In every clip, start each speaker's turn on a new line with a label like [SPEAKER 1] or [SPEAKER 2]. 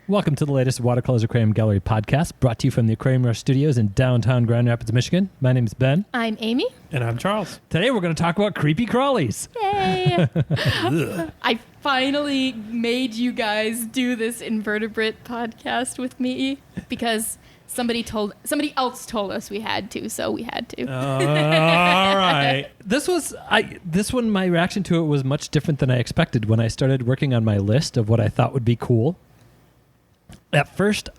[SPEAKER 1] Welcome to the latest Watercolors Aquarium Gallery podcast, brought to you from the Aquarium Rush Studios in downtown Grand Rapids, Michigan. My name is Ben.
[SPEAKER 2] I'm Amy.
[SPEAKER 3] And I'm Charles.
[SPEAKER 1] Today we're going to talk about creepy crawlies.
[SPEAKER 2] Yay! I finally made you guys do this Invertebrate podcast with me because somebody else told us we had to, so we had to.
[SPEAKER 3] All right.
[SPEAKER 1] This one, my reaction to it was much different than I expected when I started working on my list of what I thought would be cool. At first,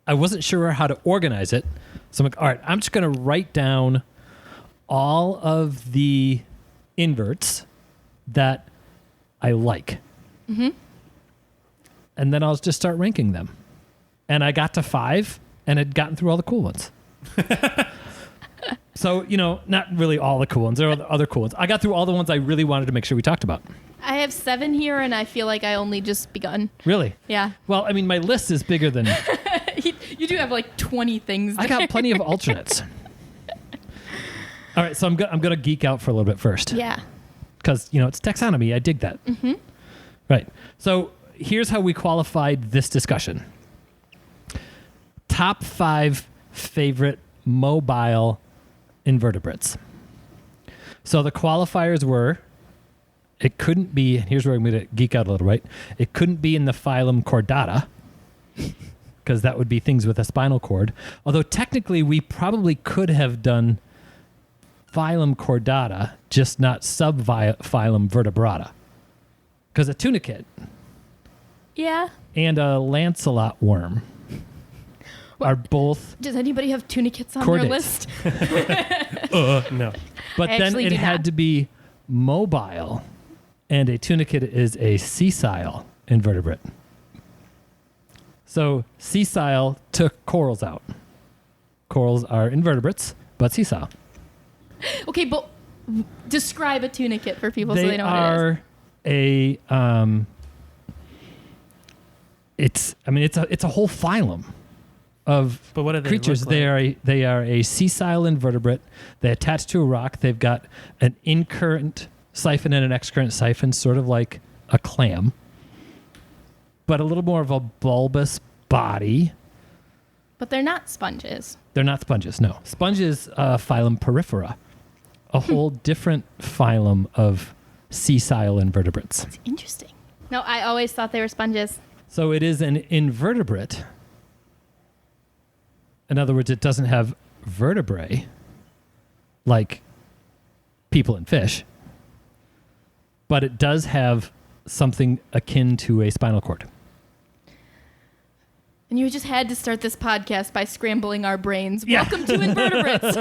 [SPEAKER 1] I wasn't sure how to organize it. So I'm like, all right, I'm just going to write down all of the inverts that I like. Mm-hmm. And then I'll just start ranking them. And I got to 5 and had gotten through all the cool ones. So, not really all the cool ones. There are other cool ones. I got through all the ones I really wanted to make sure we talked about.
[SPEAKER 2] I have 7 here, and I feel like I only just begun.
[SPEAKER 1] Really?
[SPEAKER 2] Yeah.
[SPEAKER 1] Well, I mean, my list is bigger than...
[SPEAKER 2] You do have like 20 things there.
[SPEAKER 1] I got plenty of alternates. All right, so I'm going to geek out for a little bit first.
[SPEAKER 2] Yeah.
[SPEAKER 1] Because, it's taxonomy. I dig that. Mm-hmm. Right. So here's how we qualified this discussion. Top 5 favorite mobile invertebrates. So the qualifiers were, it couldn't be, here's where I'm going to geek out a little, right? It couldn't be in the phylum Chordata, because that would be things with a spinal cord. Although technically we probably could have done phylum Chordata, just not subphylum Vertebrata. Because a tunicate
[SPEAKER 2] Yeah.
[SPEAKER 1] and a lancelot worm are both...
[SPEAKER 2] Does anybody have tunicates on
[SPEAKER 1] Chordates.
[SPEAKER 2] their list?
[SPEAKER 3] No.
[SPEAKER 1] But
[SPEAKER 2] I
[SPEAKER 1] then
[SPEAKER 2] actually
[SPEAKER 1] it
[SPEAKER 2] do
[SPEAKER 1] had
[SPEAKER 2] not.
[SPEAKER 1] to be mobile, and a tunicate is a sessile invertebrate. So sessile took corals out. Corals are invertebrates, but sessile.
[SPEAKER 2] Okay, but describe a tunicate for people so
[SPEAKER 1] They
[SPEAKER 2] they know what it is.
[SPEAKER 1] are it's a whole phylum of
[SPEAKER 3] But what do they
[SPEAKER 1] creatures.
[SPEAKER 3] look like?
[SPEAKER 1] They are a sessile invertebrate. They attach to a rock. They've got an incurrent siphon and an excurrent siphon, sort of like a clam, but a little more of a bulbous body.
[SPEAKER 2] But they're not sponges.
[SPEAKER 1] They're not sponges, no. Sponges, phylum Porifera, a whole different phylum of sessile invertebrates.
[SPEAKER 2] It's interesting. No, I always thought they were sponges.
[SPEAKER 1] So it is an invertebrate. In other words, it doesn't have vertebrae like people and fish, but it does have something akin to a spinal cord.
[SPEAKER 2] And you just had to start this podcast by scrambling our brains.
[SPEAKER 1] Yeah.
[SPEAKER 2] Welcome to Invertebrates.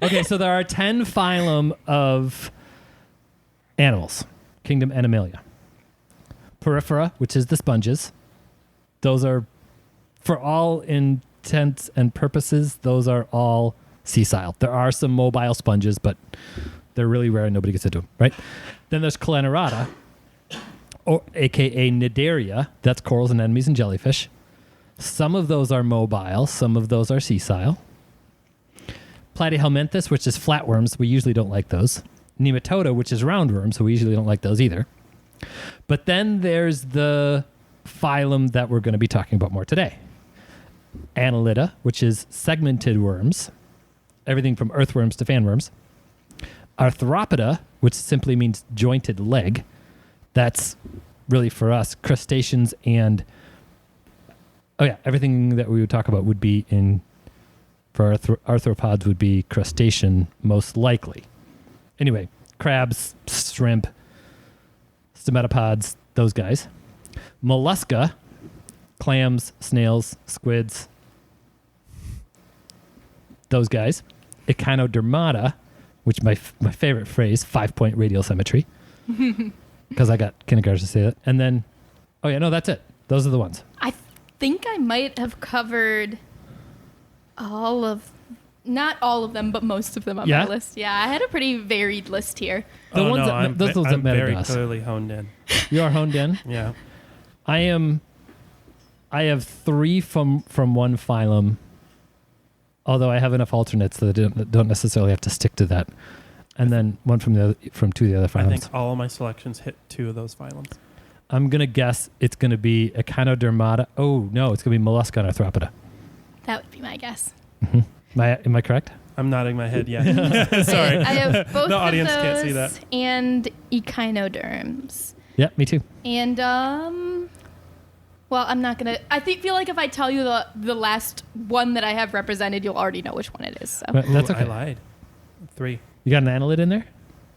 [SPEAKER 1] Okay, so there are 10 phylum of animals, kingdom Animalia. Porifera, which is the sponges. Those are, for all intents and purposes, those are all sessile. There are some mobile sponges, but they're really rare and nobody gets into them, right? Then there's Calanurata, or aka Cnidaria. That's corals, anemones, and jellyfish. Some of those are mobile. Some of those are sessile. Platyhelminthes, which is flatworms. We usually don't like those. Nematoda, which is roundworms, so we usually don't like those either. But then there's the phylum that we're going to be talking about more today. Annelida, which is segmented worms. Everything from earthworms to fanworms. Arthropoda, which simply means jointed leg. That's really for us crustaceans and everything that we would talk about would be for arthropods would be crustacean most likely. Anyway, crabs, shrimp, stomatopods, those guys. Mollusca, clams, snails, squids, those guys. Echinodermata, which my favorite phrase, 5-point radial symmetry. Because I got kindergartners to say that. And then, that's it. Those are the ones.
[SPEAKER 2] I think I might have covered not all of them, but most of them on my list. Yeah, I had a pretty varied list here.
[SPEAKER 1] Those ones that matter
[SPEAKER 3] very
[SPEAKER 1] to us.
[SPEAKER 3] clearly honed in.
[SPEAKER 1] You are honed in?
[SPEAKER 3] Yeah.
[SPEAKER 1] I have 3 from one phylum, although I have enough alternates that I don't necessarily have to stick to that. And then one from 2 of the other phylums.
[SPEAKER 3] I think all of my selections hit 2 of those phylums.
[SPEAKER 1] I'm going to guess it's going to be Echinodermata. Oh, no, it's going to be Mollusca and Arthropoda.
[SPEAKER 2] That would be my guess.
[SPEAKER 1] Am I correct?
[SPEAKER 3] I'm nodding my head. Yeah. Sorry.
[SPEAKER 2] I have both
[SPEAKER 3] The
[SPEAKER 2] of
[SPEAKER 3] audience
[SPEAKER 2] those
[SPEAKER 3] can't see that.
[SPEAKER 2] and echinoderms.
[SPEAKER 1] Yeah, me too.
[SPEAKER 2] And well, I'm not gonna. Feel like if I tell you the last one that I have represented, you'll already know which one it is. So
[SPEAKER 1] That's okay.
[SPEAKER 3] I lied. 3.
[SPEAKER 1] You got an annelid in there?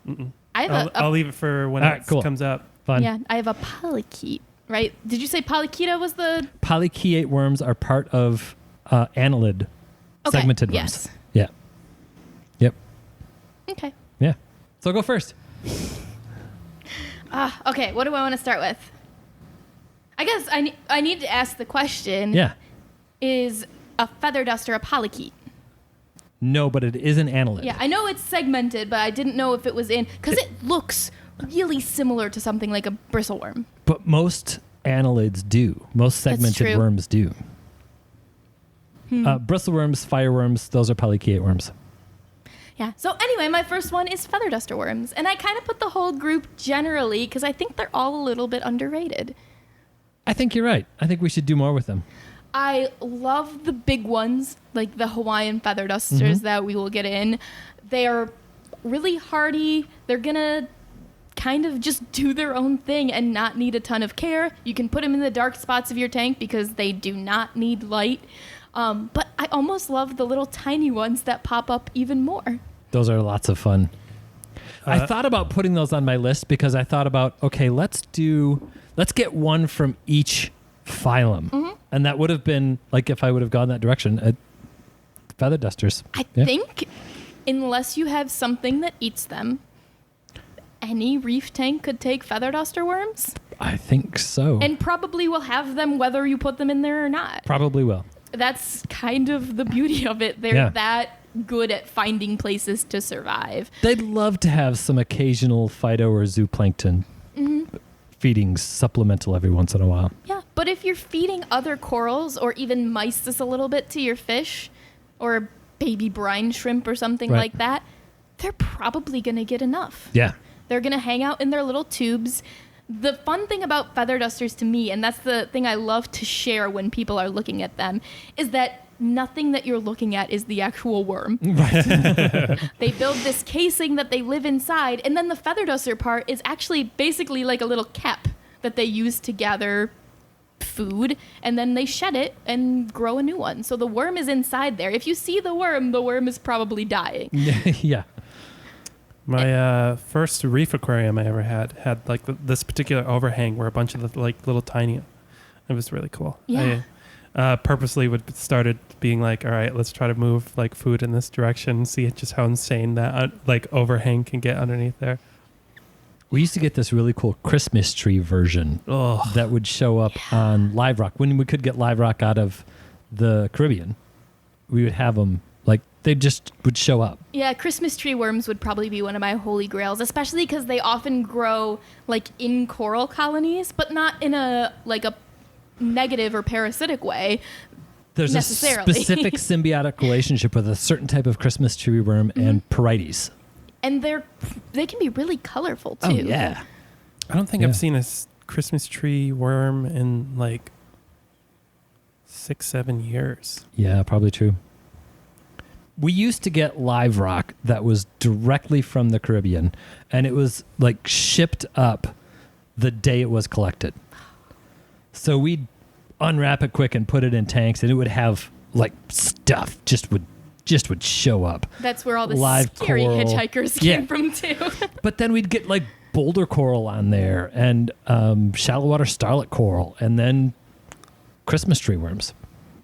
[SPEAKER 3] Mm-mm.
[SPEAKER 2] I have
[SPEAKER 3] I'll leave it for when
[SPEAKER 1] All
[SPEAKER 3] it
[SPEAKER 1] right, cool.
[SPEAKER 3] comes up.
[SPEAKER 1] Fun.
[SPEAKER 2] yeah, I have a polychaete. Right? Did you say polychaeta was the
[SPEAKER 1] Polychaete worms are part of annelid segmented worms.
[SPEAKER 2] Yes.
[SPEAKER 1] Yeah. Yep.
[SPEAKER 2] Okay.
[SPEAKER 1] Yeah. So go first.
[SPEAKER 2] Okay. What do I want to start with? I guess I need to ask the question.
[SPEAKER 1] Yeah.
[SPEAKER 2] Is a feather duster a polychaete?
[SPEAKER 1] No, but it is an annelid.
[SPEAKER 2] Yeah, I know it's segmented, but I didn't know if it was in because it looks really similar to something like a bristleworm.
[SPEAKER 1] But most annelids do. Most segmented
[SPEAKER 2] true.
[SPEAKER 1] worms do. Bristleworms, fireworms, those are polychaete worms.
[SPEAKER 2] Yeah. So anyway, my first one is feather duster worms, and I kind of put the whole group generally because I think they're all a little bit underrated.
[SPEAKER 1] I think you're right. I think we should do more with them.
[SPEAKER 2] I love the big ones, like the Hawaiian feather dusters that we will get in. They are really hardy. They're gonna kind of just do their own thing and not need a ton of care. You can put them in the dark spots of your tank because they do not need light. But I almost love the little tiny ones that pop up even more.
[SPEAKER 1] Those are lots of fun. I thought about putting those on my list because I thought about, okay, let's get one from each phylum. And that would have been, like, if I would have gone that direction, feather dusters.
[SPEAKER 2] I think unless you have something that eats them, any reef tank could take feather duster worms.
[SPEAKER 1] I think so.
[SPEAKER 2] And probably will have them whether you put them in there or not.
[SPEAKER 1] Probably will.
[SPEAKER 2] That's kind of the beauty of it. They're that good at finding places to survive.
[SPEAKER 1] They'd love to have some occasional phyto or zooplankton feedings supplemental every once in a while.
[SPEAKER 2] Yeah, but if you're feeding other corals or even mysis a little bit to your fish or baby brine shrimp or something like that, they're probably going to get enough.
[SPEAKER 1] Yeah.
[SPEAKER 2] They're going to hang out in their little tubes. The fun thing about feather dusters to me, and that's the thing I love to share when people are looking at them, is that nothing that you're looking at is the actual worm. They build this casing that they live inside, and then the feather duster part is actually basically like a little cap that they use to gather food, and then they shed it and grow a new one. So the worm is inside there. If you see the worm is probably dying.
[SPEAKER 1] Yeah.
[SPEAKER 3] My first reef aquarium I ever had like this particular overhang where a bunch of the like little tiny. It was really cool.
[SPEAKER 2] Yeah.
[SPEAKER 3] I purposely started being like, all right, let's try to move like food in this direction. See just how insane that like overhang can get underneath there.
[SPEAKER 1] We used to get this really cool Christmas tree version that would show up on Live Rock. When we could get Live Rock out of the Caribbean, we would have them, like, they just would show up.
[SPEAKER 2] Yeah, Christmas tree worms would probably be one of my holy grails, especially because they often grow, like, in coral colonies, but not in a negative or parasitic way.
[SPEAKER 1] There's a specific symbiotic relationship with a certain type of Christmas tree worm and Porites.
[SPEAKER 2] And they can be really colorful, too.
[SPEAKER 1] Oh, yeah.
[SPEAKER 3] I don't think I've seen a Christmas tree worm in like 6-7 years.
[SPEAKER 1] Yeah, probably true. We used to get Live Rock that was directly from the Caribbean, and it was like shipped up the day it was collected. So we'd unwrap it quick and put it in tanks, and it would have like stuff just would show up.
[SPEAKER 2] That's where all the
[SPEAKER 1] Live
[SPEAKER 2] scary
[SPEAKER 1] coral.
[SPEAKER 2] hitchhikers came from, too.
[SPEAKER 1] But then we'd get like boulder coral on there and shallow water starlet coral, and then Christmas tree worms.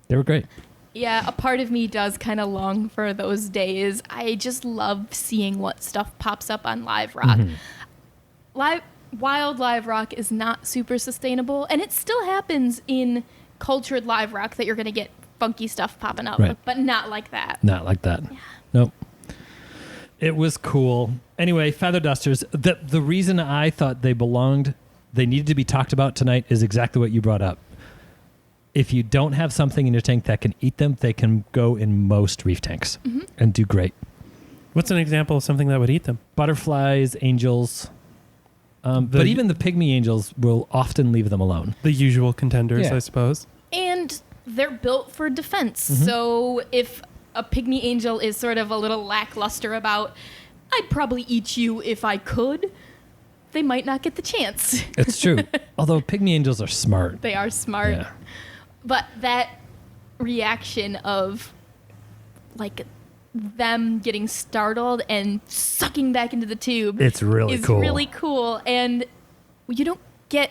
[SPEAKER 1] They were great.
[SPEAKER 2] Yeah, a part of me does kind of long for those days. I just love seeing what stuff pops up on Live Rock. Wild Live Rock is not super sustainable, and it still happens in cultured Live Rock that you're going to get funky stuff popping up, but not like that.
[SPEAKER 1] Not like that. Yeah. Nope. It was cool. Anyway, feather dusters. The reason I thought they needed to be talked about tonight is exactly what you brought up. If you don't have something in your tank that can eat them, they can go in most reef tanks and do great.
[SPEAKER 3] What's an example of something that would eat them?
[SPEAKER 1] Butterflies, angels, But even the pygmy angels will often leave them alone.
[SPEAKER 3] The usual contenders,
[SPEAKER 1] Yeah.
[SPEAKER 3] I suppose.
[SPEAKER 2] And they're built for defense.
[SPEAKER 1] Mm-hmm.
[SPEAKER 2] So if a pygmy angel is sort of a little lackluster about, I'd probably eat you if I could, they might not get the chance.
[SPEAKER 1] It's true. Although pygmy angels are smart.
[SPEAKER 2] They are smart.
[SPEAKER 1] Yeah.
[SPEAKER 2] But that reaction of like them getting startled and sucking back into the tube
[SPEAKER 1] It's really
[SPEAKER 2] is
[SPEAKER 1] cool.
[SPEAKER 2] really cool. And you don't get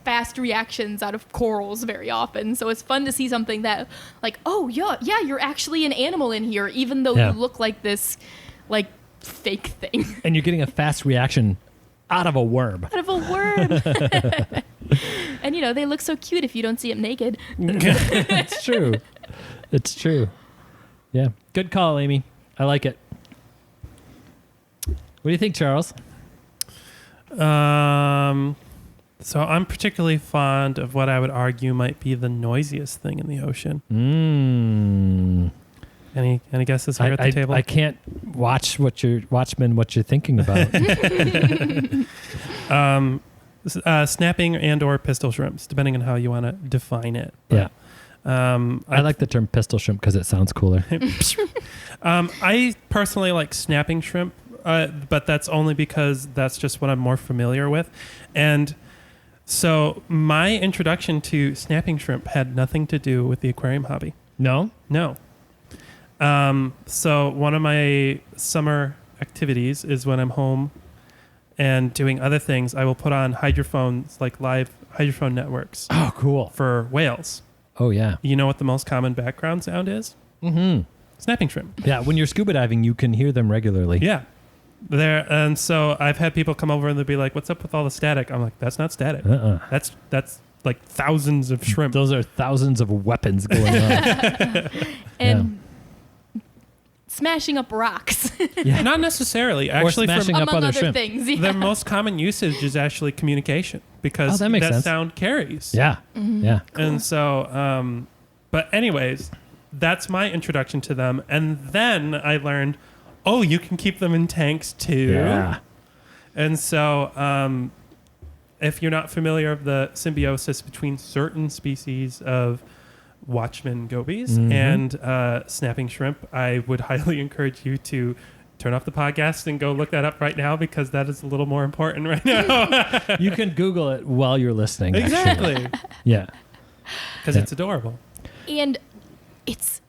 [SPEAKER 2] fast reactions out of corals very often. So it's fun to see something that like, oh yeah, you're actually an animal in here, even though
[SPEAKER 1] Yeah.
[SPEAKER 2] you look like this like fake thing.
[SPEAKER 1] And you're getting a fast reaction out of a worm.
[SPEAKER 2] Out of a worm. And you know, they look so cute if you don't see them naked.
[SPEAKER 1] It's true. It's true. Yeah. Good call, Amy. I like it. What do you think, Charles?
[SPEAKER 3] So I'm particularly fond of what I would argue might be the noisiest thing in the ocean. Any guesses here at the table?
[SPEAKER 1] I can't watch what you're thinking about.
[SPEAKER 3] Snapping and or pistol shrimps, depending on how you want to define it.
[SPEAKER 1] Yeah.
[SPEAKER 3] I
[SPEAKER 1] I like the term pistol shrimp because it sounds cooler.
[SPEAKER 3] I personally like snapping shrimp, but that's only because that's just what I'm more familiar with. And so my introduction to snapping shrimp had nothing to do with the aquarium hobby.
[SPEAKER 1] No?
[SPEAKER 3] No. So one of my summer activities is when I'm home and doing other things, I will put on hydrophones, like live hydrophone networks
[SPEAKER 1] Oh, cool.
[SPEAKER 3] for whales.
[SPEAKER 1] Oh, yeah.
[SPEAKER 3] You know what the most common background sound is?
[SPEAKER 1] Mm-hmm.
[SPEAKER 3] Snapping shrimp.
[SPEAKER 1] Yeah, when you're scuba diving, you can hear them regularly.
[SPEAKER 3] Yeah. And so I've had people come over and they'll be like, "What's up with all the static?" I'm like, "That's not static. That's like thousands of shrimp."
[SPEAKER 1] Those are thousands of weapons going on.
[SPEAKER 2] And smashing up rocks.
[SPEAKER 1] Yeah.
[SPEAKER 3] Not necessarily.
[SPEAKER 1] Or
[SPEAKER 3] Actually,
[SPEAKER 1] smashing
[SPEAKER 3] for
[SPEAKER 1] up
[SPEAKER 2] among
[SPEAKER 1] other
[SPEAKER 2] other
[SPEAKER 1] shrimp.
[SPEAKER 2] things. Yeah.
[SPEAKER 3] the most common usage is actually communication because
[SPEAKER 1] Oh, that makes sense.
[SPEAKER 3] sound carries.
[SPEAKER 1] Yeah.
[SPEAKER 2] Mm-hmm.
[SPEAKER 1] Yeah.
[SPEAKER 3] And so, but anyways, that's my introduction to them. And then I learned, oh, you can keep them in tanks too.
[SPEAKER 1] Yeah.
[SPEAKER 3] And so, if you're not familiar with the symbiosis between certain species of watchman gobies
[SPEAKER 1] Mhm.
[SPEAKER 3] and snapping shrimp, I would highly encourage you to turn off the podcast and go look that up right now because that is a little more important right now.
[SPEAKER 1] You can Google it while you're listening. actually.
[SPEAKER 3] Exactly.
[SPEAKER 1] Yeah.
[SPEAKER 3] Because
[SPEAKER 1] Yeah.
[SPEAKER 3] it's adorable.
[SPEAKER 2] And it's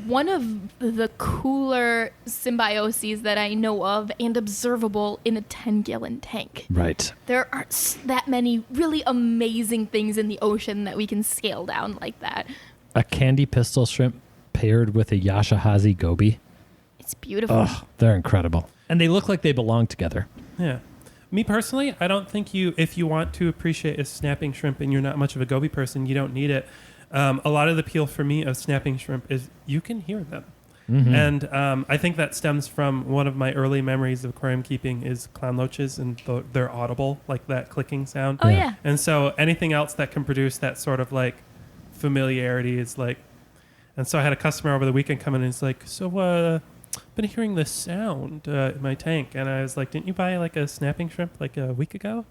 [SPEAKER 2] one of the cooler symbioses that I know of and observable in a 10-gallon tank.
[SPEAKER 1] Right.
[SPEAKER 2] There aren't that many really amazing things in the ocean that we can scale down like that.
[SPEAKER 1] A candy pistol shrimp paired with a Yashahazi goby.
[SPEAKER 2] It's beautiful.
[SPEAKER 1] Oh, they're incredible. And they look like they belong together.
[SPEAKER 3] Yeah. Me personally, I don't think if you want to appreciate a snapping shrimp and you're not much of a goby person, you don't need it. A lot of the appeal for me of snapping shrimp is you can hear them.
[SPEAKER 1] Mhm.
[SPEAKER 3] And I think that stems from one of my early memories of aquarium keeping is clown loaches and they're audible, like that clicking sound.
[SPEAKER 2] Oh,
[SPEAKER 1] Yeah.
[SPEAKER 2] yeah.
[SPEAKER 3] And so anything else that can produce that sort of like familiarity is like, and so I had a customer over the weekend come in and he's like, so been hearing this sound in my tank. And I was like, didn't you buy like a snapping shrimp like a week ago?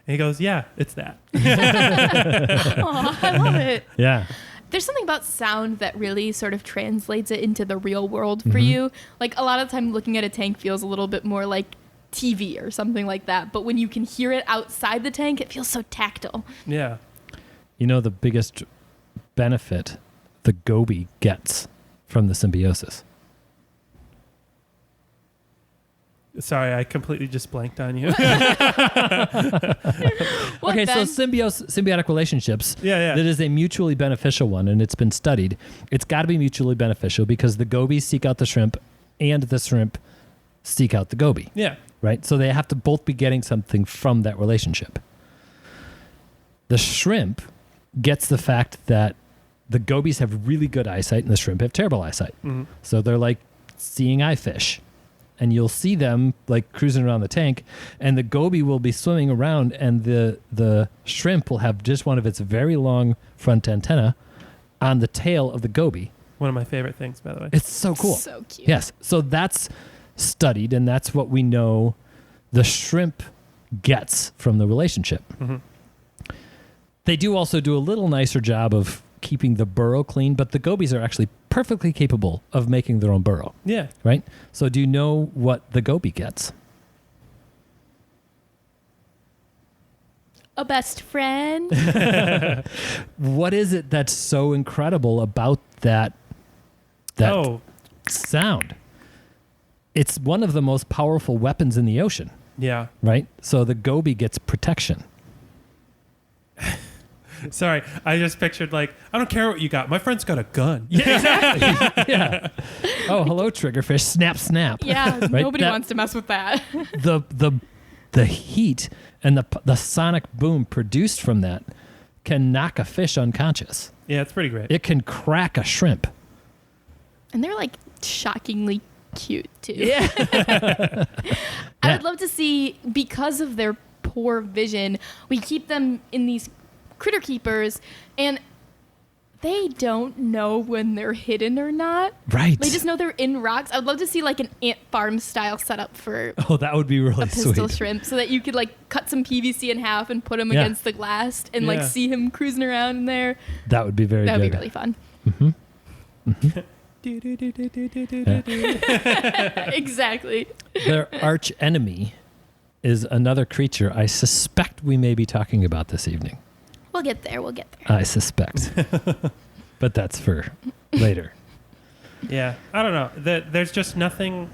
[SPEAKER 3] And he goes, yeah, it's that.
[SPEAKER 2] Aw, I love it.
[SPEAKER 1] Yeah.
[SPEAKER 2] There's something about sound that really sort of translates it into the real world for
[SPEAKER 1] Mhm.
[SPEAKER 2] you. Like a lot of the time looking at a tank feels a little bit more like TV or something like that. But when you can hear it outside the tank, it feels so tactile.
[SPEAKER 3] Yeah.
[SPEAKER 1] You know the biggest benefit the goby gets from the symbiosis?
[SPEAKER 3] Sorry, I completely just blanked on you.
[SPEAKER 2] What,
[SPEAKER 1] Okay, so
[SPEAKER 2] Ben?
[SPEAKER 1] symbiotic relationships.
[SPEAKER 3] Yeah.
[SPEAKER 1] That is a mutually beneficial one, and it's been studied. It's got to be mutually beneficial because the gobies seek out the shrimp, and the shrimp seek out the goby.
[SPEAKER 3] Yeah.
[SPEAKER 1] Right? So they have to both be getting something from that relationship. The shrimp gets the fact that the gobies have really good eyesight and the shrimp have terrible eyesight.
[SPEAKER 3] Mhm.
[SPEAKER 1] So they're like seeing eye fish. And you'll see them like cruising around the tank, and the goby will be swimming around, and the shrimp will have just one of its very long front antenna on the tail of the goby.
[SPEAKER 3] One of my favorite things, by the way.
[SPEAKER 1] It's so cool.
[SPEAKER 2] So cute.
[SPEAKER 1] Yes. So that's studied, and that's what we know the shrimp gets from the relationship.
[SPEAKER 3] Mm-hmm.
[SPEAKER 1] They do also do a little nicer job of keeping the burrow clean, but the gobies are actually perfectly capable of making their own burrow,
[SPEAKER 3] Yeah.
[SPEAKER 1] right? So do you know what the goby gets?
[SPEAKER 2] A best friend.
[SPEAKER 1] What is it that's so incredible about that sound? It's one of the most powerful weapons in the ocean,
[SPEAKER 3] Yeah.
[SPEAKER 1] right? So the goby gets protection.
[SPEAKER 3] Sorry, I just pictured like, I don't care what you got. My friend's got a gun.
[SPEAKER 1] Yeah, exactly. Yeah. Oh, hello, triggerfish. Snap, snap.
[SPEAKER 2] Yeah,
[SPEAKER 1] Right?
[SPEAKER 2] nobody wants to mess with that.
[SPEAKER 1] The heat and the sonic boom produced from that can knock a fish unconscious.
[SPEAKER 3] Yeah, it's pretty great.
[SPEAKER 1] It can crack a shrimp.
[SPEAKER 2] And they're like shockingly cute too.
[SPEAKER 1] Yeah.
[SPEAKER 2] I would love to see, because of their poor vision, we keep them in these critter keepers and they don't know when they're hidden or not.
[SPEAKER 1] Right.
[SPEAKER 2] They just know they're in rocks. I would love to see like an ant farm style setup for
[SPEAKER 1] Oh, that would be really
[SPEAKER 2] a pistol
[SPEAKER 1] sweet.
[SPEAKER 2] shrimp, so that you could like cut some PVC in half and put him
[SPEAKER 1] Yeah.
[SPEAKER 2] against the glass and like
[SPEAKER 3] Yeah.
[SPEAKER 2] see him cruising around in there.
[SPEAKER 1] That would be very
[SPEAKER 2] That would
[SPEAKER 1] good.
[SPEAKER 2] be really fun. Exactly.
[SPEAKER 1] Their arch enemy is another creature I suspect we may be talking about this evening.
[SPEAKER 2] We'll get there. We'll get there.
[SPEAKER 1] I suspect. But that's for later.
[SPEAKER 3] Yeah, I don't know. There's just nothing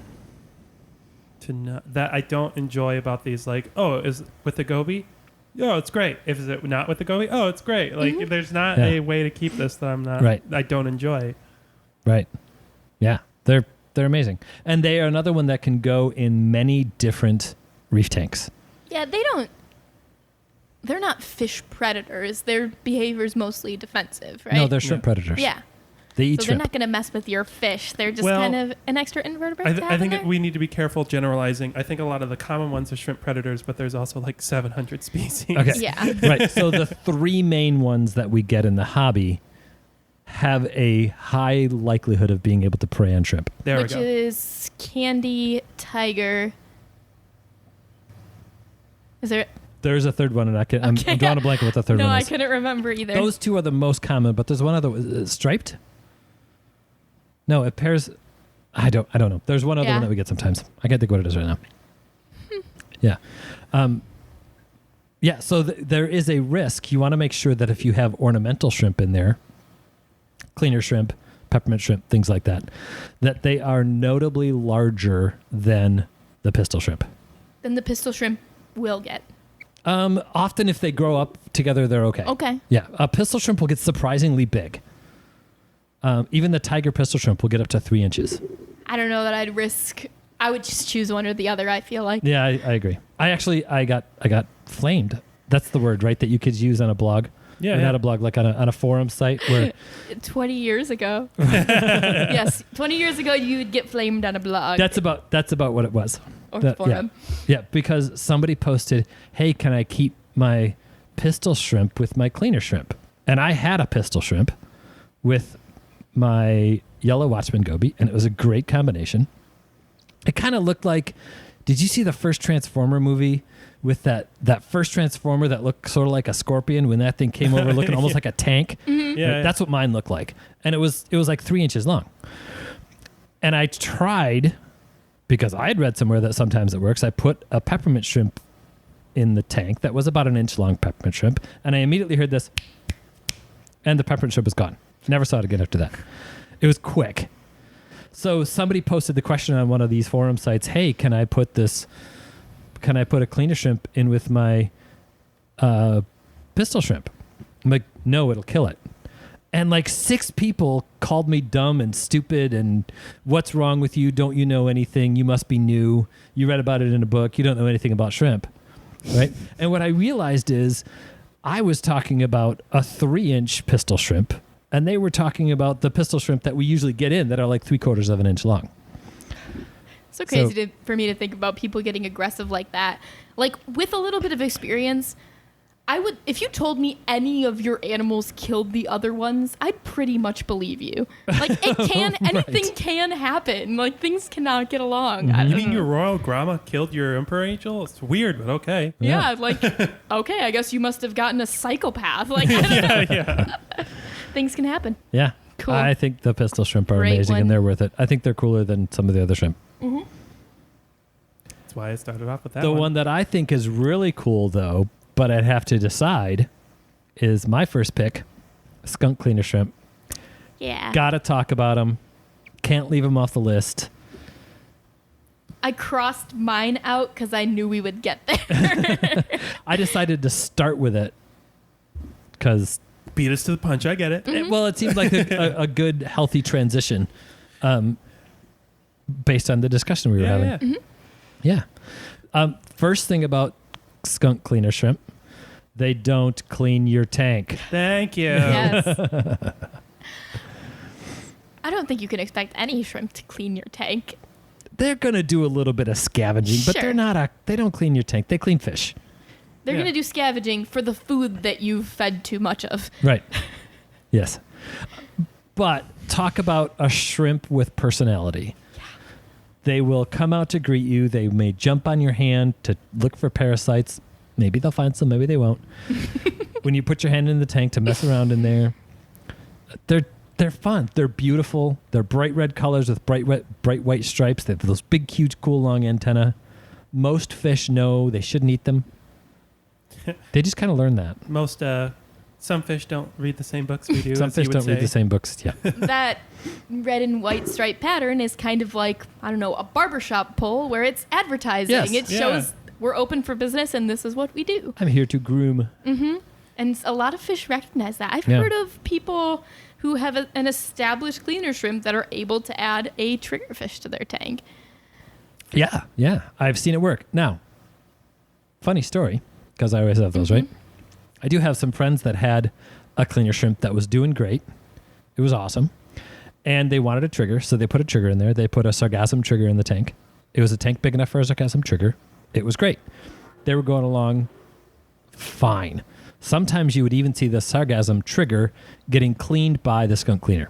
[SPEAKER 3] that I don't enjoy about these. Like, oh, is with the goby? Oh, it's great. If is it not with the goby? Oh, it's great. Like, there's not
[SPEAKER 1] Yeah.
[SPEAKER 3] a way to keep this that I'm not.
[SPEAKER 1] Right.
[SPEAKER 3] I don't enjoy.
[SPEAKER 1] Right. Yeah. They're amazing. And they are another one that can go in many different reef tanks.
[SPEAKER 2] Yeah, they're not fish predators. Their behavior is mostly defensive, right?
[SPEAKER 1] No, they're shrimp predators.
[SPEAKER 2] Yeah.
[SPEAKER 1] They eat
[SPEAKER 2] So
[SPEAKER 1] shrimp.
[SPEAKER 2] they're not going to mess with your fish. They're just
[SPEAKER 3] Well,
[SPEAKER 2] kind of an extra invertebrate. to
[SPEAKER 3] I
[SPEAKER 2] have
[SPEAKER 3] think
[SPEAKER 2] in there.
[SPEAKER 3] we need to be careful generalizing. I think a lot of the common ones are shrimp predators, but there's also like 700 species.
[SPEAKER 1] Okay.
[SPEAKER 2] Yeah.
[SPEAKER 1] Right. So the three main ones that we get in the hobby have a high likelihood of being able to prey on shrimp.
[SPEAKER 3] There
[SPEAKER 2] Which
[SPEAKER 3] we go.
[SPEAKER 2] is candy, tiger. Is there?
[SPEAKER 1] There's a third one, and I'm
[SPEAKER 2] Okay.
[SPEAKER 1] drawing a blank with the third
[SPEAKER 2] No,
[SPEAKER 1] one
[SPEAKER 2] I
[SPEAKER 1] is.
[SPEAKER 2] couldn't remember either.
[SPEAKER 1] Those two are the most common, but there's one other striped. No, it pairs. I don't know. There's one other
[SPEAKER 2] Yeah.
[SPEAKER 1] one that we get sometimes. I can't think what it is right now. Yeah. Yeah, so there is a risk. You want to make sure that if you have ornamental shrimp in there, cleaner shrimp, peppermint shrimp, things like that, that they are notably larger than the pistol shrimp.
[SPEAKER 2] Then the pistol shrimp will get.
[SPEAKER 1] Often if they grow up together, they're okay.
[SPEAKER 2] Okay.
[SPEAKER 1] Yeah, a pistol shrimp will get surprisingly big. Even the tiger pistol shrimp will get up to 3 inches.
[SPEAKER 2] I don't know that I'd risk. I would just choose one or the other, I feel like.
[SPEAKER 1] Yeah, I agree. I got flamed. That's the word, right? That you could use on a blog.
[SPEAKER 3] Yeah,
[SPEAKER 1] Or
[SPEAKER 3] yeah.
[SPEAKER 1] not a blog, like on a forum site where
[SPEAKER 2] 20 years ago. Yes, 20 years ago, you would get flamed on a blog
[SPEAKER 1] that's about what it was.
[SPEAKER 2] or
[SPEAKER 1] That-
[SPEAKER 2] forum.
[SPEAKER 1] Yeah, because somebody posted, "Hey, can I keep my pistol shrimp with my cleaner shrimp?" And I had a pistol shrimp with my yellow Watchman goby, and it was a great combination. It kind of looked like, did you see the first Transformer movie with that first Transformer that looked sort of like a scorpion when that thing came over looking almost like a tank?
[SPEAKER 3] Yeah,
[SPEAKER 1] That's what mine looked like. And it was like 3 inches long. And I tried, because I had read somewhere that sometimes it works, I put a peppermint shrimp in the tank that was about an inch long peppermint shrimp, and I immediately heard this, and the peppermint shrimp was gone. Never saw it again after that. It was quick. So somebody posted the question on one of these forum sites, "Hey, can I put a cleaner shrimp in with my pistol shrimp?" I'm like, "No, it'll kill it." And like 6 people called me dumb and stupid and what's wrong with you? Don't you know anything? You must be new. You read about it in a book. You don't know anything about shrimp. Right? And what I realized is I was talking about a 3-inch pistol shrimp, and they were talking about the pistol shrimp that we usually get in that are like 3/4 of an inch long.
[SPEAKER 2] So crazy for me to think about people getting aggressive like that. Like, with a little bit of experience, if you told me any of your animals killed the other ones, I'd pretty much believe you. Like, anything can happen. Like, things cannot get along.
[SPEAKER 3] You mean your royal grandma killed your emperor angel? It's weird, but okay.
[SPEAKER 2] Yeah, like, okay, I guess you must have gotten a psychopath. Like, I don't know. Things can happen.
[SPEAKER 1] Yeah.
[SPEAKER 2] Cool.
[SPEAKER 1] I think the pistol shrimp are
[SPEAKER 2] Great
[SPEAKER 1] amazing
[SPEAKER 2] one.
[SPEAKER 1] and they're worth it. I think they're cooler than some of the other shrimp.
[SPEAKER 2] Mm-hmm.
[SPEAKER 3] That's why I started off with that
[SPEAKER 1] The
[SPEAKER 3] one.
[SPEAKER 1] one that I think is really cool, though, but I'd have to decide, is my first pick, skunk cleaner shrimp.
[SPEAKER 2] Yeah.
[SPEAKER 1] Gotta talk about them. Can't leave them off the list.
[SPEAKER 2] I crossed mine out because I knew we would get there.
[SPEAKER 1] I decided to start with it because,
[SPEAKER 3] Beat us to the punch. I get it.
[SPEAKER 1] well, it seemed like a good, healthy transition based on the discussion we were having.
[SPEAKER 3] Yeah.
[SPEAKER 1] Yeah. First thing about skunk cleaner shrimp, they don't clean your tank.
[SPEAKER 3] Thank you.
[SPEAKER 2] Yes. I don't think you can expect any shrimp to clean your tank.
[SPEAKER 1] They're going to do a little bit of scavenging, but
[SPEAKER 2] Sure.
[SPEAKER 1] they don't clean your tank. They clean fish.
[SPEAKER 2] They're
[SPEAKER 3] Yeah.
[SPEAKER 2] going to do scavenging for the food that you've fed too much of.
[SPEAKER 1] Right. Yes. But talk about a shrimp with personality. They will come out to greet you. They may jump on your hand to look for parasites. Maybe they'll find some, maybe they won't. When you put your hand in the tank to mess around in there, they're fun. They're beautiful. They're bright red colors with bright white stripes. They have those big, huge, cool, long antennae. Most fish know they shouldn't eat them. They just kind of learn that.
[SPEAKER 3] Some fish don't read the same books we do.
[SPEAKER 1] Some
[SPEAKER 3] as you
[SPEAKER 1] fish
[SPEAKER 3] would
[SPEAKER 1] don't read
[SPEAKER 3] say.
[SPEAKER 1] the same books. Yeah.
[SPEAKER 2] That red and white stripe pattern is kind of like, I don't know, a barbershop pole where it's advertising.
[SPEAKER 1] Yes.
[SPEAKER 2] It
[SPEAKER 3] Yeah.
[SPEAKER 2] shows we're open for business and this is what we do.
[SPEAKER 1] I'm here to groom.
[SPEAKER 2] And a lot of fish recognize that. I've
[SPEAKER 1] Yeah.
[SPEAKER 2] heard of people who have an established cleaner shrimp that are able to add a triggerfish to their tank.
[SPEAKER 1] Yeah. Yeah. I've seen it work. Now, funny story, because I always have those, right? I do have some friends that had a cleaner shrimp that was doing great. It was awesome. And they wanted a trigger, so they put a trigger in there. They put a sargassum trigger in the tank. It was a tank big enough for a sargassum trigger. It was great. They were going along fine. Sometimes you would even see the sargassum trigger getting cleaned by the skunk cleaner.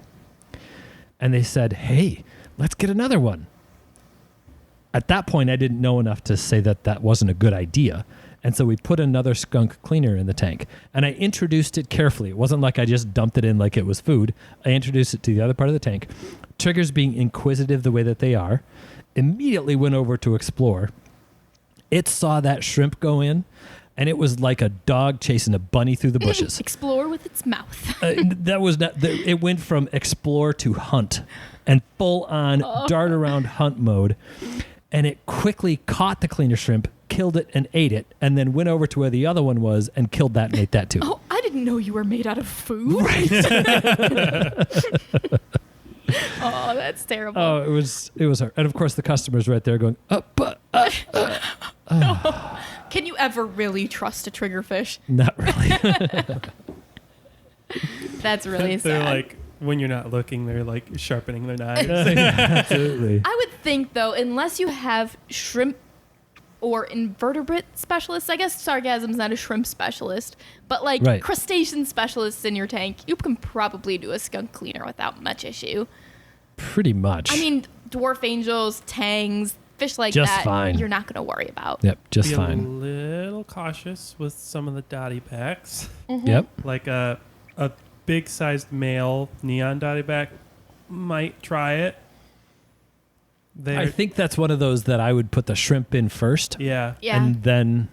[SPEAKER 1] And they said, hey, let's get another one. At that point, I didn't know enough to say that that wasn't a good idea. And so we put another skunk cleaner in the tank. And I introduced it carefully. It wasn't like I just dumped it in like it was food. I introduced it to the other part of the tank. Triggers, being inquisitive the way that they are, immediately went over to explore. It saw that shrimp go in, and it was like a dog chasing a bunny through the bushes.
[SPEAKER 2] Explore with its mouth.
[SPEAKER 1] That was not. It went from explore to hunt, and full on dart around hunt mode. And it quickly caught the cleaner shrimp, killed it, and ate it, and then went over to where the other one was and killed that and ate that too.
[SPEAKER 2] Oh, I didn't know you were made out of food.
[SPEAKER 1] Right.
[SPEAKER 2] Oh, that's terrible.
[SPEAKER 1] Oh, it was hard. And of course, the customer's right there going,
[SPEAKER 2] Can you ever really trust a triggerfish?
[SPEAKER 1] not really.
[SPEAKER 2] That's really
[SPEAKER 3] They're
[SPEAKER 2] sad.
[SPEAKER 3] like, when you're not looking, they're like sharpening their knives.
[SPEAKER 1] Absolutely.
[SPEAKER 2] I would think, though, unless you have shrimp or invertebrate specialists, I guess sargassum's not a shrimp specialist, but like
[SPEAKER 1] Right.
[SPEAKER 2] crustacean specialists in your tank, you can probably do a skunk cleaner without much issue.
[SPEAKER 1] Pretty much.
[SPEAKER 2] I mean, dwarf angels, tangs, fish like
[SPEAKER 1] Just
[SPEAKER 2] that,
[SPEAKER 1] fine.
[SPEAKER 2] you're not going to worry about.
[SPEAKER 1] Yep, just
[SPEAKER 3] Be
[SPEAKER 1] fine.
[SPEAKER 3] a little cautious with some of the dotty backs.
[SPEAKER 1] Yep.
[SPEAKER 3] Like a big sized male neon dotty back might try it.
[SPEAKER 1] I think that's one of those that I would put the shrimp in first
[SPEAKER 3] Yeah.
[SPEAKER 2] Yeah.
[SPEAKER 1] and then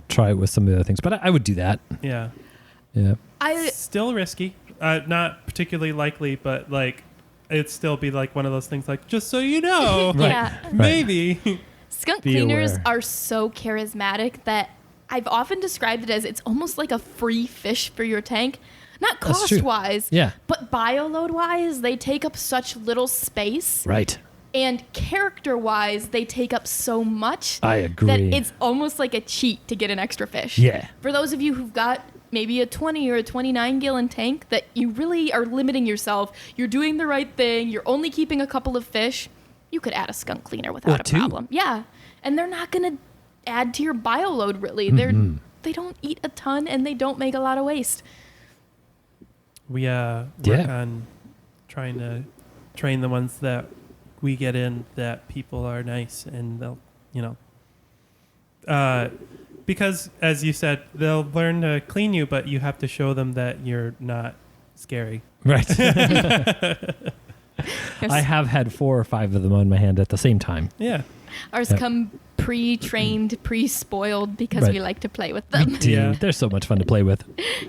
[SPEAKER 1] try it with some of the other things. But I would do that.
[SPEAKER 3] Yeah.
[SPEAKER 1] Yeah.
[SPEAKER 3] Still risky. Not particularly likely, but like it'd still be like one of those things like, just so you know.
[SPEAKER 1] Right.
[SPEAKER 2] Yeah.
[SPEAKER 3] Maybe.
[SPEAKER 2] Skunk
[SPEAKER 1] Be
[SPEAKER 2] cleaners
[SPEAKER 1] aware.
[SPEAKER 2] are so charismatic that I've often described it as it's almost like a free fish for your tank. Not
[SPEAKER 1] That's true.
[SPEAKER 2] cost-wise,
[SPEAKER 1] Yeah.
[SPEAKER 2] but bioload-wise, they take up such little space.
[SPEAKER 1] Right.
[SPEAKER 2] And character-wise, they take up so much
[SPEAKER 1] I agree.
[SPEAKER 2] that it's almost like a cheat to get an extra fish.
[SPEAKER 1] Yeah.
[SPEAKER 2] For those of you who've got maybe a 20 or a 29-gallon tank that you really are limiting yourself, you're doing the right thing, you're only keeping a couple of fish, you could add a skunk cleaner without
[SPEAKER 1] Or
[SPEAKER 2] a
[SPEAKER 1] two.
[SPEAKER 2] problem. Yeah. And they're not going to add to your bioload, really.
[SPEAKER 1] Mm-hmm.
[SPEAKER 2] they don't eat a ton and they don't make a lot of waste.
[SPEAKER 3] We work on trying to train the ones that we get in that people are nice and they'll, because as you said, they'll learn to clean you, but you have to show them that you're not scary.
[SPEAKER 1] Right. I have had 4 or 5 of them on my hand at the same time.
[SPEAKER 3] Yeah.
[SPEAKER 2] Ours come pre-trained, pre-spoiled because we like to play with them.
[SPEAKER 1] We do.
[SPEAKER 3] Yeah.
[SPEAKER 1] They're so much fun to play with.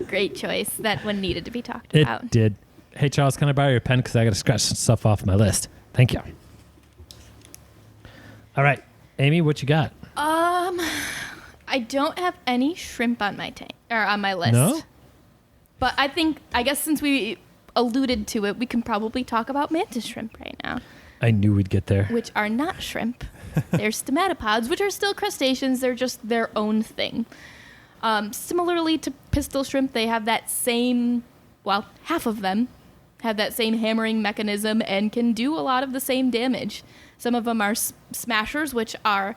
[SPEAKER 2] Great choice. That one needed to be talked
[SPEAKER 1] It
[SPEAKER 2] about.
[SPEAKER 1] did. Hey, Charles, can I borrow your pen? Because I got to scratch some stuff off my list. Thank you. All right. Amy, what you got?
[SPEAKER 2] I don't have any shrimp on my tank or on my list.
[SPEAKER 1] No?
[SPEAKER 2] But I guess since we alluded to it, we can probably talk about mantis shrimp right now,
[SPEAKER 1] I knew we'd get there.
[SPEAKER 2] which are not shrimp. They're stomatopods, which are still crustaceans. They're just their own thing. Similarly to pistol shrimp, they have that same, half of them have that same hammering mechanism and can do a lot of the same damage. Some of them are smashers, which are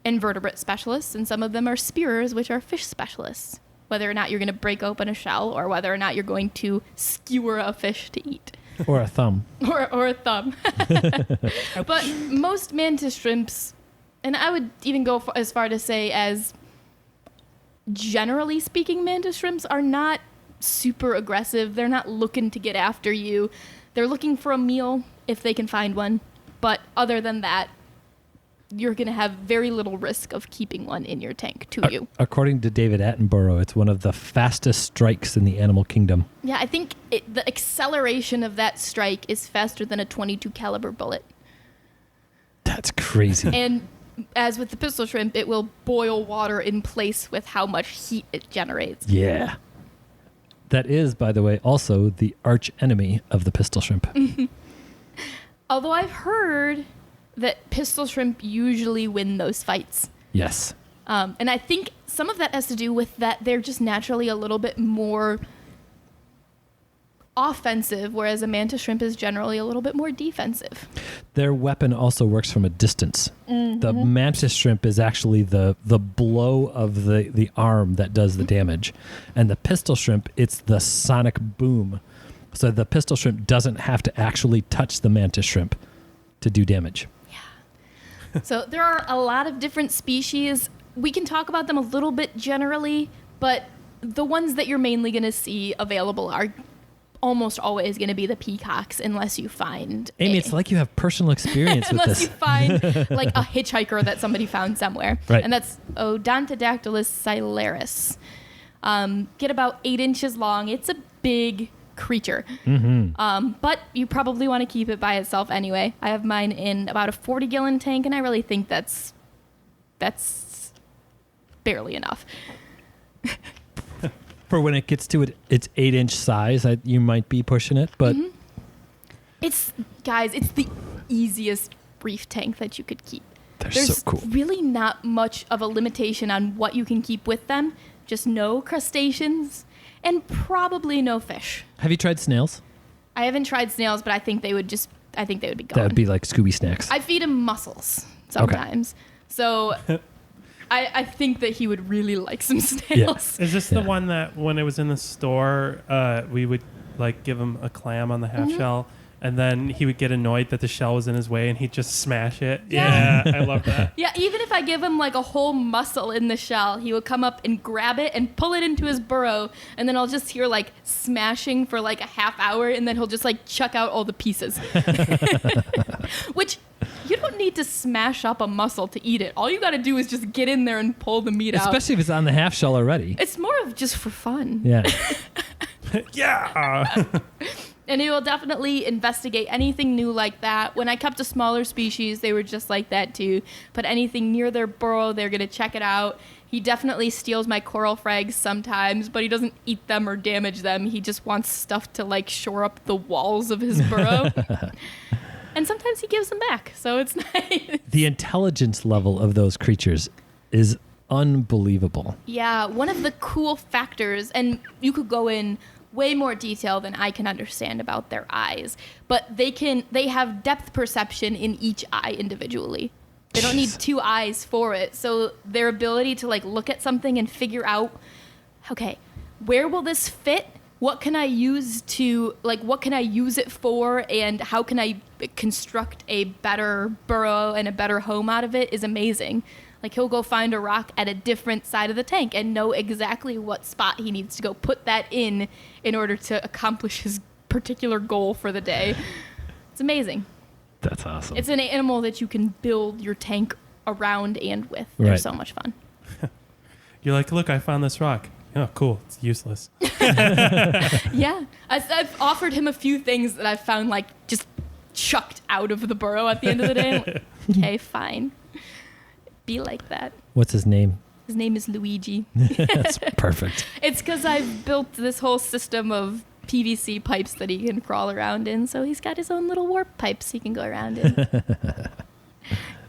[SPEAKER 2] invertebrate specialists, and some of them are spearers, which are fish specialists. Whether or not you're going to break open a shell or whether or not you're going to skewer a fish to eat.
[SPEAKER 1] Or a thumb.
[SPEAKER 2] Or a thumb. But most mantis shrimps, and I would even go as far to say as generally speaking, mantis shrimps are not super aggressive. They're not looking to get after you. They're looking for a meal if they can find one. But other than that, you're going to have very little risk of keeping one in your tank to you.
[SPEAKER 1] According to David Attenborough, it's one of the fastest strikes in the animal kingdom.
[SPEAKER 2] Yeah, I think the acceleration of that strike is faster than a .22 caliber bullet.
[SPEAKER 1] That's crazy.
[SPEAKER 2] And as with the pistol shrimp, it will boil water in place with how much heat it generates.
[SPEAKER 1] Yeah. That is, by the way, also the arch enemy of the pistol shrimp.
[SPEAKER 2] Although I've heard that pistol shrimp usually win those fights.
[SPEAKER 1] Yes.
[SPEAKER 2] And I think some of that has to do with that they're just naturally a little bit more offensive, whereas a mantis shrimp is generally a little bit more defensive.
[SPEAKER 1] Their weapon also works from a distance. Mm-hmm. The mantis shrimp is actually the blow of the arm that does the damage. And the pistol shrimp, it's the sonic boom. So the pistol shrimp doesn't have to actually touch the mantis shrimp to do damage.
[SPEAKER 2] Yeah. So there are a lot of different species. We can talk about them a little bit generally, but the ones that you're mainly going to see available are almost always going to be the peacocks unless you find...
[SPEAKER 1] Amy, it's like you have personal experience with
[SPEAKER 2] unless
[SPEAKER 1] this.
[SPEAKER 2] you find like a hitchhiker that somebody found somewhere.
[SPEAKER 1] Right.
[SPEAKER 2] And that's Odontodactylus silaris. Get about 8 inches long. It's a big creature. Mm-hmm. But you probably want to keep it by itself anyway. I have mine in about a 40-gallon tank, and I really think that's barely enough.
[SPEAKER 1] For when it gets to its 8-inch size, you might be pushing it, but... Mm-hmm.
[SPEAKER 2] It's the easiest reef tank that you could keep.
[SPEAKER 1] There's so cool.
[SPEAKER 2] Really not much of a limitation on what you can keep with them. Just no crustaceans and probably no fish.
[SPEAKER 1] Have you tried snails?
[SPEAKER 2] I haven't tried snails, but I think they would be gone.
[SPEAKER 1] That would be like Scooby snacks.
[SPEAKER 2] I feed him mussels sometimes. Okay. So I think that he would really like some snails.
[SPEAKER 3] Yeah. Is this the one that when it was in the store, we would like give him a clam on the half shell, and then he would get annoyed that the shell was in his way and he'd just smash it? Yeah, I love that.
[SPEAKER 2] Yeah, even if I give him like a whole mussel in the shell, he would come up and grab it and pull it into his burrow, and then I'll just hear like smashing for like a half hour, and then he'll just like chuck out all the pieces. Which... you don't need to smash up a mussel to eat it. All you got to do is just get in there and pull the meat out.
[SPEAKER 1] Especially if it's on the half shell already.
[SPEAKER 2] It's more of just for fun.
[SPEAKER 1] Yeah.
[SPEAKER 3] Yeah.
[SPEAKER 2] And he will definitely investigate anything new like that. When I kept a smaller species, they were just like that too. But anything near their burrow, they're going to check it out. He definitely steals my coral frags sometimes, but he doesn't eat them or damage them. He just wants stuff to like shore up the walls of his burrow. And sometimes he gives them back, so it's nice. The
[SPEAKER 1] intelligence level of those creatures is unbelievable.
[SPEAKER 2] Yeah, one of the cool factors, and you could go in way more detail than I can understand about their eyes, but they have depth perception in each eye individually. They don't need two eyes for it. So their ability to like look at something and figure out, okay, where will this fit? What can I use it for? And how can I construct a better burrow and a better home out of it is amazing. Like he'll go find a rock at a different side of the tank and know exactly what spot he needs to go put that in order to accomplish his particular goal for the day. It's amazing.
[SPEAKER 1] That's awesome.
[SPEAKER 2] It's an animal that you can build your tank around and with. They're so much fun.
[SPEAKER 3] You're like, look, I found this rock. Oh, cool. It's useless.
[SPEAKER 2] Yeah. I've offered him a few things that I've found like just chucked out of the burrow at the end of the day. Like, okay, fine. Be like that.
[SPEAKER 1] What's his name?
[SPEAKER 2] His name is Luigi.
[SPEAKER 1] That's perfect.
[SPEAKER 2] It's because I've built this whole system of PVC pipes that he can crawl around in, so he's got his own little warp pipes he can go around in.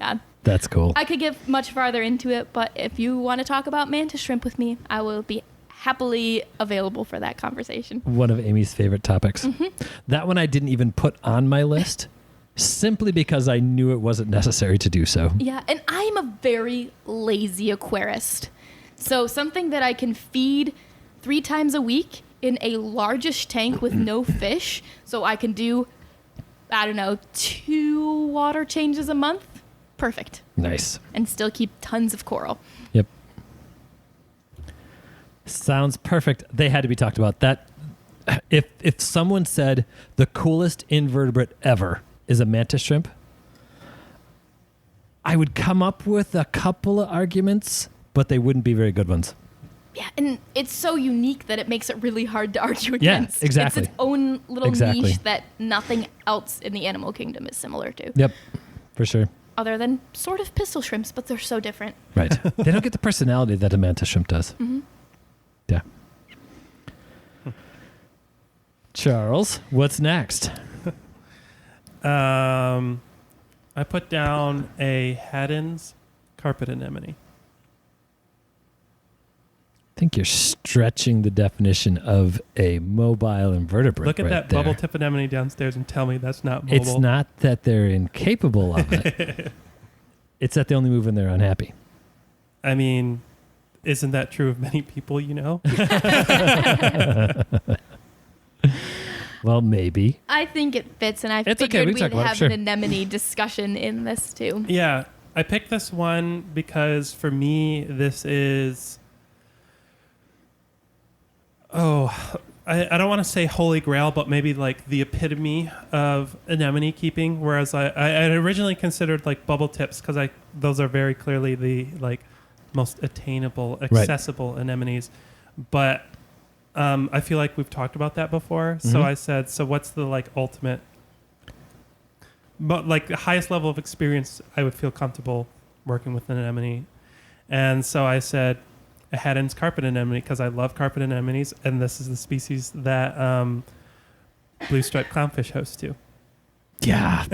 [SPEAKER 2] Yeah.
[SPEAKER 1] That's cool.
[SPEAKER 2] I could get much farther into it, but if you want to talk about mantis shrimp with me, I will be happily available for that conversation.
[SPEAKER 1] One of Amy's favorite topics. Mm-hmm. That one I didn't even put on my list simply because I knew it wasn't necessary to do so.
[SPEAKER 2] Yeah, and I'm a very lazy aquarist. So something that I can feed 3 times a week in a largish tank with no fish, so I can do, 2 water changes a month. Perfect.
[SPEAKER 1] Nice.
[SPEAKER 2] And still keep tons of coral.
[SPEAKER 1] Yep. Sounds perfect. They had to be talked about. That if someone said the coolest invertebrate ever is a mantis shrimp, I would come up with a couple of arguments, but they wouldn't be very good ones.
[SPEAKER 2] Yeah, and it's so unique that it makes it really hard to argue against.
[SPEAKER 1] Yeah, exactly.
[SPEAKER 2] It's its own little niche that nothing else in the animal kingdom is similar to.
[SPEAKER 1] Yep, for sure.
[SPEAKER 2] Other than sort of pistol shrimps, but they're so different.
[SPEAKER 1] Right. They don't get the personality that a mantis shrimp does.
[SPEAKER 2] Mm-hmm.
[SPEAKER 1] Yeah. Charles, what's next?
[SPEAKER 3] I put down a Haddon's carpet anemone.
[SPEAKER 1] I think you're stretching the definition of a mobile invertebrate.
[SPEAKER 3] Look at
[SPEAKER 1] right
[SPEAKER 3] that
[SPEAKER 1] there.
[SPEAKER 3] bubble tip anemone downstairs and tell me that's not mobile.
[SPEAKER 1] It's not that they're incapable of it. It's that they only move when they're unhappy.
[SPEAKER 3] I mean, isn't that true of many people, you know?
[SPEAKER 1] Well, maybe.
[SPEAKER 2] I think it fits, and I
[SPEAKER 1] It's
[SPEAKER 2] figured
[SPEAKER 1] okay, we
[SPEAKER 2] we'd
[SPEAKER 1] can talk about it,
[SPEAKER 2] have
[SPEAKER 1] sure.
[SPEAKER 2] an anemone discussion in this too.
[SPEAKER 3] Yeah, I picked this one because for me, this is... I don't want to say holy grail, but maybe like the epitome of anemone keeping. Whereas I originally considered like bubble tips because those are very clearly the like most attainable, accessible anemones. But I feel like we've talked about that before.
[SPEAKER 1] Mm-hmm.
[SPEAKER 3] So I said, so what's the like ultimate, but like the highest level of experience I would feel comfortable working with an anemone. And so I said, a Haddon's carpet anemone because I love carpet anemones, and this is the species that blue striped clownfish host to.
[SPEAKER 1] Yeah.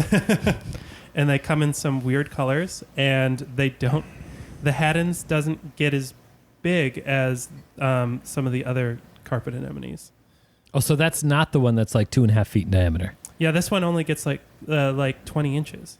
[SPEAKER 3] And they come in some weird colors, and the Haddon's doesn't get as big as some of the other carpet anemones.
[SPEAKER 1] Oh, so that's not the one that's like 2.5 feet in diameter.
[SPEAKER 3] Yeah, this one only gets like 20 inches.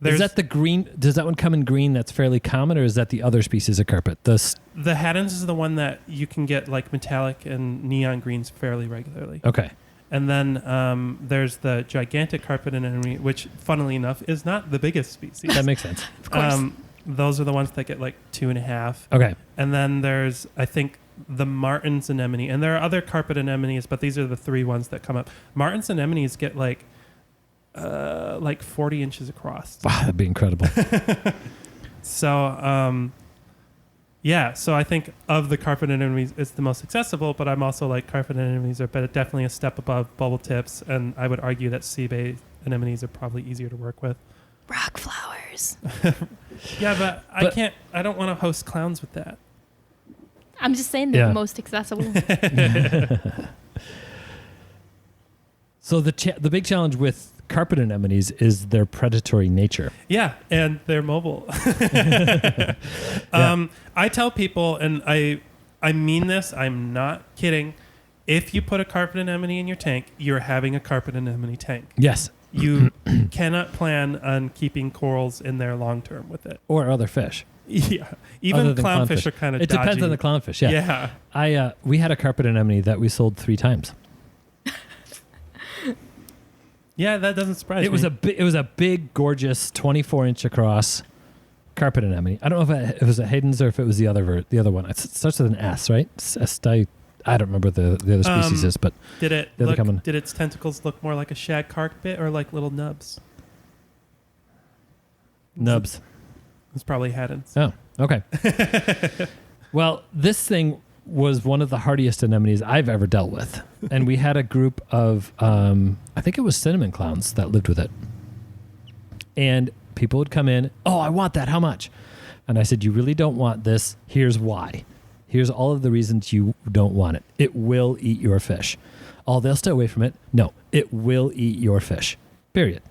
[SPEAKER 1] Is that the green? Does that one come in green that's fairly common, or is that the other species of carpet?
[SPEAKER 3] The Haddon's is the one that you can get like metallic and neon greens fairly regularly.
[SPEAKER 1] Okay.
[SPEAKER 3] And then there's the gigantic carpet anemone, which, funnily enough, is not the biggest species.
[SPEAKER 1] That makes sense.
[SPEAKER 2] Of course.
[SPEAKER 3] Those are the ones that get like 2.5.
[SPEAKER 1] Okay.
[SPEAKER 3] And then there's, I think, the Martin's anemone. And there are other carpet anemones, but these are the 3 ones that come up. Martin's anemones get like 40 inches across.
[SPEAKER 1] Wow, that'd be incredible.
[SPEAKER 3] So, yeah. So I think of the carpet anemones, it's the most accessible, but I'm also like carpet anemones are definitely a step above bubble tips. And I would argue that sea-based anemones are probably easier to work with.
[SPEAKER 2] Rock flowers.
[SPEAKER 3] Yeah, but I don't want to host clowns with that.
[SPEAKER 2] I'm just saying they're the most accessible.
[SPEAKER 1] So the big challenge with carpet anemones is their predatory nature.
[SPEAKER 3] Yeah, and they're mobile. I tell people, and I mean this, I'm not kidding. If you put a carpet anemone in your tank, you're having a carpet anemone tank.
[SPEAKER 1] Yes.
[SPEAKER 3] you cannot plan on keeping corals in there long term with it.
[SPEAKER 1] Or other fish.
[SPEAKER 3] Yeah, even clownfish are kind of.
[SPEAKER 1] It depends on the clownfish. Yeah. We had a carpet anemone that we sold 3 times.
[SPEAKER 3] Yeah, that doesn't surprise me.
[SPEAKER 1] It was a big, gorgeous, 24-inch across carpet anemone. I don't know if it was a Hayden's or if it was the other one. It starts with an S, right? I don't remember the other species is, but
[SPEAKER 3] did its tentacles look more like a shad carpet or like little nubs?
[SPEAKER 1] Nubs.
[SPEAKER 3] It's probably Haddon's.
[SPEAKER 1] Oh, okay. Well, this thing was one of the hardiest anemones I've ever dealt with. And we had a group of, I think it was cinnamon clowns that lived with it. And people would come in, oh, I want that. How much? And I said, you really don't want this. Here's why. Here's all of the reasons you don't want it. It will eat your fish. Oh, they'll stay away from it. No, it will eat your fish. Period.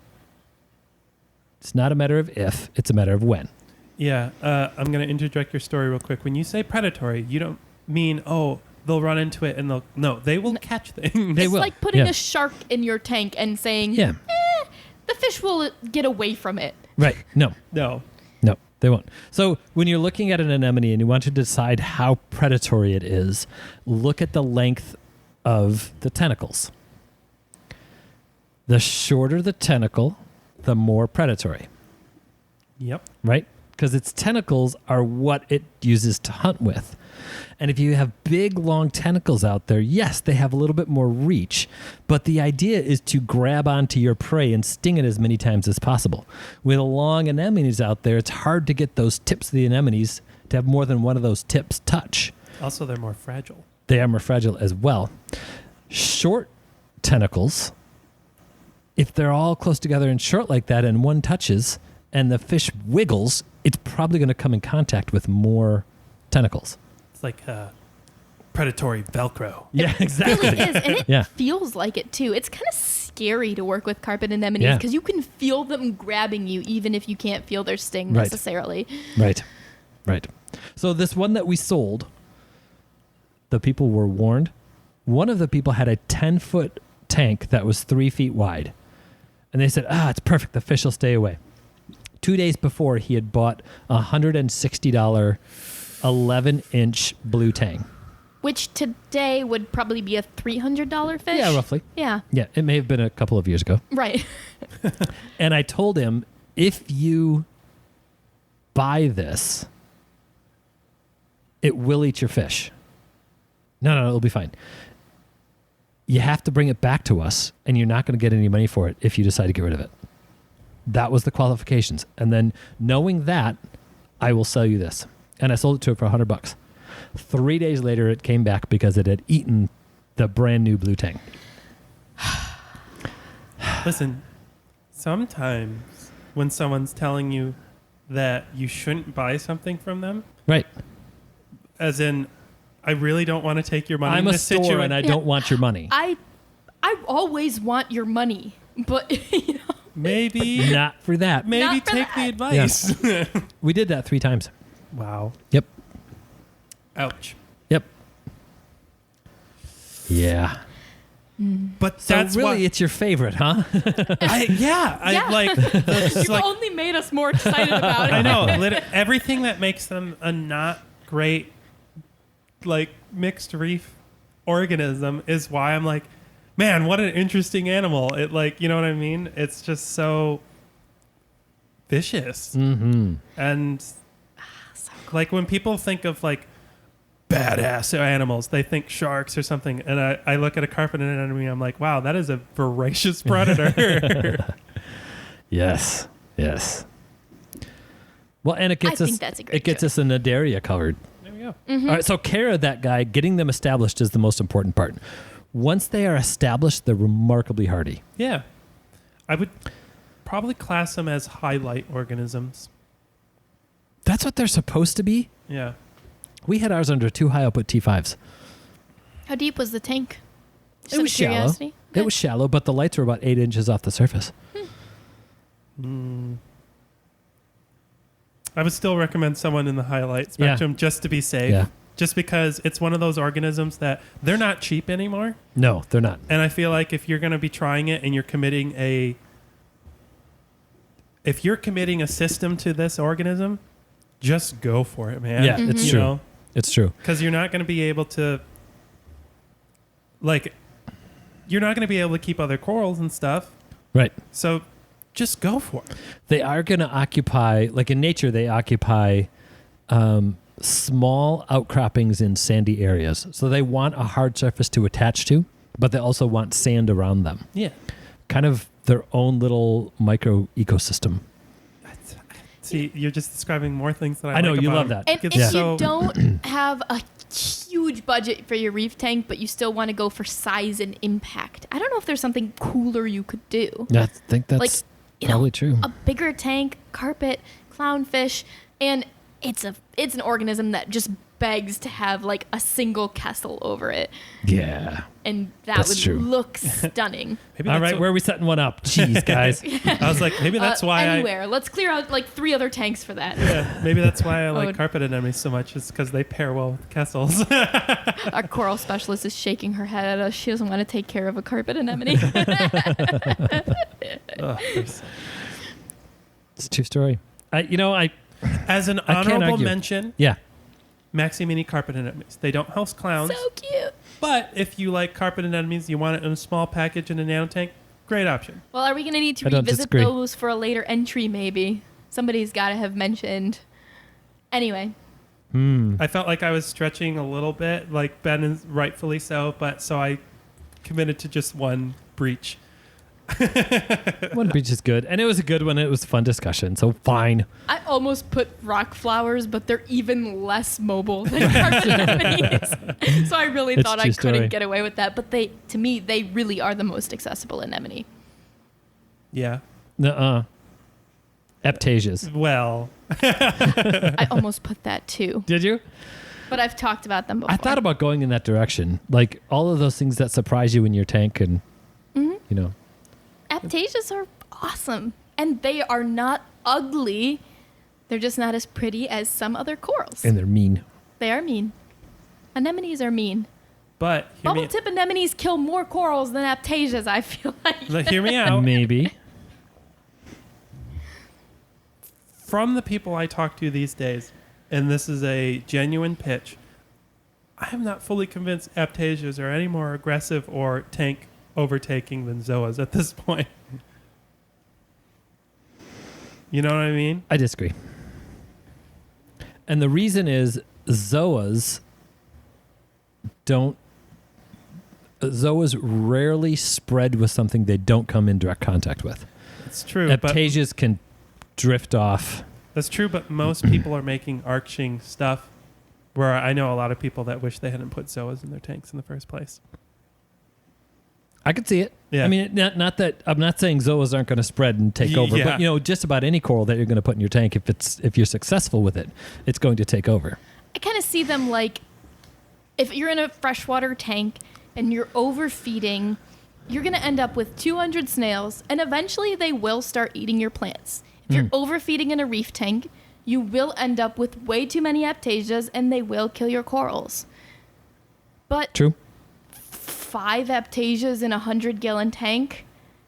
[SPEAKER 1] It's not a matter of if, it's a matter of when.
[SPEAKER 3] Yeah, I'm going to interject your story real quick. When you say predatory, you don't mean, they'll run into it and they will catch things.
[SPEAKER 2] It's like putting a shark in your tank and saying, the fish will get away from it.
[SPEAKER 1] Right. No, they won't. So when you're looking at an anemone and you want to decide how predatory it is, look at the length of the tentacles. The shorter the tentacle, the more predatory.
[SPEAKER 3] Yep.
[SPEAKER 1] Right? Because its tentacles are what it uses to hunt with. And if you have big, long tentacles out there, yes, they have a little bit more reach. But the idea is to grab onto your prey and sting it as many times as possible. With long anemones out there, it's hard to get those tips of the anemones to have more than one of those tips touch.
[SPEAKER 3] Also, they're more fragile.
[SPEAKER 1] They are more fragile as well. Short tentacles, if they're all close together and short like that and one touches and the fish wiggles, it's probably going to come in contact with more tentacles.
[SPEAKER 3] It's like predatory Velcro.
[SPEAKER 1] Yeah, exactly.
[SPEAKER 2] It really is, and it feels like it too. It's kind of scary to work with carpet anemones because you can feel them grabbing you even if you can't feel their sting necessarily.
[SPEAKER 1] Right. So this one that we sold, the people were warned. One of the people had a 10-foot tank that was 3 feet wide. And they said, it's perfect. The fish will stay away. 2 days before, he had bought a $160 11-inch blue tang.
[SPEAKER 2] Which today would probably be a $300 fish?
[SPEAKER 1] Yeah, roughly.
[SPEAKER 2] Yeah.
[SPEAKER 1] Yeah, it may have been a couple of years ago.
[SPEAKER 2] Right.
[SPEAKER 1] And I told him, if you buy this, it will eat your fish. No, it'll be fine. You have to bring it back to us, and you're not going to get any money for it if you decide to get rid of it. That was the qualifications. And then knowing that, I will sell you this. And I sold it to him for $100. 3 days later, it came back because it had eaten the brand new blue tang.
[SPEAKER 3] Listen, sometimes when someone's telling you that you shouldn't buy something from them,
[SPEAKER 1] right?
[SPEAKER 3] As in, I really don't want to take your money.
[SPEAKER 1] I'm a store and I don't want your money.
[SPEAKER 2] I always want your money, but
[SPEAKER 3] maybe
[SPEAKER 1] not for that.
[SPEAKER 3] Maybe take the advice.
[SPEAKER 1] Yeah. We did that 3 times.
[SPEAKER 3] Wow.
[SPEAKER 1] Yep.
[SPEAKER 3] Ouch.
[SPEAKER 1] Yep. Yeah.
[SPEAKER 3] But
[SPEAKER 1] so
[SPEAKER 3] that's
[SPEAKER 1] really, it's your favorite, huh?
[SPEAKER 3] I like.
[SPEAKER 2] You've only made us more excited about it.
[SPEAKER 3] I know. Everything that makes them a not great, like, mixed reef organism is why I'm like, man, what an interesting animal. It, like, you know what I mean? It's just so vicious.
[SPEAKER 1] Mm-hmm.
[SPEAKER 3] And like when people think of like badass animals, they think sharks or something. And I look at a carpet anemone, I'm like, wow, that is a voracious predator.
[SPEAKER 1] Yes. Well, and it gets us an Adaria covered.
[SPEAKER 3] There we go.
[SPEAKER 2] Mm-hmm.
[SPEAKER 1] All right, so care of that guy, getting them established is the most important part. Once they are established, they're remarkably hardy.
[SPEAKER 3] Yeah. I would probably class them as highlight organisms.
[SPEAKER 1] That's what they're supposed to be.
[SPEAKER 3] Yeah.
[SPEAKER 1] We had ours under 2 high output T5s.
[SPEAKER 2] How deep was the tank?
[SPEAKER 1] It was shallow. It was shallow, but the lights were about 8 inches off the surface.
[SPEAKER 3] I would still recommend someone in the highlight spectrum just to be safe.
[SPEAKER 1] Yeah.
[SPEAKER 3] Just because it's one of those organisms that they're not cheap anymore.
[SPEAKER 1] No, they're not.
[SPEAKER 3] And I feel like if you're going to be trying it and you're committing a if you're committing a system to this organism, just go for it, man.
[SPEAKER 1] Yeah, it's true. It's true.
[SPEAKER 3] Because you're not going to be able to, you're not going to be able to keep other corals and stuff.
[SPEAKER 1] Right.
[SPEAKER 3] So just go for it.
[SPEAKER 1] They are going to occupy, like in nature, they occupy small outcroppings in sandy areas. So they want a hard surface to attach to, but they also want sand around them.
[SPEAKER 3] Yeah.
[SPEAKER 1] Kind of their own little micro ecosystem.
[SPEAKER 3] See, you're just describing more things that
[SPEAKER 1] I know,
[SPEAKER 3] like
[SPEAKER 1] you
[SPEAKER 3] about
[SPEAKER 1] love
[SPEAKER 3] them.
[SPEAKER 1] that.
[SPEAKER 2] And
[SPEAKER 3] Yeah.
[SPEAKER 2] if you don't have a huge budget for your reef tank, but you still want to go for size and impact, I don't know if there's something cooler you could do.
[SPEAKER 1] Yeah, I think that's probably true.
[SPEAKER 2] A bigger tank, carpet, clownfish, and it's an organism that just begs to have like a single Kessel over it.
[SPEAKER 1] Yeah.
[SPEAKER 2] And that
[SPEAKER 1] That's
[SPEAKER 2] would
[SPEAKER 1] true.
[SPEAKER 2] look stunning.
[SPEAKER 3] Maybe
[SPEAKER 1] All
[SPEAKER 3] that's
[SPEAKER 1] right, where are we setting one up? Jeez, guys.
[SPEAKER 3] I was like, maybe that's why
[SPEAKER 2] anywhere. Let's clear out like 3 other tanks for that.
[SPEAKER 3] Yeah, maybe that's why I like
[SPEAKER 2] Oh.
[SPEAKER 3] carpet anemones so much. Is because they pair well with Kessels.
[SPEAKER 2] Our coral specialist is shaking her head at us. She doesn't want to take care of a carpet anemone.
[SPEAKER 3] Ugh, there's-
[SPEAKER 1] It's a true story.
[SPEAKER 3] As an
[SPEAKER 1] can't
[SPEAKER 3] honorable
[SPEAKER 1] argue.
[SPEAKER 3] mention,
[SPEAKER 1] Yeah.
[SPEAKER 3] maxi mini carpet anemones. They don't house clowns,
[SPEAKER 2] So cute.
[SPEAKER 3] but if you like carpet anemones, you want it in a small package in a nano tank, great option.
[SPEAKER 2] Well, are we going to need to
[SPEAKER 1] I don't
[SPEAKER 2] revisit
[SPEAKER 1] disagree.
[SPEAKER 2] those for a later entry, maybe? Somebody's got to have mentioned. Anyway,
[SPEAKER 3] I felt like I was stretching a little bit, like Ben is rightfully so, but so I committed to just one breach.
[SPEAKER 1] One beach is good. And it was a good one. It was a fun discussion. So fine.
[SPEAKER 2] I almost put rock flowers, but they're even less mobile than carpet anemones. So I really
[SPEAKER 1] It's
[SPEAKER 2] thought I
[SPEAKER 1] true
[SPEAKER 2] couldn't
[SPEAKER 1] story.
[SPEAKER 2] get away with that. But to me, they really are the most accessible anemone.
[SPEAKER 3] Yeah.
[SPEAKER 1] Nuh-uh. Aptasias.
[SPEAKER 3] Well,
[SPEAKER 2] I almost put that too.
[SPEAKER 1] Did you?
[SPEAKER 2] But I've talked about them before.
[SPEAKER 1] I thought about going in that direction. Like all of those things that surprise you in your tank and,
[SPEAKER 2] Aptasias are awesome. And they are not ugly. They're just not as pretty as some other corals.
[SPEAKER 1] and they're mean.
[SPEAKER 2] They are mean. Anemones are mean.
[SPEAKER 3] but
[SPEAKER 2] Bubble tip anemones kill more corals than aptasias, I feel like.
[SPEAKER 3] hear me out.
[SPEAKER 1] Maybe.
[SPEAKER 3] From the people I talk to these days, and this is a genuine pitch, I am not fully convinced aptasias are any more aggressive or tank overtaking than zoas at this point. You know what I mean?
[SPEAKER 1] I disagree. And the reason is zoas rarely spread with something they don't come in direct contact with.
[SPEAKER 3] It's true.
[SPEAKER 1] Aptasias can drift off.
[SPEAKER 3] That's true, but most people are making arching stuff where I know a lot of people that wish they hadn't put zoas in their tanks in the first place.
[SPEAKER 1] I could see it.
[SPEAKER 3] Yeah.
[SPEAKER 1] I mean, not that I'm not saying zoas aren't going to spread and take over,
[SPEAKER 3] Yeah.
[SPEAKER 1] but just about any coral that you're going to put in your tank, if you're successful with it, it's going to take over.
[SPEAKER 2] I kind of see them like if you're in a freshwater tank and you're overfeeding, you're going to end up with 200 snails, and eventually they will start eating your plants. If you're overfeeding in a reef tank, you will end up with way too many aptasias, and they will kill your corals. But
[SPEAKER 1] True.
[SPEAKER 2] 5 aptasias in a 100-gallon tank,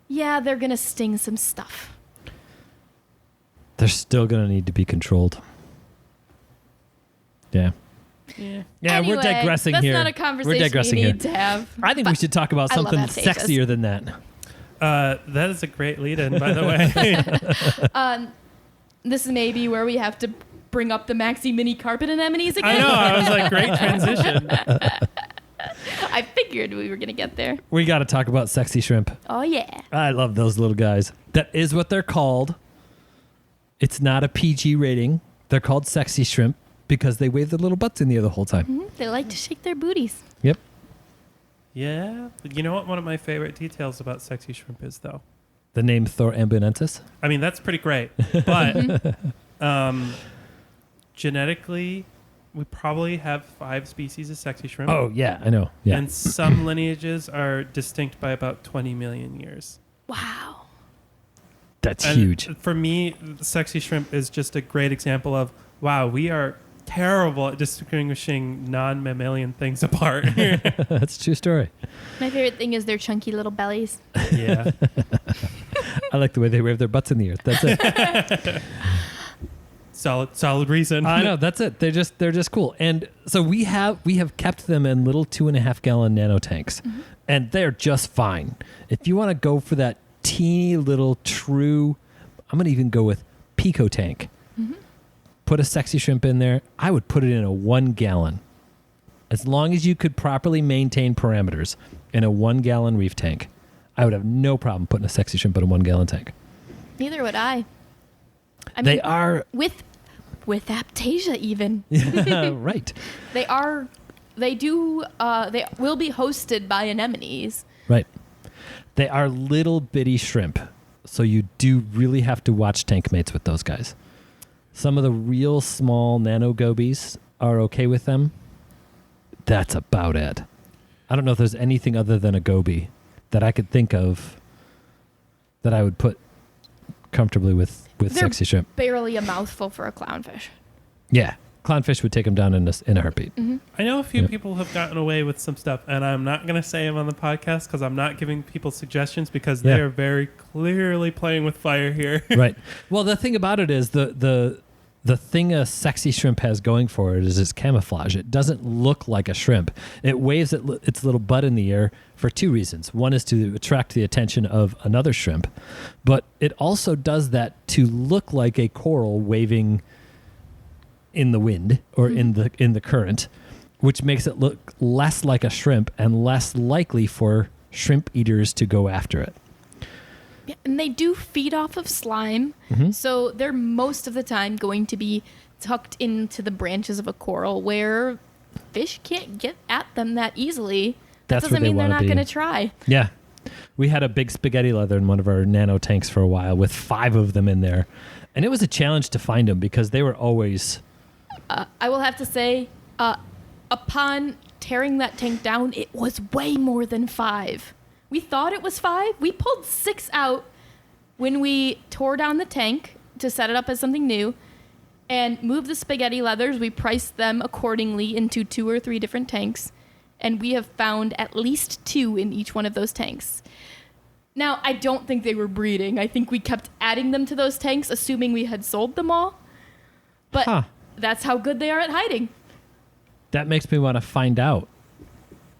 [SPEAKER 2] yeah, they're going to sting some stuff.
[SPEAKER 1] They're still going to need to be controlled. Yeah.
[SPEAKER 3] Yeah.
[SPEAKER 1] Yeah,
[SPEAKER 2] Anyway,
[SPEAKER 1] we're digressing
[SPEAKER 2] that's
[SPEAKER 1] here.
[SPEAKER 2] not a conversation
[SPEAKER 1] we're digressing
[SPEAKER 2] we
[SPEAKER 1] here.
[SPEAKER 2] need to have.
[SPEAKER 1] I think we
[SPEAKER 2] but
[SPEAKER 1] should talk about
[SPEAKER 2] I love
[SPEAKER 1] something
[SPEAKER 2] aptasias.
[SPEAKER 1] sexier than that.
[SPEAKER 3] That is a great lead-in, by the way.
[SPEAKER 2] This is maybe where we have to bring up the maxi mini carpet anemones again.
[SPEAKER 3] I know. I was like, great transition.
[SPEAKER 2] I figured we were going to get there.
[SPEAKER 1] We got to talk about sexy shrimp.
[SPEAKER 2] Oh, yeah.
[SPEAKER 1] I love those little guys. That is what they're called. It's not a PG rating. They're called sexy shrimp because they wave their little butts in the air the whole time.
[SPEAKER 2] Mhm. They like to shake their booties.
[SPEAKER 1] Yep.
[SPEAKER 3] Yeah. You know what one of my favorite details about sexy shrimp is, though?
[SPEAKER 1] The name Thor ambinensis.
[SPEAKER 3] I mean, that's pretty great. But genetically, we probably have 5 species of sexy shrimp.
[SPEAKER 1] Oh, yeah, I know. Yeah.
[SPEAKER 3] And some lineages are distinct by about 20 million years.
[SPEAKER 2] Wow.
[SPEAKER 1] That's
[SPEAKER 3] And
[SPEAKER 1] huge.
[SPEAKER 3] For me, sexy shrimp is just a great example of, wow, we are terrible at distinguishing non-mammalian things apart.
[SPEAKER 1] That's a true story.
[SPEAKER 2] My favorite thing is their chunky little bellies.
[SPEAKER 3] Yeah.
[SPEAKER 1] I like the way they wave their butts in the earth. That's it.
[SPEAKER 3] Solid reason.
[SPEAKER 1] I know, that's it. They're just cool. And so we have kept them in little 2.5 gallon nano tanks, and they're just fine. If you want to go for that teeny little true, I'm going to even go with Pico tank. Put a sexy shrimp in there. I would put it in a 1 gallon. As long as you could properly maintain parameters in a 1 gallon reef tank, I would have no problem putting a sexy shrimp in a 1 gallon tank.
[SPEAKER 2] Neither would I. I
[SPEAKER 1] They
[SPEAKER 2] mean,
[SPEAKER 1] are
[SPEAKER 2] with Aptasia even.
[SPEAKER 1] right.
[SPEAKER 2] They will be hosted by anemones.
[SPEAKER 1] Right. They are little bitty shrimp, so you do really have to watch tank mates with those guys. Some of the real small nano gobies are okay with them. That's about it. I don't know if there's anything other than a goby that I could think of that I would put comfortably with
[SPEAKER 2] They're
[SPEAKER 1] sexy shrimp.
[SPEAKER 2] barely a mouthful for a clownfish.
[SPEAKER 1] Yeah. Clownfish would take them down in a heartbeat.
[SPEAKER 3] I know a few
[SPEAKER 1] Yep.
[SPEAKER 3] people have gotten away with some stuff, and I'm not going to say them on the podcast because I'm not giving people suggestions because
[SPEAKER 1] Yeah.
[SPEAKER 3] they are very clearly playing with fire here.
[SPEAKER 1] Right. Well, the thing about it is the thing a sexy shrimp has going for it is its camouflage. It doesn't look like a shrimp. It waves its little butt in the air for two reasons. One is to attract the attention of another shrimp, but it also does that to look like a coral waving in the wind or in the current, which makes it look less like a shrimp and less likely for shrimp eaters to go after it.
[SPEAKER 2] Yeah, and they do feed off of slime, so they're most of the time going to be tucked into the branches of a coral where fish can't get at them that easily.
[SPEAKER 1] That's
[SPEAKER 2] That
[SPEAKER 1] where
[SPEAKER 2] doesn't
[SPEAKER 1] they
[SPEAKER 2] mean they're
[SPEAKER 1] wanna
[SPEAKER 2] not
[SPEAKER 1] be.
[SPEAKER 2] going to try.
[SPEAKER 1] Yeah. We had a big spaghetti leather in one of our nano tanks for a while with 5 of them in there. And it was a challenge to find them because they were always...
[SPEAKER 2] I will have to say, upon tearing that tank down, it was way more than 5. We thought it was 5. We pulled 6 out when we tore down the tank to set it up as something new and moved the spaghetti leathers. We priced them accordingly into 2 or 3 different tanks, and we have found at least 2 in each one of those tanks. Now, I don't think they were breeding. I think we kept adding them to those tanks, assuming we had sold them all. But that's how good they are at hiding.
[SPEAKER 1] That makes me want to find out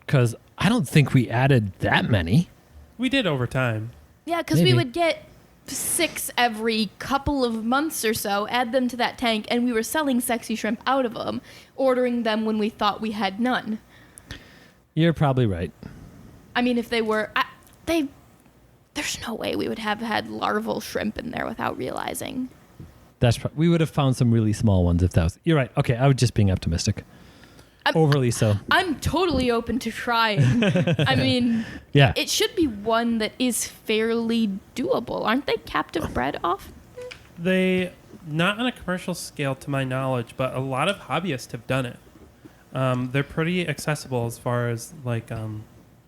[SPEAKER 1] because I don't think we added that many.
[SPEAKER 3] We did over time.
[SPEAKER 2] Yeah, because we
[SPEAKER 1] Maybe.
[SPEAKER 2] would get 6 every couple of months or so, add them to that tank, and we were selling sexy shrimp out of them, ordering them when we thought we had none.
[SPEAKER 1] You're probably right.
[SPEAKER 2] I mean, if they were... there's no way we would have had larval shrimp in there without realizing.
[SPEAKER 1] We would have found some really small ones if that was... You're right. Okay, I was just being optimistic. Overly so.
[SPEAKER 2] I'm totally open to trying. I mean,
[SPEAKER 1] Yeah.
[SPEAKER 2] it should be one that is fairly doable. Aren't they captive bred off?
[SPEAKER 3] They, not on a commercial scale to my knowledge, but a lot of hobbyists have done it. They're pretty accessible as far as like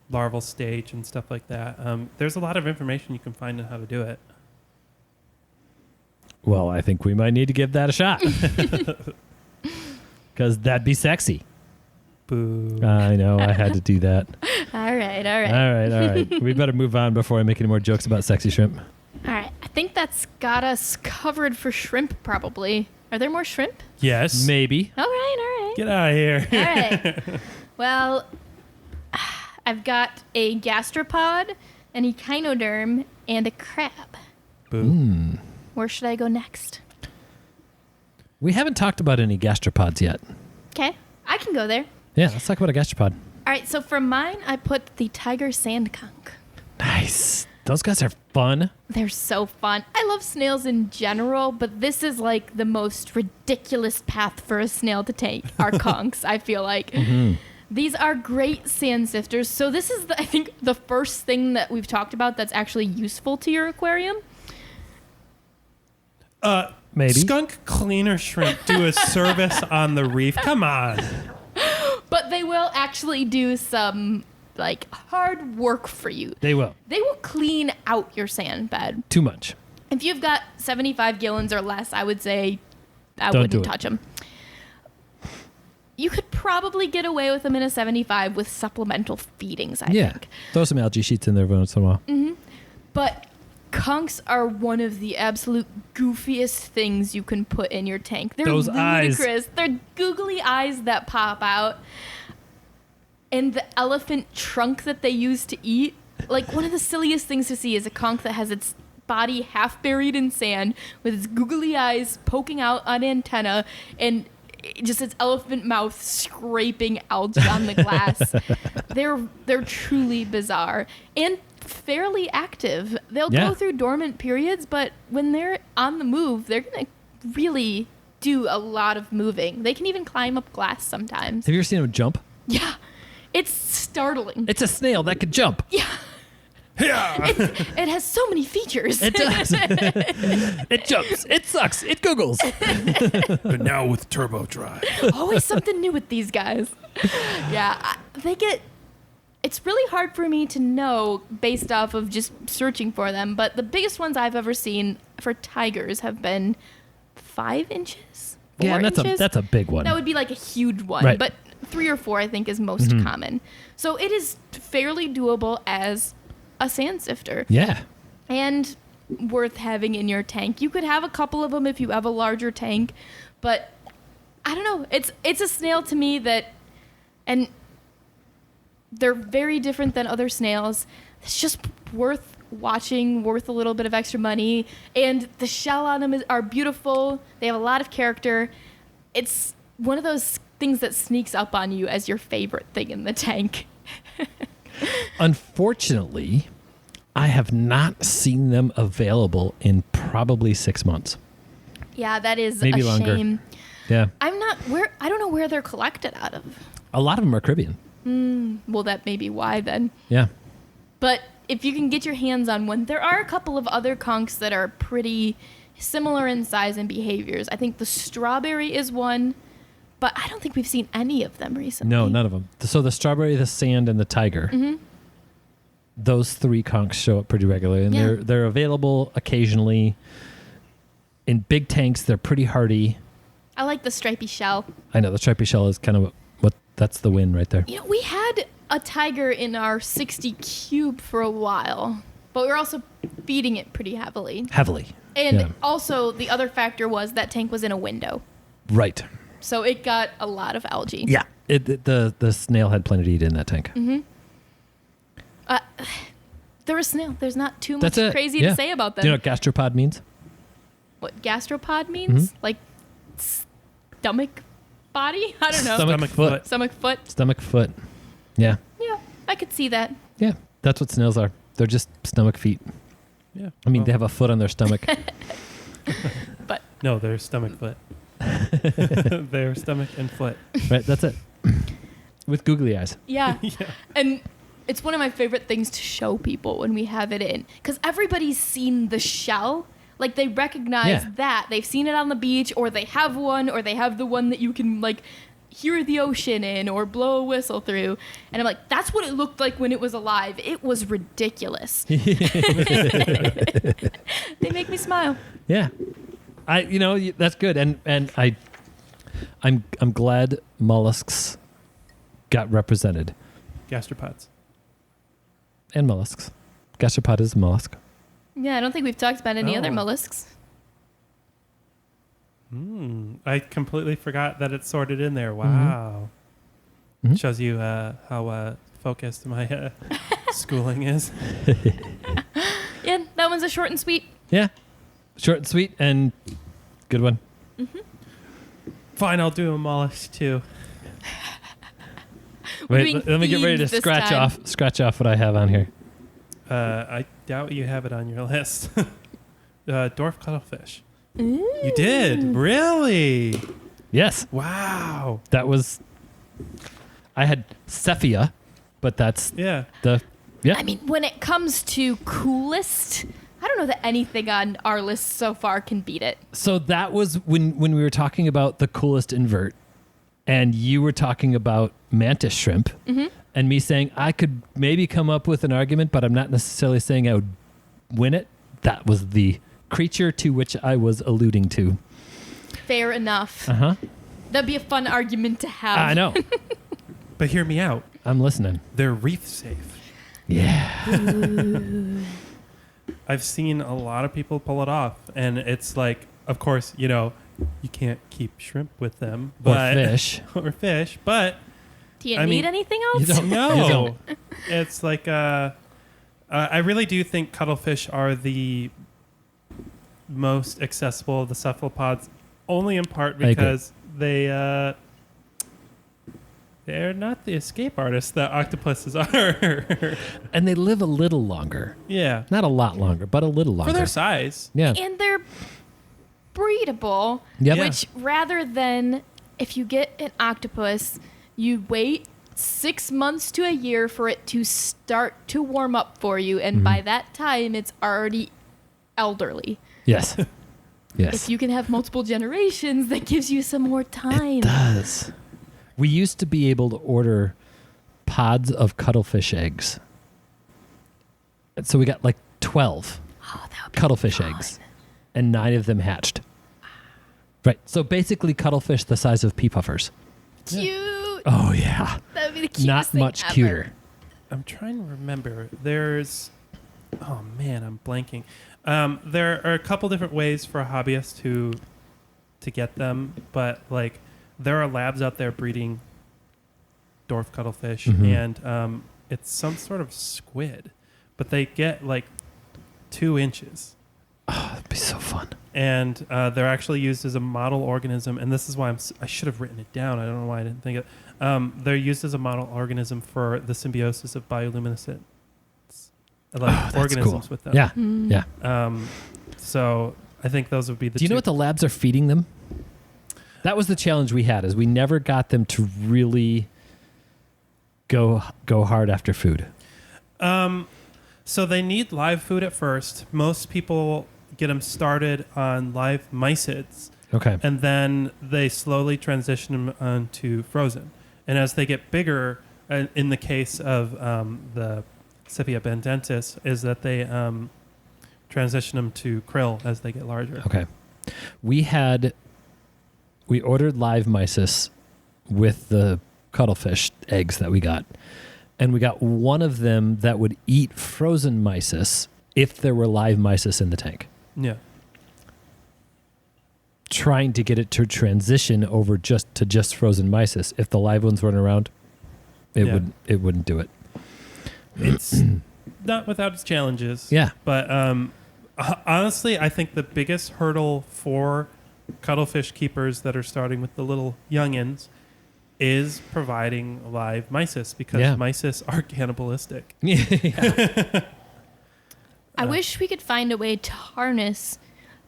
[SPEAKER 3] larval stage and stuff like that. There's a lot of information you can find on how to do it.
[SPEAKER 1] Well, I think we might need to give that a shot. Because that'd be sexy.
[SPEAKER 3] Boo.
[SPEAKER 1] I know, I had to do that.
[SPEAKER 2] All right.
[SPEAKER 1] All right. We better move on before I make any more jokes about sexy shrimp.
[SPEAKER 2] All right. I think that's got us covered for shrimp, probably. Are there more shrimp?
[SPEAKER 3] Yes.
[SPEAKER 1] Maybe.
[SPEAKER 2] All right.
[SPEAKER 3] Get out of here.
[SPEAKER 2] All right. Well, I've got a gastropod, an echinoderm, and a crab.
[SPEAKER 3] Boo.
[SPEAKER 2] Where should I go next?
[SPEAKER 1] We haven't talked about any gastropods yet.
[SPEAKER 2] Okay. I can go there.
[SPEAKER 1] Yeah, let's talk about a gastropod.
[SPEAKER 2] All right. So for mine, I put the tiger sand conch.
[SPEAKER 1] Nice. Those guys are fun.
[SPEAKER 2] They're so fun. I love snails in general, but this is like the most ridiculous path for a snail to take, are conchs, I feel like. These are great sand sifters. So this is, I think, the first thing that we've talked about that's actually useful to your aquarium.
[SPEAKER 1] Maybe.
[SPEAKER 3] Skunk cleaner shrimp do a service on the reef. Come on.
[SPEAKER 2] But they will actually do some, like, hard work for you.
[SPEAKER 1] They will.
[SPEAKER 2] They will clean out your sand bed.
[SPEAKER 1] Too much.
[SPEAKER 2] If you've got 75 gallons or less, I would say I
[SPEAKER 1] Don't do
[SPEAKER 2] wouldn't
[SPEAKER 1] it.
[SPEAKER 2] touch them. You could probably get away with them in a 75 with supplemental feedings, I think.
[SPEAKER 1] Throw some algae sheets in there every once in a while.
[SPEAKER 2] But conchs are one of the absolute goofiest things you can put in your tank. They're
[SPEAKER 1] Those eyes.
[SPEAKER 2] ludicrous. They're googly eyes that pop out. And the elephant trunk that they use to eat. Like, one of the silliest things to see is a conch that has its body half buried in sand with its googly eyes poking out on antenna and just its elephant mouth scraping algae on the glass. They're truly bizarre and fairly active. They'll go through dormant periods, but when they're on the move, they're going to really do a lot of moving. They can even climb up glass sometimes.
[SPEAKER 1] Have you ever seen them jump?
[SPEAKER 2] Yeah. It's startling.
[SPEAKER 1] It's a snail that could jump.
[SPEAKER 2] Yeah. It has so many features.
[SPEAKER 1] It does. It jumps. It sucks. It googles.
[SPEAKER 3] But now with turbo drive.
[SPEAKER 2] Always something new with these guys. Yeah, it's really hard for me to know based off of just searching for them, but the biggest ones I've ever seen for tigers have been 5 inches. 4
[SPEAKER 1] Yeah, and
[SPEAKER 2] inches.
[SPEAKER 1] that's a big one.
[SPEAKER 2] That would be like a huge one,
[SPEAKER 1] Right.
[SPEAKER 2] but 3 or 4 I think is most common. So it is fairly doable as a sand sifter.
[SPEAKER 1] Yeah.
[SPEAKER 2] And worth having in your tank. You could have a couple of them if you have a larger tank, but I don't know. It's a snail to me that, and they're very different than other snails. It's just worth watching, worth a little bit of extra money, and the shell on them are beautiful. They have a lot of character. It's one of those things that sneaks up on you as your favorite thing in the tank.
[SPEAKER 1] Unfortunately, I have not seen them available in probably 6 months.
[SPEAKER 2] Yeah, that is
[SPEAKER 1] Maybe
[SPEAKER 2] a
[SPEAKER 1] longer.
[SPEAKER 2] shame.
[SPEAKER 1] Yeah.
[SPEAKER 2] I don't know where they're collected out of.
[SPEAKER 1] A lot of them are Caribbean.
[SPEAKER 2] Well, that may be why then.
[SPEAKER 1] Yeah.
[SPEAKER 2] But if you can get your hands on one, there are a couple of other conchs that are pretty similar in size and behaviors. I think the strawberry is one, but I don't think we've seen any of them recently.
[SPEAKER 1] No, none of them. So the strawberry, the sand, and the tiger. Those 3 conchs show up pretty regularly, and
[SPEAKER 2] Yeah.
[SPEAKER 1] they're available occasionally. In big tanks, they're pretty hardy.
[SPEAKER 2] I like the stripy shell.
[SPEAKER 1] I know the stripy shell is kind of what that's the win right there.
[SPEAKER 2] You know, we had a tiger in our 60 cube for a while, but we were also feeding it pretty heavily.
[SPEAKER 1] Heavily.
[SPEAKER 2] And also, the other factor was that tank was in a window,
[SPEAKER 1] Right.
[SPEAKER 2] so it got a lot of algae.
[SPEAKER 1] Yeah. The snail had plenty to eat in that tank.
[SPEAKER 2] They're a snail. There's not too much
[SPEAKER 1] That's it.
[SPEAKER 2] crazy
[SPEAKER 1] Yeah.
[SPEAKER 2] to say about them.
[SPEAKER 1] Do you know what gastropod means?
[SPEAKER 2] What gastropod means? Like stomach body? I don't know.
[SPEAKER 1] Stomach foot.
[SPEAKER 2] Stomach foot?
[SPEAKER 1] Stomach foot. Yeah.
[SPEAKER 2] Yeah, I could see that.
[SPEAKER 1] Yeah. That's what snails are. They're just stomach feet.
[SPEAKER 3] Yeah.
[SPEAKER 1] I mean, they have a foot on their stomach.
[SPEAKER 2] But
[SPEAKER 3] No, they're stomach foot. They're stomach and foot.
[SPEAKER 1] Right. That's it. With googly eyes.
[SPEAKER 2] yeah.
[SPEAKER 3] Yeah.
[SPEAKER 2] And it's one of my favorite things to show people when we have it in. Because everybody's seen the shell. Like, they recognize that. They've seen it on the beach, or they have one, or they have the one that you can, like, hear the ocean in or blow a whistle through. And I'm like, that's what it looked like when it was alive. It was ridiculous. They make me smile.
[SPEAKER 1] Yeah. That's good. And I'm glad mollusks got represented.
[SPEAKER 3] Gastropods.
[SPEAKER 1] And mollusks. Gastropod is a mollusk.
[SPEAKER 2] Yeah, I don't think we've talked about any other
[SPEAKER 3] Oh.
[SPEAKER 2] mollusks.
[SPEAKER 3] I completely forgot that it's sorted in there. Wow.
[SPEAKER 1] Mhm.
[SPEAKER 3] Shows you how focused my schooling is.
[SPEAKER 2] Yeah, that one's a short and sweet.
[SPEAKER 1] Yeah. Short and sweet and good one.
[SPEAKER 3] Fine, I'll do a mollusk too.
[SPEAKER 2] We're
[SPEAKER 1] Wait,
[SPEAKER 2] doing
[SPEAKER 1] let me get ready to
[SPEAKER 2] themes this
[SPEAKER 1] scratch
[SPEAKER 2] time.
[SPEAKER 1] off what I have on here.
[SPEAKER 3] I doubt you have it on your list. Dwarf cuttlefish.
[SPEAKER 2] Ooh.
[SPEAKER 3] You did? Really?
[SPEAKER 1] Yes.
[SPEAKER 3] Wow.
[SPEAKER 1] That was I had Cephia, but that's
[SPEAKER 3] Yeah.
[SPEAKER 2] I mean, when it comes to coolest, I don't know that anything on our list so far can beat it.
[SPEAKER 1] So that was when we were talking about the coolest invert, and you were talking about mantis shrimp, and me saying I could maybe come up with an argument, but I'm not necessarily saying I would win it. That was the creature to which I was alluding to.
[SPEAKER 2] Fair enough.
[SPEAKER 1] Uh-huh.
[SPEAKER 2] That'd be a fun argument to have.
[SPEAKER 1] I know.
[SPEAKER 3] But hear me out.
[SPEAKER 1] I'm listening.
[SPEAKER 3] They're reef safe.
[SPEAKER 1] Yeah.
[SPEAKER 3] I've seen a lot of people pull it off, and it's like, of course, you can't keep shrimp with them, but
[SPEAKER 1] or fish,
[SPEAKER 3] but
[SPEAKER 2] do you need anything else?
[SPEAKER 1] You don't.
[SPEAKER 3] no, it's like I really do think cuttlefish are the most accessible of the cephalopods, only in part because they're not the escape artists that octopuses are.
[SPEAKER 1] And they live a little longer.
[SPEAKER 3] Yeah.
[SPEAKER 1] Not a lot longer, but a little longer.
[SPEAKER 3] For their size.
[SPEAKER 1] Yeah.
[SPEAKER 2] And they're breedable,
[SPEAKER 1] Yep.
[SPEAKER 2] which rather than if you get an octopus, you wait 6 months to a year for it to start to warm up for you. And by that time, it's already elderly.
[SPEAKER 1] Yes. Yes.
[SPEAKER 2] If you can have multiple generations, that gives you some more time.
[SPEAKER 1] It does. We used to be able to order pods of cuttlefish eggs. And so we got like 12 cuttlefish eggs, and 9 of them hatched. Right. So basically cuttlefish the size of pea puffers.
[SPEAKER 2] Cute.
[SPEAKER 1] Oh, yeah.
[SPEAKER 2] That would be the cutest
[SPEAKER 1] Not
[SPEAKER 2] thing
[SPEAKER 1] much
[SPEAKER 2] ever.
[SPEAKER 1] cuter.
[SPEAKER 3] I'm trying to remember. Oh man, I'm blanking. There are a couple different ways for a hobbyist to get them, but like there are labs out there breeding dwarf cuttlefish, and it's some sort of squid, but they get like 2 inches.
[SPEAKER 1] Oh, that'd be so fun.
[SPEAKER 3] And they're actually used as a model organism, and this is why I should have written it down. I don't know why I didn't think of it. They're used as a model organism for the symbiosis of bioluminescent organisms
[SPEAKER 1] cool.
[SPEAKER 3] with them.
[SPEAKER 1] Yeah. Yeah.
[SPEAKER 3] So I think those would be the
[SPEAKER 1] Do you know what the labs are feeding them? That was the challenge we had, is we never got them to really go hard after food.
[SPEAKER 3] So they need live food at first. Most people get them started on live mysids.
[SPEAKER 1] Okay.
[SPEAKER 3] And then they slowly transition them onto frozen. And as they get bigger, in the case of the Sepia bendentis, is that they transition them to krill as they get larger.
[SPEAKER 1] Okay. We ordered live mysis with the cuttlefish eggs that we got. And we got one of them that would eat frozen mysis if there were live mysis in the tank.
[SPEAKER 3] Yeah.
[SPEAKER 1] Trying to get it to transition over just frozen mysis. If the live ones weren't around, it wouldn't do it.
[SPEAKER 3] It's not without its challenges.
[SPEAKER 1] Yeah.
[SPEAKER 3] But honestly, I think the biggest hurdle for cuttlefish keepers that are starting with the little youngins is providing live mysis, because mysis are cannibalistic.
[SPEAKER 1] Yeah.
[SPEAKER 2] I wish we could find a way to harness.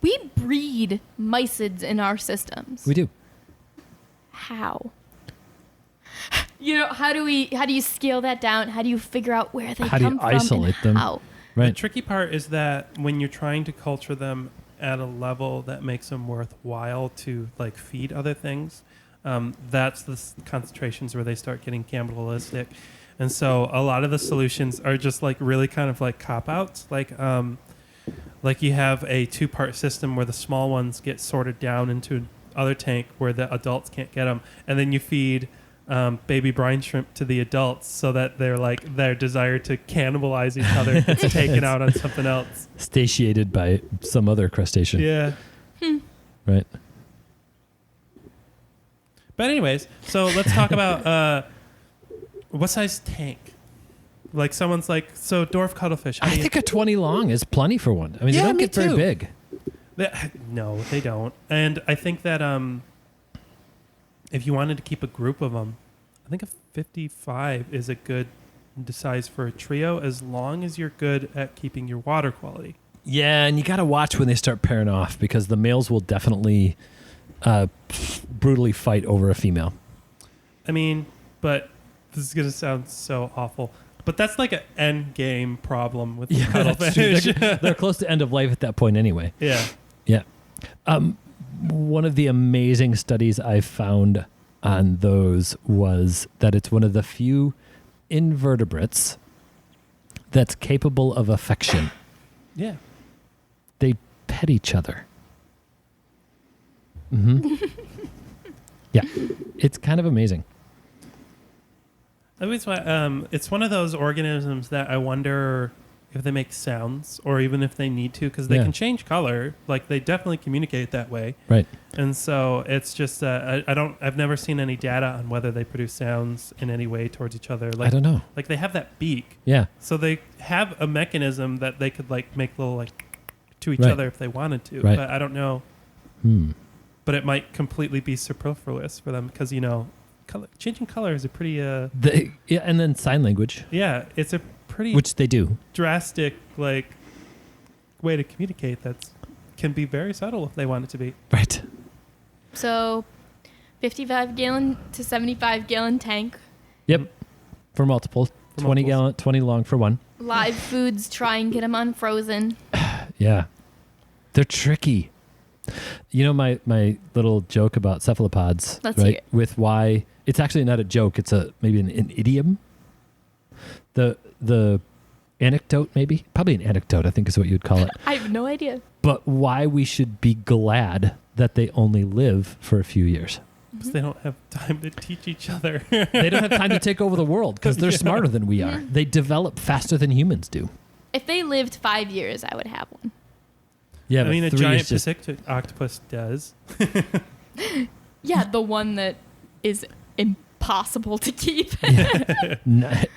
[SPEAKER 2] We breed mysids in our systems.
[SPEAKER 1] We do.
[SPEAKER 2] How? How do you scale that down? How do you figure out where they
[SPEAKER 1] How do you
[SPEAKER 2] come from?
[SPEAKER 1] isolate them?
[SPEAKER 2] How?
[SPEAKER 3] The
[SPEAKER 1] Right.
[SPEAKER 3] tricky part is that when you're trying to culture them at a level that makes them worthwhile to like feed other things, that's the concentrations where they start getting cannibalistic. And so a lot of the solutions are just like really kind of like cop-outs. Like you have a 2-part system where the small ones get sorted down into another tank where the adults can't get them. And then you feed baby brine shrimp to the adults so that their desire to cannibalize each other gets taken out on something else.
[SPEAKER 1] Satiated by some other crustacean.
[SPEAKER 3] Yeah.
[SPEAKER 1] Right.
[SPEAKER 3] But anyways, so let's talk about what size tank? Like someone's like, so dwarf cuttlefish.
[SPEAKER 1] I think a 20 long is plenty for one. I mean,
[SPEAKER 3] Yeah,
[SPEAKER 1] they don't
[SPEAKER 3] me
[SPEAKER 1] get very
[SPEAKER 3] too.
[SPEAKER 1] big.
[SPEAKER 3] No, they don't. And I think that if you wanted to keep a group of them, I think a 55 is a good size for a trio, as long as you're good at keeping your water quality.
[SPEAKER 1] Yeah, and you got to watch when they start pairing off, because the males will definitely brutally fight over a female.
[SPEAKER 3] I mean, but this is going to sound so awful, but that's like an end game problem with the cuttlefish.
[SPEAKER 1] They're close to end of life at that point anyway.
[SPEAKER 3] Yeah.
[SPEAKER 1] Yeah. One of the amazing studies I found on those was that it's one of the few invertebrates that's capable of affection.
[SPEAKER 3] Yeah.
[SPEAKER 1] They pet each other. Mm-hmm. Yeah. It's kind of amazing.
[SPEAKER 3] That was why, it's one of those organisms that I wonder if they make sounds or even if they need to, because they can change color. Like they definitely communicate that way.
[SPEAKER 1] Right.
[SPEAKER 3] And so it's just I've never seen any data on whether they produce sounds in any way towards each other. Like,
[SPEAKER 1] I don't know.
[SPEAKER 3] Like they have that beak.
[SPEAKER 1] Yeah.
[SPEAKER 3] So they have a mechanism that they could like make little like to each other if they wanted to.
[SPEAKER 1] Right.
[SPEAKER 3] But I don't know. But it might completely be superfluous for them because, changing color is a pretty...
[SPEAKER 1] and then sign language.
[SPEAKER 3] Yeah, it's a pretty...
[SPEAKER 1] Which they do.
[SPEAKER 3] Drastic, like, way to communicate that can be very subtle if they want it to be.
[SPEAKER 1] Right.
[SPEAKER 2] So, 55-gallon to 75-gallon tank.
[SPEAKER 1] Yep. For multiple. 20 gallon, 20 long for one.
[SPEAKER 2] Live foods, try and get them unfrozen.
[SPEAKER 1] Yeah. They're tricky. You know my little joke about cephalopods,
[SPEAKER 2] Let's hear it.
[SPEAKER 1] With why it's actually not a joke; it's maybe an idiom. The anecdote, maybe probably an anecdote, I think is what you'd call it.
[SPEAKER 2] I have no idea.
[SPEAKER 1] But why we should be glad that they only live for a few years.
[SPEAKER 3] Because they don't have time to teach each other.
[SPEAKER 1] They don't have time to take over the world because they're smarter than we are. They develop faster than humans do.
[SPEAKER 2] If they lived 5 years, I would have one.
[SPEAKER 1] Yeah,
[SPEAKER 3] I mean, a giant Pacific octopus does.
[SPEAKER 2] Yeah, the one that is impossible to keep.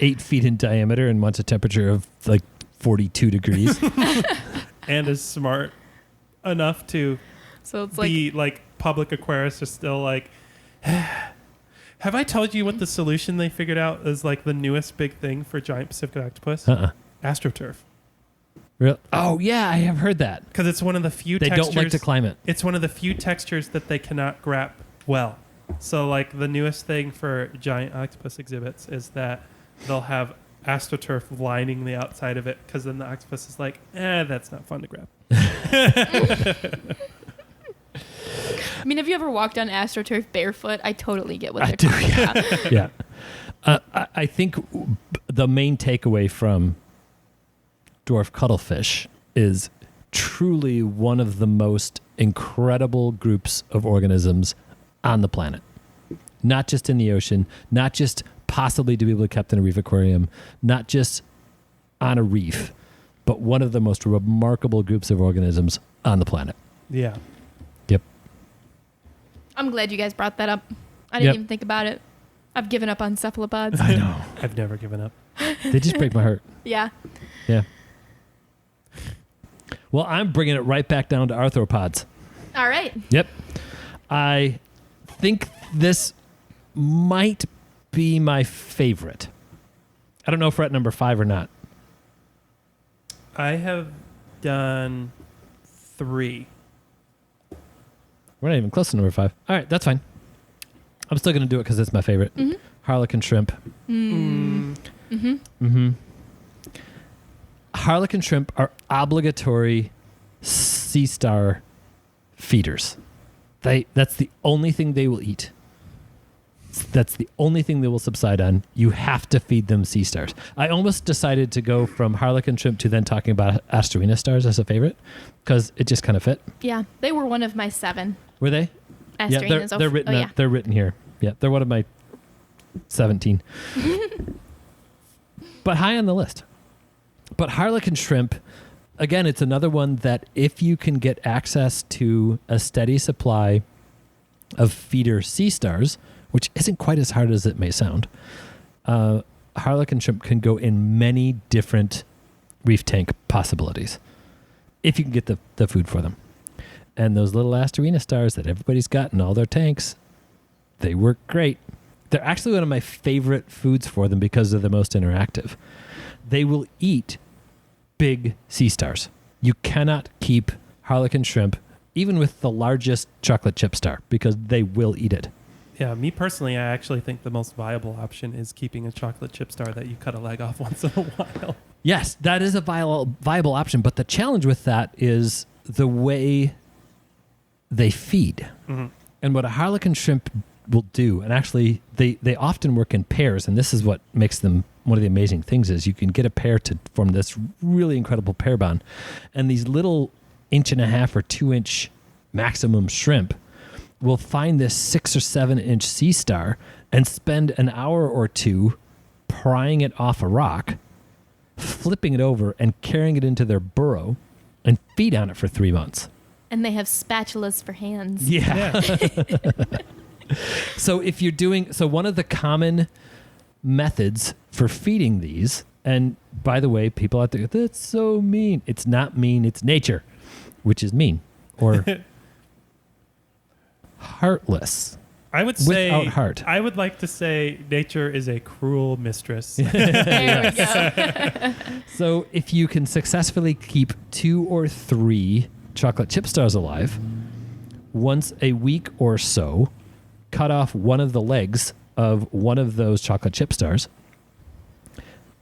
[SPEAKER 1] 8 feet in diameter and wants a temperature of like 42 degrees.
[SPEAKER 3] And is smart enough to be like public aquarists are still like, have I told you what the solution they figured out is like the newest big thing for giant Pacific octopus? AstroTurf.
[SPEAKER 1] Real? Oh, yeah, I have heard that.
[SPEAKER 3] Because it's one of the few
[SPEAKER 1] textures. They don't like to climb it.
[SPEAKER 3] It's one of the few textures that they cannot grab well. So, like, the newest thing for giant octopus exhibits is that they'll have AstroTurf lining the outside of it because then the octopus is like, that's not fun to grab.
[SPEAKER 2] I mean, have you ever walked on AstroTurf barefoot? I totally get what they're talking about.
[SPEAKER 1] Yeah. I think the main takeaway from dwarf cuttlefish is truly one of the most incredible groups of organisms on the planet. Not just in the ocean, not just possibly to be able to be kept in a reef aquarium, not just on a reef, but one of the most remarkable groups of organisms on the planet.
[SPEAKER 3] Yeah.
[SPEAKER 1] Yep.
[SPEAKER 2] I'm glad you guys brought that up. I didn't even think about it. I've given up on cephalopods.
[SPEAKER 1] I know.
[SPEAKER 3] I've never given up.
[SPEAKER 1] They just break my heart.
[SPEAKER 2] Yeah.
[SPEAKER 1] Yeah. Well, I'm bringing it right back down to arthropods.
[SPEAKER 2] All right.
[SPEAKER 1] Yep. I think this might be my favorite. I don't know if we're at number 5 or not.
[SPEAKER 3] I have done 3.
[SPEAKER 1] We're not even close to number 5. All right, that's fine. I'm still going to do it because it's my favorite.
[SPEAKER 2] Mm-hmm.
[SPEAKER 1] Harlequin shrimp. Harlequin shrimp are obligatory sea star feeders. That's the only thing they will eat. That's the only thing they will subside on. You have to feed them sea stars. I almost decided to go from harlequin shrimp to then talking about asterina stars as a favorite because it just kind of fit.
[SPEAKER 2] Yeah, they were one of my 7.
[SPEAKER 1] Were they?
[SPEAKER 2] Asterinas.
[SPEAKER 1] Yeah, they're written. They're written here. Yeah, they're one of my 17. But high on the list. But harlequin shrimp, again, it's another one that if you can get access to a steady supply of feeder sea stars, which isn't quite as hard as it may sound, harlequin shrimp can go in many different reef tank possibilities if you can get the food for them. And those little asterina stars that everybody's got in all their tanks, they work great. They're actually one of my favorite foods for them because they're the most interactive. They will eat big sea stars. You cannot keep harlequin shrimp even with the largest chocolate chip star because they will eat it.
[SPEAKER 3] Yeah, me personally, I actually think the most viable option is keeping a chocolate chip star that you cut a leg off once in a while.
[SPEAKER 1] Yes, that is a viable option, but the challenge with that is the way they feed. Mm-hmm. And what a harlequin shrimp will do, and actually they often work in pairs, and this is what makes them one of the amazing things is you can get a pair to form this really incredible pair bond. And these little 1.5 or 2 inch maximum shrimp will find this 6 or 7 inch sea star and spend an hour or two prying it off a rock, flipping it over and carrying it into their burrow and feed on it for 3 months.
[SPEAKER 2] And they have spatulas for hands.
[SPEAKER 1] Yeah. So if you're doing, so one of the common methods for feeding these, and by the way, people out there, that's so mean. It's not mean, it's nature, which is mean or heartless.
[SPEAKER 3] I would say,
[SPEAKER 1] without heart.
[SPEAKER 3] I would like to say nature is a cruel mistress.
[SPEAKER 2] There we go.
[SPEAKER 1] So if you can successfully keep 2 or 3 chocolate chip stars alive, once a week or so, cut off one of the legs of one of those chocolate chip stars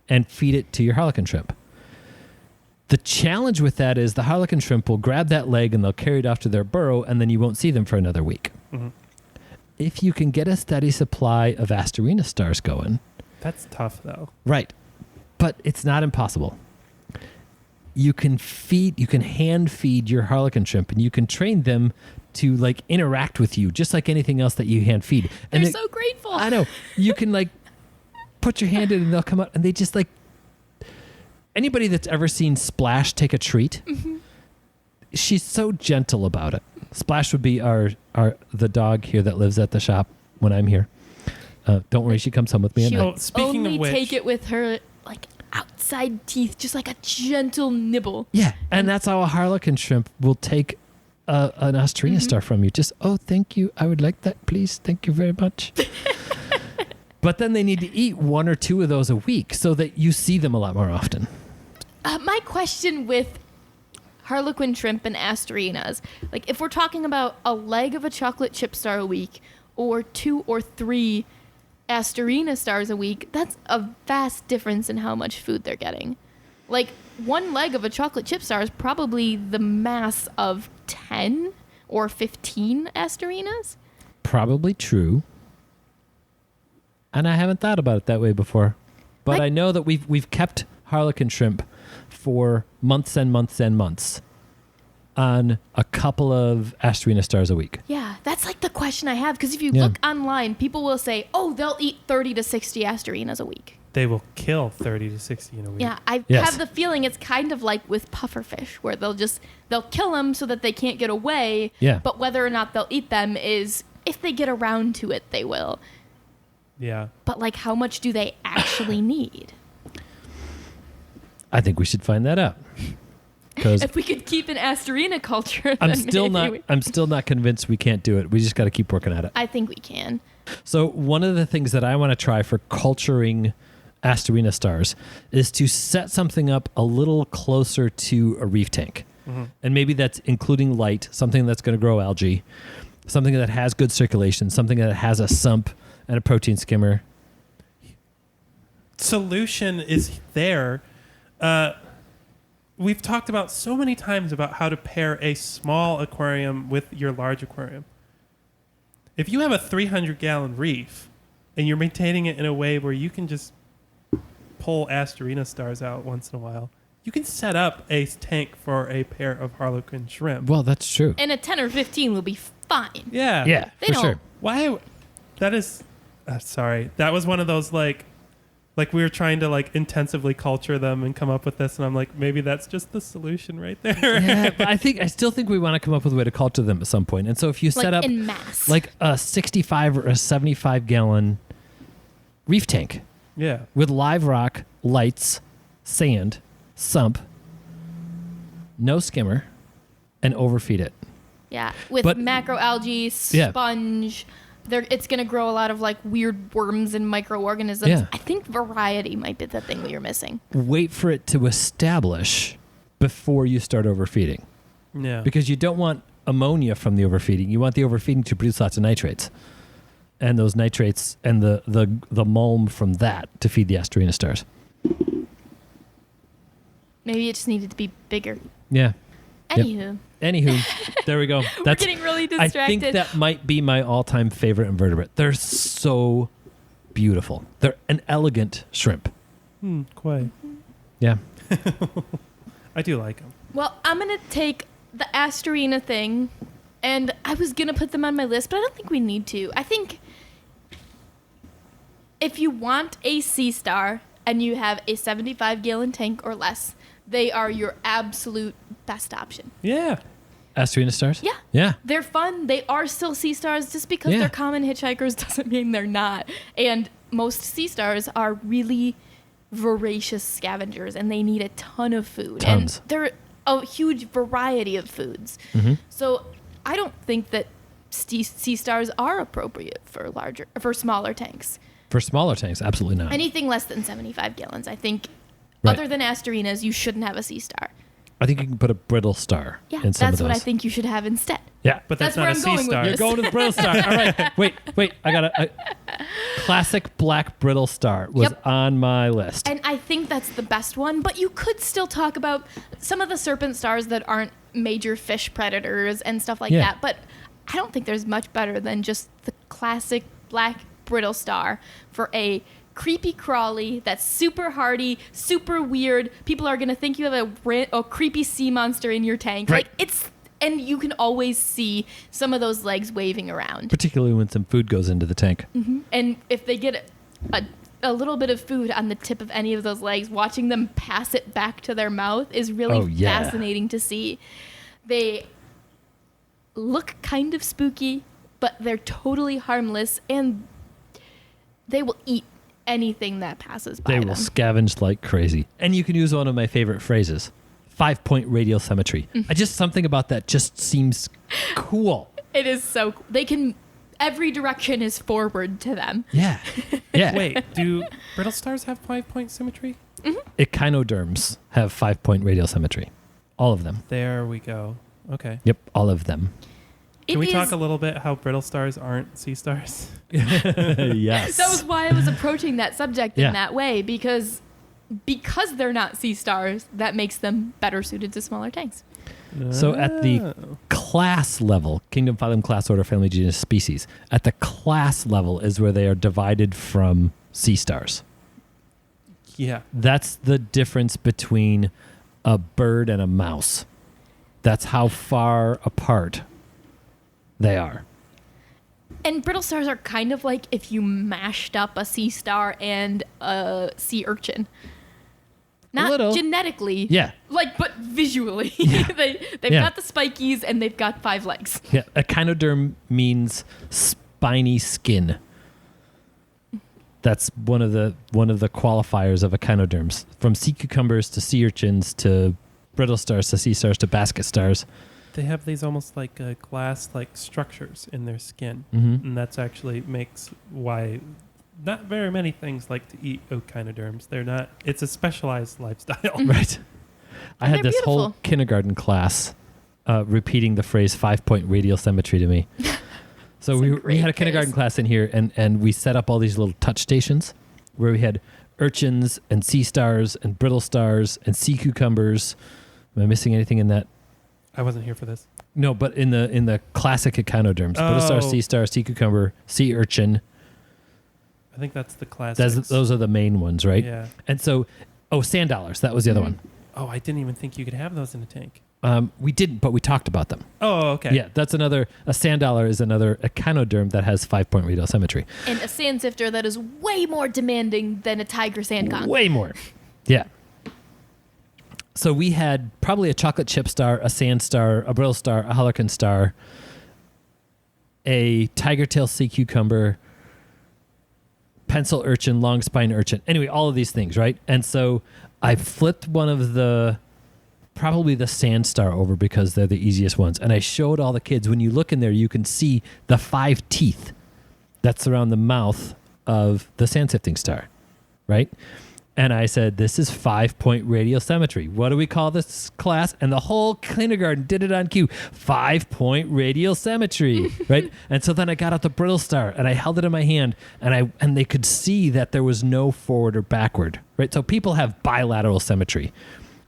[SPEAKER 1] and feed it to your harlequin shrimp. The challenge with that is the harlequin shrimp will grab that leg and they'll carry it off to their burrow, and then you won't see them for another week.
[SPEAKER 3] Mm-hmm.
[SPEAKER 1] If you can get a steady supply of Astorina stars going.
[SPEAKER 3] That's tough, though.
[SPEAKER 1] Right. But it's not impossible. You can hand feed your harlequin shrimp, and you can train them to like interact with you just like anything else that you hand feed. And
[SPEAKER 2] They're so grateful.
[SPEAKER 1] I know. You can like put your hand in and they'll come out, and they just like, anybody that's ever seen Splash take a treat, she's so gentle about it. Splash would be the dog here that lives at the shop when I'm here. Don't worry, she comes home with me at
[SPEAKER 2] She
[SPEAKER 1] night.
[SPEAKER 2] would
[SPEAKER 3] speaking
[SPEAKER 2] only
[SPEAKER 3] of which,
[SPEAKER 2] take it with her like outside teeth, just like a gentle nibble.
[SPEAKER 1] Yeah, and that's how a harlequin shrimp will take an Astorina star from you. Just, oh, thank you. I would like that, please. Thank you very much. But then they need to eat 1 or 2 of those a week so that you see them a lot more often.
[SPEAKER 2] My question with harlequin shrimp and Astorinas, like if we're talking about a leg of a chocolate chip star a week or 2 or 3 Astorina stars a week, that's a vast difference in how much food they're getting. Like, one leg of a chocolate chip star is probably the mass of 10 or 15 Astorinas.
[SPEAKER 1] Probably true. And I haven't thought about it that way before. But I know that we've kept harlequin shrimp for months and months and months on a couple of Astorina stars a week.
[SPEAKER 2] Yeah, that's like the question I have, because if you
[SPEAKER 1] Yeah.
[SPEAKER 2] look online, people will say, oh, they'll eat 30 to 60 Astorinas a week.
[SPEAKER 3] they will kill 30 to 60 in a week.
[SPEAKER 2] Yeah, I
[SPEAKER 1] Yes.
[SPEAKER 2] have the feeling it's kind of like with pufferfish, where they'll kill them so that they can't get away.
[SPEAKER 1] Yeah.
[SPEAKER 2] But whether or not they'll eat them is, if they get around to it, they will.
[SPEAKER 3] Yeah.
[SPEAKER 2] But like, how much do they actually need?
[SPEAKER 1] I think we should find that out. Because
[SPEAKER 2] If we could keep an Astorina culture,
[SPEAKER 1] I'm
[SPEAKER 2] then
[SPEAKER 1] still
[SPEAKER 2] maybe
[SPEAKER 1] I'm still not convinced we can't do it. We just got to keep working at it.
[SPEAKER 2] I think we can.
[SPEAKER 1] So one of the things that I want to try for culturing Astorina stars is to set something up a little closer to a reef tank.
[SPEAKER 3] Mm-hmm.
[SPEAKER 1] And maybe that's including light, something that's going to grow algae, something that has good circulation, something that has a sump and a protein skimmer.
[SPEAKER 3] Solution is there. We've talked about so many times about how to pair a small aquarium with your large aquarium. If you have a 300-gallon reef and you're maintaining it in a way where you can just pull Astorina stars out once in a while, you can set up a tank for a pair of harlequin shrimp.
[SPEAKER 1] Well, that's true.
[SPEAKER 2] And a 10 or 15 will be fine.
[SPEAKER 3] Yeah.
[SPEAKER 1] Yeah,
[SPEAKER 2] They
[SPEAKER 1] for
[SPEAKER 2] don't-
[SPEAKER 1] sure.
[SPEAKER 3] Why? That is... sorry. That was one of those, like we were trying to, like, intensively culture them and come up with this, and I'm like, maybe that's just the solution right there.
[SPEAKER 1] Yeah, but I still think we want to come up with a way to culture them at some point. And so if you
[SPEAKER 2] Like
[SPEAKER 1] set up
[SPEAKER 2] in mass.
[SPEAKER 1] like a 65 or a 75-gallon reef tank
[SPEAKER 3] Yeah.
[SPEAKER 1] with live rock, lights, sand, sump, no skimmer, and overfeed it.
[SPEAKER 2] Yeah, with
[SPEAKER 1] But-
[SPEAKER 2] macroalgae,
[SPEAKER 1] Yeah.
[SPEAKER 2] sponge. It's going to grow a lot of like weird worms and microorganisms.
[SPEAKER 1] Yeah.
[SPEAKER 2] I think variety might be the thing that you're missing.
[SPEAKER 1] Wait for it to establish before you start overfeeding.
[SPEAKER 3] Yeah.
[SPEAKER 1] Because you don't want ammonia from the overfeeding. You want the overfeeding to produce lots of nitrates. And those nitrates and the mulm from that to feed the Astorina stars.
[SPEAKER 2] Maybe it just needed to be bigger.
[SPEAKER 1] Yeah.
[SPEAKER 2] Anywho,
[SPEAKER 1] Anywho, there we go.
[SPEAKER 2] we're getting really distracted.
[SPEAKER 1] I think that might be my all-time favorite invertebrate. They're so beautiful. They're an elegant shrimp.
[SPEAKER 3] Quite.
[SPEAKER 1] Yeah.
[SPEAKER 3] I do like them.
[SPEAKER 2] Well, I'm going to take the Astorina thing, and I was going to put them on my list, but I don't think we need to. I think if you want a sea star, and you have a 75-gallon tank or less, they are your absolute best option.
[SPEAKER 3] Yeah.
[SPEAKER 1] Asterina stars?
[SPEAKER 2] Yeah.
[SPEAKER 1] Yeah.
[SPEAKER 2] They're fun. They are still sea stars. Just because
[SPEAKER 1] Yeah.
[SPEAKER 2] they're common hitchhikers doesn't mean they're not. And most sea stars are really voracious scavengers, and they need a ton of food.
[SPEAKER 1] Tons.
[SPEAKER 2] And they're a huge variety of foods.
[SPEAKER 1] Mm-hmm.
[SPEAKER 2] So I don't think that sea stars are appropriate for smaller tanks.
[SPEAKER 1] For smaller tanks, absolutely not.
[SPEAKER 2] Anything less than 75 gallons, I think,
[SPEAKER 1] Right.
[SPEAKER 2] other than Asterinas, you shouldn't have a sea star.
[SPEAKER 1] I think you can put a brittle star
[SPEAKER 2] Yeah,
[SPEAKER 1] in some of
[SPEAKER 2] that's
[SPEAKER 1] those.
[SPEAKER 2] what I think you should have instead.
[SPEAKER 1] Yeah.
[SPEAKER 3] But that's
[SPEAKER 2] That's where
[SPEAKER 3] not a
[SPEAKER 2] I'm
[SPEAKER 3] sea
[SPEAKER 2] going with
[SPEAKER 3] star.
[SPEAKER 2] this.
[SPEAKER 1] You're going to the brittle star. All right. Wait. I got a classic black brittle star was
[SPEAKER 2] Yep.
[SPEAKER 1] on my list.
[SPEAKER 2] And I think that's the best one, but you could still talk about some of the serpent stars that aren't major fish predators and stuff like
[SPEAKER 1] Yeah.
[SPEAKER 2] that. But I don't think there's much better than just the classic black brittle star for a creepy crawly that's super hardy, super weird. People are going to think you have a creepy sea monster in your tank.
[SPEAKER 1] Right.
[SPEAKER 2] And you can always see some of those legs waving around.
[SPEAKER 1] Particularly when some food goes into the tank.
[SPEAKER 2] And if they get a little bit of food on the tip of any of those legs, watching them pass it back to their mouth is really
[SPEAKER 1] Oh, yeah.
[SPEAKER 2] fascinating to see. They look kind of spooky, but they're totally harmless, and they will eat anything that passes by
[SPEAKER 1] They
[SPEAKER 2] them.
[SPEAKER 1] will scavenge like crazy. And you can use one of my favorite phrases, 5-point radial symmetry. I just, something about that just seems cool.
[SPEAKER 2] It is so cool. They can, every direction is forward to them.
[SPEAKER 1] Yeah. Yeah.
[SPEAKER 3] Wait, do brittle stars have 5-point symmetry?
[SPEAKER 1] Echinoderms have 5-point radial symmetry. All of them.
[SPEAKER 3] There we go. Okay.
[SPEAKER 1] Yep. All of them.
[SPEAKER 3] Can we
[SPEAKER 2] It
[SPEAKER 3] talk
[SPEAKER 2] is-
[SPEAKER 3] a little bit how brittle stars aren't sea stars?
[SPEAKER 1] Yes.
[SPEAKER 2] That was why I was approaching that subject
[SPEAKER 1] Yeah.
[SPEAKER 2] in that way, because they're not sea stars, that makes them better suited to smaller tanks.
[SPEAKER 1] So at the
[SPEAKER 3] Oh.
[SPEAKER 1] class level, kingdom, phylum, class, order, family, genus, species, at the class level is where they are divided from sea stars.
[SPEAKER 3] Yeah.
[SPEAKER 1] That's the difference between a bird and a mouse. That's how far apart they are.
[SPEAKER 2] And brittle stars are kind of like if you mashed up a sea star and a sea urchin. Not
[SPEAKER 1] little.
[SPEAKER 2] genetically.
[SPEAKER 1] Yeah.
[SPEAKER 2] But visually.
[SPEAKER 1] Yeah.
[SPEAKER 2] They've
[SPEAKER 1] Yeah.
[SPEAKER 2] got the spikies and they've got 5 legs.
[SPEAKER 1] Yeah. Echinoderm means spiny skin. That's one of the qualifiers of echinoderms. From sea cucumbers to sea urchins to brittle stars to sea stars to basket stars.
[SPEAKER 3] They have these almost like glass-like structures in their skin.
[SPEAKER 1] Mm-hmm.
[SPEAKER 3] And that's actually makes why not very many things like to eat echinoderms. They're not, it's a specialized lifestyle.
[SPEAKER 1] Right. I had
[SPEAKER 2] they're
[SPEAKER 1] this whole
[SPEAKER 2] beautiful.
[SPEAKER 1] kindergarten class repeating the phrase 5-point radial symmetry to me. So
[SPEAKER 2] It's a
[SPEAKER 1] we
[SPEAKER 2] great
[SPEAKER 1] had a kindergarten
[SPEAKER 2] phrase.
[SPEAKER 1] class in here, and we set up all these little touch stations where we had urchins and sea stars and brittle stars and sea cucumbers. Am I missing anything in that?
[SPEAKER 3] I wasn't here for this.
[SPEAKER 1] No, but in the classic echinoderms, brittle star,
[SPEAKER 3] Oh.
[SPEAKER 1] sea star, sea cucumber, sea urchin.
[SPEAKER 3] I think that's the classics.
[SPEAKER 1] Those are the main ones, right?
[SPEAKER 3] Yeah.
[SPEAKER 1] And so, sand dollars. That was the other
[SPEAKER 2] Mhm.
[SPEAKER 1] one.
[SPEAKER 3] Oh, I didn't even think you could have those in a tank.
[SPEAKER 1] We didn't, but we talked about them.
[SPEAKER 3] Oh, okay.
[SPEAKER 1] Yeah, that's a sand dollar is another echinoderm that has 5-point radial symmetry.
[SPEAKER 2] And a sand sifter that is way more demanding than a tiger sand conch.
[SPEAKER 1] Way more. Yeah. So we had probably a chocolate chip star, a sand star, a brittle star, a harlequin star, a tiger tail sea cucumber, pencil urchin, long spine urchin. Anyway, all of these things, right? And so I flipped one of probably the sand star over because they're the easiest ones. And I showed all the kids, when you look in there, you can see the 5 teeth that surround the mouth of the sand sifting star, right? And I said, this is 5-point radial symmetry. What do we call this class? And the whole kindergarten did it on cue. 5-point radial symmetry, right? And so then I got out the brittle star and I held it in my hand, and they could see that there was no forward or backward, right? So people have bilateral symmetry.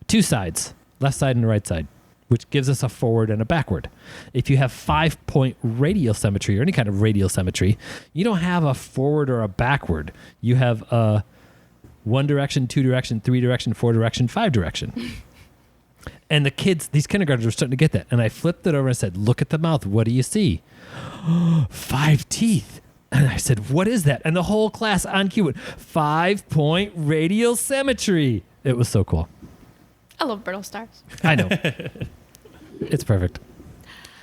[SPEAKER 1] 2 sides, left side and right side, which gives us a forward and a backward. If you have 5-point radial symmetry or any kind of radial symmetry, you don't have a forward or a backward. You have a 1 direction, 2 direction, 3 direction, 4 direction, 5 direction. And the kids, these kindergartners were starting to get that. And I flipped it over and said, look at the mouth. What do you see? 5 teeth. And I said, what is that? And the whole class on cue went, 5-point radial symmetry. It was so cool.
[SPEAKER 2] I love brittle stars.
[SPEAKER 1] I know. It's perfect.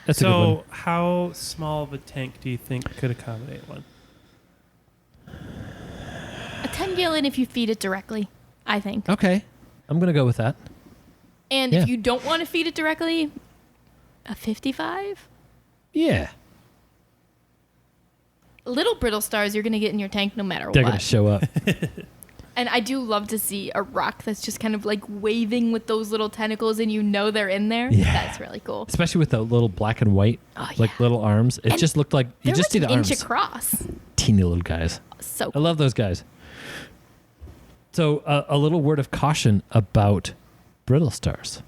[SPEAKER 1] That's a good one.
[SPEAKER 3] So how small of a tank do you think could accommodate one?
[SPEAKER 2] A 10-gallon if you feed it directly, I think.
[SPEAKER 1] Okay. I'm going to go with that.
[SPEAKER 2] And
[SPEAKER 1] Yeah.
[SPEAKER 2] if you don't want to feed it directly, a 55?
[SPEAKER 1] Yeah.
[SPEAKER 2] Little brittle stars you're going to get in your tank no matter
[SPEAKER 1] They're
[SPEAKER 2] what.
[SPEAKER 1] going to show up.
[SPEAKER 2] And I do love to see a rock that's just kind of like waving with those little tentacles and you know they're in there.
[SPEAKER 1] Yeah.
[SPEAKER 2] That's really cool.
[SPEAKER 1] Especially with the little black and white,
[SPEAKER 2] Oh,
[SPEAKER 1] like
[SPEAKER 2] yeah.
[SPEAKER 1] little arms. It
[SPEAKER 2] And
[SPEAKER 1] just looked like you
[SPEAKER 2] They're
[SPEAKER 1] just see
[SPEAKER 2] like
[SPEAKER 1] the
[SPEAKER 2] an
[SPEAKER 1] arms.
[SPEAKER 2] inch across.
[SPEAKER 1] Teeny little guys.
[SPEAKER 2] So
[SPEAKER 1] I
[SPEAKER 2] cool.
[SPEAKER 1] love those guys. So a little word of caution about brittle stars.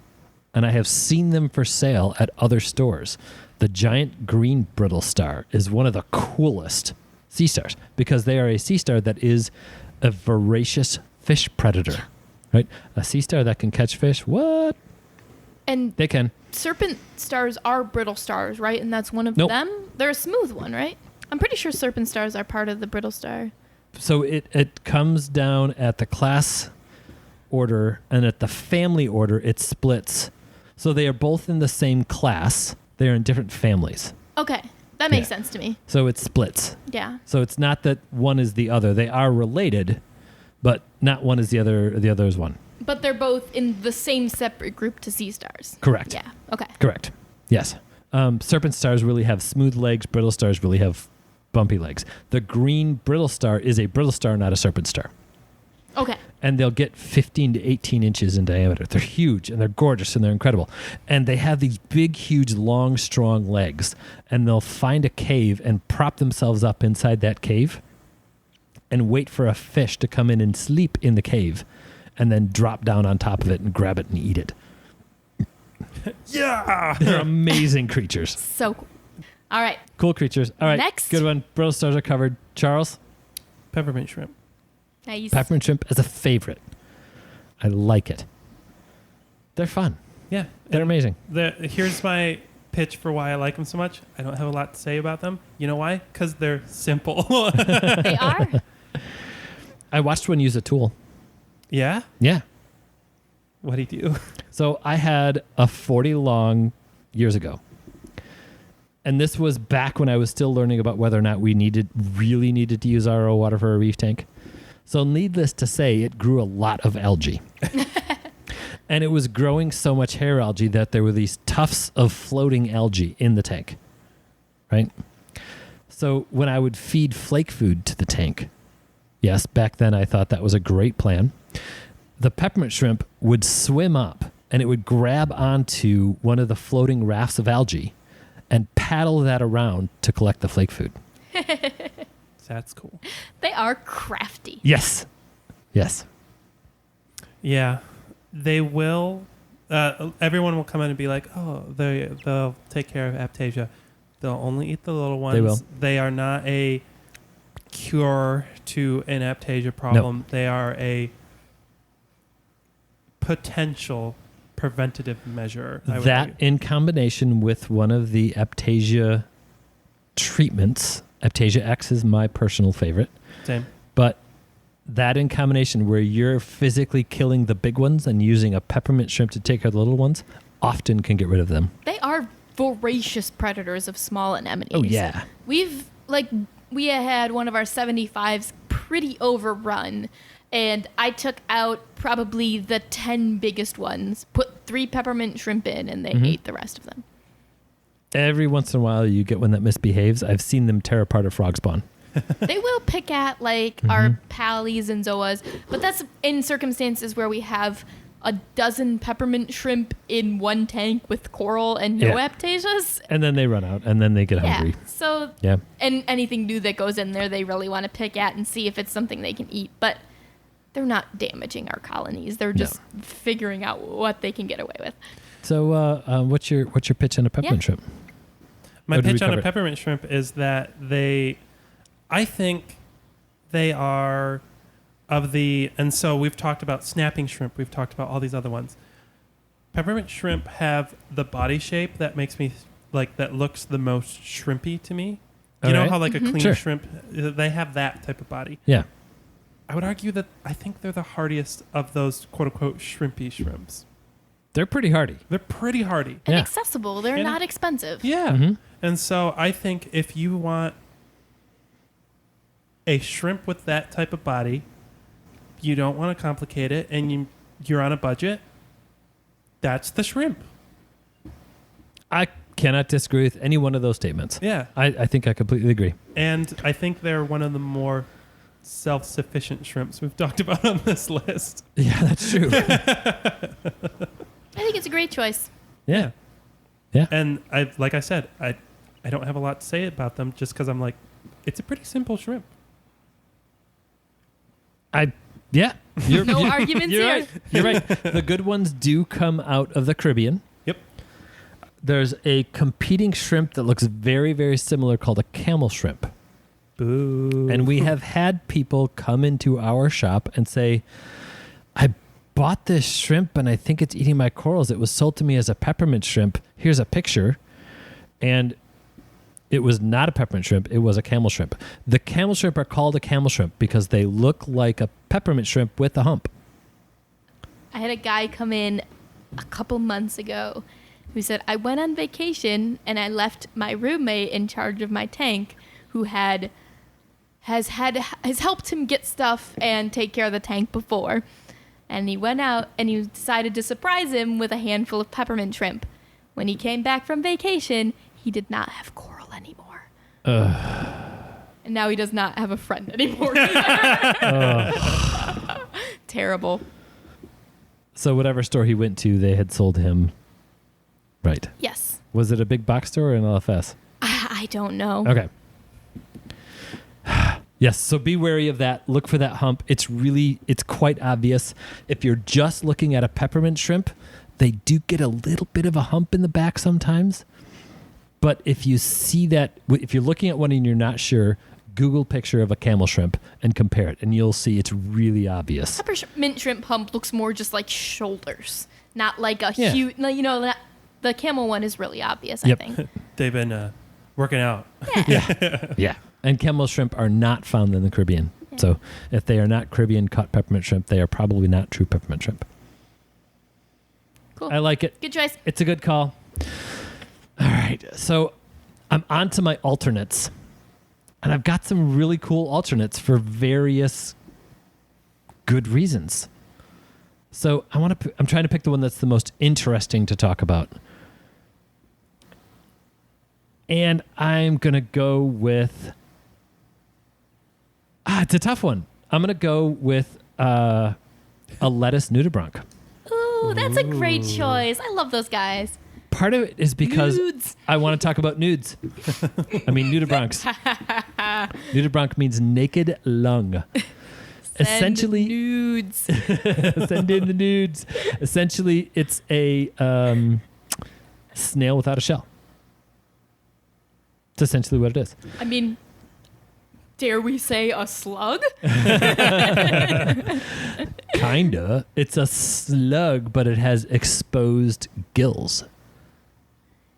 [SPEAKER 1] And I have seen them for sale at other stores. The giant green brittle star is one of the coolest sea stars because they are a sea star that is a voracious fish predator, right? A sea star that can catch fish. What?
[SPEAKER 2] And
[SPEAKER 1] They can.
[SPEAKER 2] serpent stars are brittle stars, right? And that's one of
[SPEAKER 1] Nope.
[SPEAKER 2] them? They're a smooth one, right? I'm pretty sure serpent stars are part of the brittle star.
[SPEAKER 1] So it comes down at the class order and at the family order, it splits. So they are both in the same class. They are in different families.
[SPEAKER 2] Okay. That makes
[SPEAKER 1] Yeah.
[SPEAKER 2] sense to me.
[SPEAKER 1] So it splits.
[SPEAKER 2] Yeah.
[SPEAKER 1] So it's not that one is the other. They are related, but not one is the other. The other is one.
[SPEAKER 2] But they're both in the same separate group to sea stars.
[SPEAKER 1] Correct.
[SPEAKER 2] Yeah. Okay.
[SPEAKER 1] Correct. Yes. Serpent stars really have smooth legs. Brittle stars really have bumpy legs. The green brittle star is a brittle star, not a serpent star.
[SPEAKER 2] Okay.
[SPEAKER 1] And they'll get 15 to 18 inches in diameter. They're huge and they're gorgeous and they're incredible. And they have these big, huge, long, strong legs. And they'll find a cave and prop themselves up inside that cave and wait for a fish to come in and sleep in the cave and then drop down on top of it and grab it and eat it.
[SPEAKER 3] Yeah.
[SPEAKER 1] They're amazing creatures.
[SPEAKER 2] So cool. All right.
[SPEAKER 1] Cool creatures. All right.
[SPEAKER 2] Next.
[SPEAKER 1] Good one. Brittle stars are covered. Charles,
[SPEAKER 3] Peppermint shrimp.
[SPEAKER 2] Nice.
[SPEAKER 1] peppermint shrimp as a favorite. I like it. They're fun.
[SPEAKER 3] Yeah.
[SPEAKER 1] They're amazing.
[SPEAKER 3] Here's my pitch for why I like them so much. I don't have a lot to say about them. You know why? Because they're simple.
[SPEAKER 2] They are.
[SPEAKER 1] I watched one use a tool.
[SPEAKER 3] Yeah?
[SPEAKER 1] Yeah.
[SPEAKER 3] What'd he do?
[SPEAKER 1] So I had a 40 long years ago. And this was back when I was still learning about whether or not we really needed to use RO water for a reef tank. So needless to say, it grew a lot of algae. And it was growing so much hair algae that there were these tufts of floating algae in the tank. Right? So when I would feed flake food to the tank, yes, back then I thought that was a great plan. The peppermint shrimp would swim up and it would grab onto one of the floating rafts of algae and paddle that around to collect the flake food.
[SPEAKER 3] That's cool.
[SPEAKER 2] They are crafty.
[SPEAKER 1] Yes. Yes.
[SPEAKER 3] Yeah. They will. Everyone will come in and be like, oh, they'll take care of aptasia. They'll only eat the little ones.
[SPEAKER 1] They will.
[SPEAKER 3] They are not a cure to an aptasia problem.
[SPEAKER 1] No.
[SPEAKER 3] They are a potential preventative measure. I would
[SPEAKER 1] That
[SPEAKER 3] argue.
[SPEAKER 1] in combination with one of the aptasia treatments, Aptasia X is my personal favorite,
[SPEAKER 3] Same.
[SPEAKER 1] but that in combination where you're physically killing the big ones and using a peppermint shrimp to take care of the little ones often can get rid of them.
[SPEAKER 2] They are voracious predators of small anemones.
[SPEAKER 1] Oh, yeah.
[SPEAKER 2] We had one of our 75s pretty overrun, and I took out probably the 10 biggest ones, put 3 peppermint shrimp in, and they ate the rest of them.
[SPEAKER 1] Every once in a while you get one that misbehaves. I've seen them tear apart a frog spawn.
[SPEAKER 2] They will pick at like our pallies and zoas, but that's in circumstances where we have a dozen peppermint shrimp in one tank with coral and no
[SPEAKER 1] Yeah.
[SPEAKER 2] aptasias.
[SPEAKER 1] And then they run out and then they get
[SPEAKER 2] Yeah.
[SPEAKER 1] hungry.
[SPEAKER 2] So
[SPEAKER 1] Yeah.
[SPEAKER 2] and anything new that goes in there, they really want to pick at and see if it's something they can eat. But they're not damaging our colonies. They're just figuring out what they can get away with.
[SPEAKER 1] So what's your pitch on a peppermint shrimp?
[SPEAKER 3] My
[SPEAKER 1] Or did we
[SPEAKER 3] pitch on
[SPEAKER 1] cover
[SPEAKER 3] a
[SPEAKER 1] it?
[SPEAKER 3] peppermint shrimp is that I think they are and so we've talked about snapping shrimp, we've talked about all these other ones. Peppermint shrimp have the body shape that makes me that looks the most shrimpy to me. You know
[SPEAKER 1] Alright.
[SPEAKER 3] how like a clean
[SPEAKER 1] Sure.
[SPEAKER 3] shrimp, they have that type of body.
[SPEAKER 1] Yeah.
[SPEAKER 3] I would argue that I think they're the hardiest of those quote unquote shrimpy shrimps.
[SPEAKER 1] They're pretty hardy.
[SPEAKER 3] They're pretty hardy.
[SPEAKER 2] And
[SPEAKER 1] Yeah.
[SPEAKER 2] accessible. They're
[SPEAKER 3] And-
[SPEAKER 2] not expensive.
[SPEAKER 3] Yeah.
[SPEAKER 1] Mhm.
[SPEAKER 3] And so I think if you want a shrimp with that type of body, you don't want to complicate it, and you're on a budget, that's the shrimp.
[SPEAKER 1] I cannot disagree with any one of those statements.
[SPEAKER 3] Yeah.
[SPEAKER 1] I think I completely agree.
[SPEAKER 3] And I think they're one of the more self-sufficient shrimps we've talked about on this list.
[SPEAKER 1] Yeah, that's true.
[SPEAKER 2] I think it's a great choice.
[SPEAKER 1] Yeah. Yeah.
[SPEAKER 3] And like I said, I don't have a lot to say about them just because I'm like, it's a pretty simple shrimp.
[SPEAKER 1] Yeah.
[SPEAKER 2] No arguments
[SPEAKER 1] you're
[SPEAKER 2] here.
[SPEAKER 1] Right. You're right. The good ones do come out of the Caribbean.
[SPEAKER 3] Yep.
[SPEAKER 1] There's a competing shrimp that looks very, very similar called a camel shrimp.
[SPEAKER 3] Boo.
[SPEAKER 1] And we have had people come into our shop and say, I bought this shrimp and I think it's eating my corals. It was sold to me as a peppermint shrimp. Here's a picture. And it was not a peppermint shrimp. It was a camel shrimp. The camel shrimp are called a camel shrimp because they look like a peppermint shrimp with a hump.
[SPEAKER 2] I had a guy come in a couple months ago who said, I went on vacation and I left my roommate in charge of my tank who has helped him get stuff and take care of the tank before. And he went out and he decided to surprise him with a handful of peppermint shrimp. When he came back from vacation, he did not have coral anymore. And now he does not have a friend anymore either. Terrible.
[SPEAKER 1] So whatever store he went to, they had sold him. Right.
[SPEAKER 2] Yes.
[SPEAKER 1] Was it a big box store or an LFS?
[SPEAKER 2] I don't know.
[SPEAKER 1] Okay. Yes, so be wary of that. Look for that hump. It's quite obvious. If you're just looking at a peppermint shrimp, they do get a little bit of a hump in the back sometimes. But if you see that, if you're looking at one and you're not sure, Google picture of a camel shrimp and compare it, and you'll see it's really obvious.
[SPEAKER 2] Peppermint shrimp hump looks more just like shoulders, not like a
[SPEAKER 1] Yeah.
[SPEAKER 2] huge, the camel one is really obvious,
[SPEAKER 1] Yep.
[SPEAKER 2] I think.
[SPEAKER 3] They've been working out.
[SPEAKER 1] Yeah. And camel shrimp are not found in the Caribbean. So if they are not Caribbean caught peppermint shrimp, they are probably not true peppermint shrimp.
[SPEAKER 2] Cool.
[SPEAKER 1] I like it.
[SPEAKER 2] Good choice.
[SPEAKER 1] It's a good call. All right. So I'm on to my alternates. And I've got some really cool alternates for various good reasons. So I'm trying to pick the one that's the most interesting to talk about. And I'm going to go with... it's a tough one. I'm going to go with a lettuce nudibranch.
[SPEAKER 2] Ooh, that's a great choice. I love those guys.
[SPEAKER 1] Part of it is because
[SPEAKER 2] Nudes.
[SPEAKER 1] I want to talk about nudes. I mean, nudibranchs. Nudibranch means naked lung. Essentially,
[SPEAKER 2] nudes.
[SPEAKER 1] send in the nudes. Essentially, it's a snail without a shell. It's essentially what it is.
[SPEAKER 2] I mean, dare we say a slug?
[SPEAKER 1] Kinda. It's a slug, but it has exposed gills.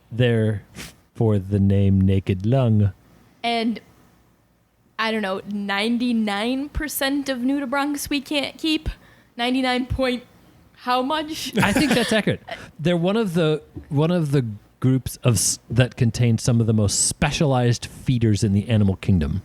[SPEAKER 1] Therefore, the name naked lung.
[SPEAKER 2] And I don't know, 99% of nudibranchs we can't keep. 99 point how much?
[SPEAKER 1] I think that's accurate. They're one of the groups that contain some of the most specialized feeders in the animal kingdom.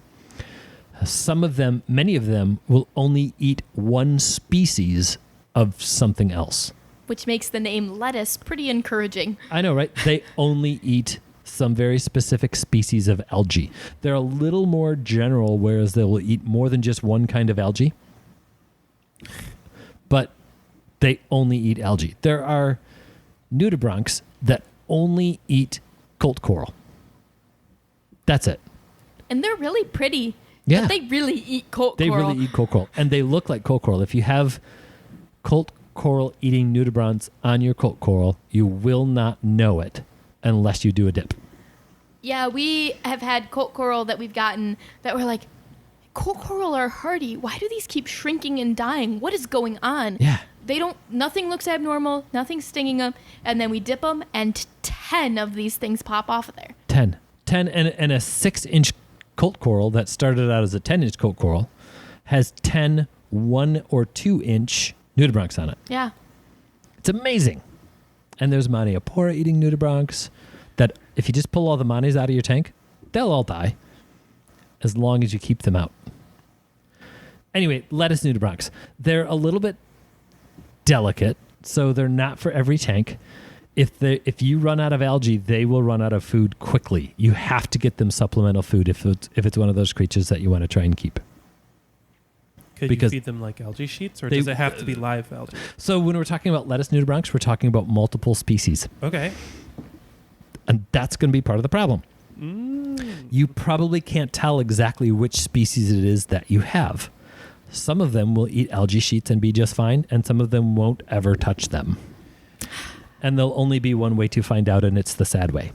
[SPEAKER 1] Many of them, will only eat one species of something else.
[SPEAKER 2] Which makes the name lettuce pretty encouraging.
[SPEAKER 1] I know, right? They only eat some very specific species of algae. They're a little more general, whereas they will eat more than just one kind of algae. But they only eat algae. There are nudibranchs that only eat colt coral. That's it.
[SPEAKER 2] And they're really pretty.
[SPEAKER 1] Yeah.
[SPEAKER 2] But they really eat coral.
[SPEAKER 1] They really eat colt coral. And they look like colt coral. If you have colt coral eating nudibranchs on your colt coral, you will not know it unless you do a dip.
[SPEAKER 2] Yeah, we have had colt coral that we've gotten that were like, colt coral are hardy. Why do these keep shrinking and dying? What is going on?
[SPEAKER 1] Yeah.
[SPEAKER 2] Nothing looks abnormal, nothing's stinging them, and then we dip them, and 10 of these things pop off of there.
[SPEAKER 1] 10 and a 6-inch colt coral that started out as a 10-inch colt coral has 10 1 or 2-inch nudibranchs on it.
[SPEAKER 2] Yeah.
[SPEAKER 1] It's amazing. And there's Maniapora eating nudibranchs that if you just pull all the manis out of your tank, they'll all die as long as you keep them out. Anyway, lettuce nudibranchs. They're a little bit delicate, so they're not for every tank. If you run out of algae, they will run out of food quickly. You have to get them supplemental food if it's one of those creatures that you want to try and keep.
[SPEAKER 3] Could you feed them like algae sheets, or does it have to be live algae?
[SPEAKER 1] So when we're talking about lettuce nudibranchs, we're talking about multiple species.
[SPEAKER 3] Okay.
[SPEAKER 1] And that's going to be part of the problem.
[SPEAKER 3] Mm.
[SPEAKER 1] You probably can't tell exactly which species it is that you have. Some of them will eat algae sheets and be just fine, and some of them won't ever touch them. And there'll only be one way to find out, and it's the sad way.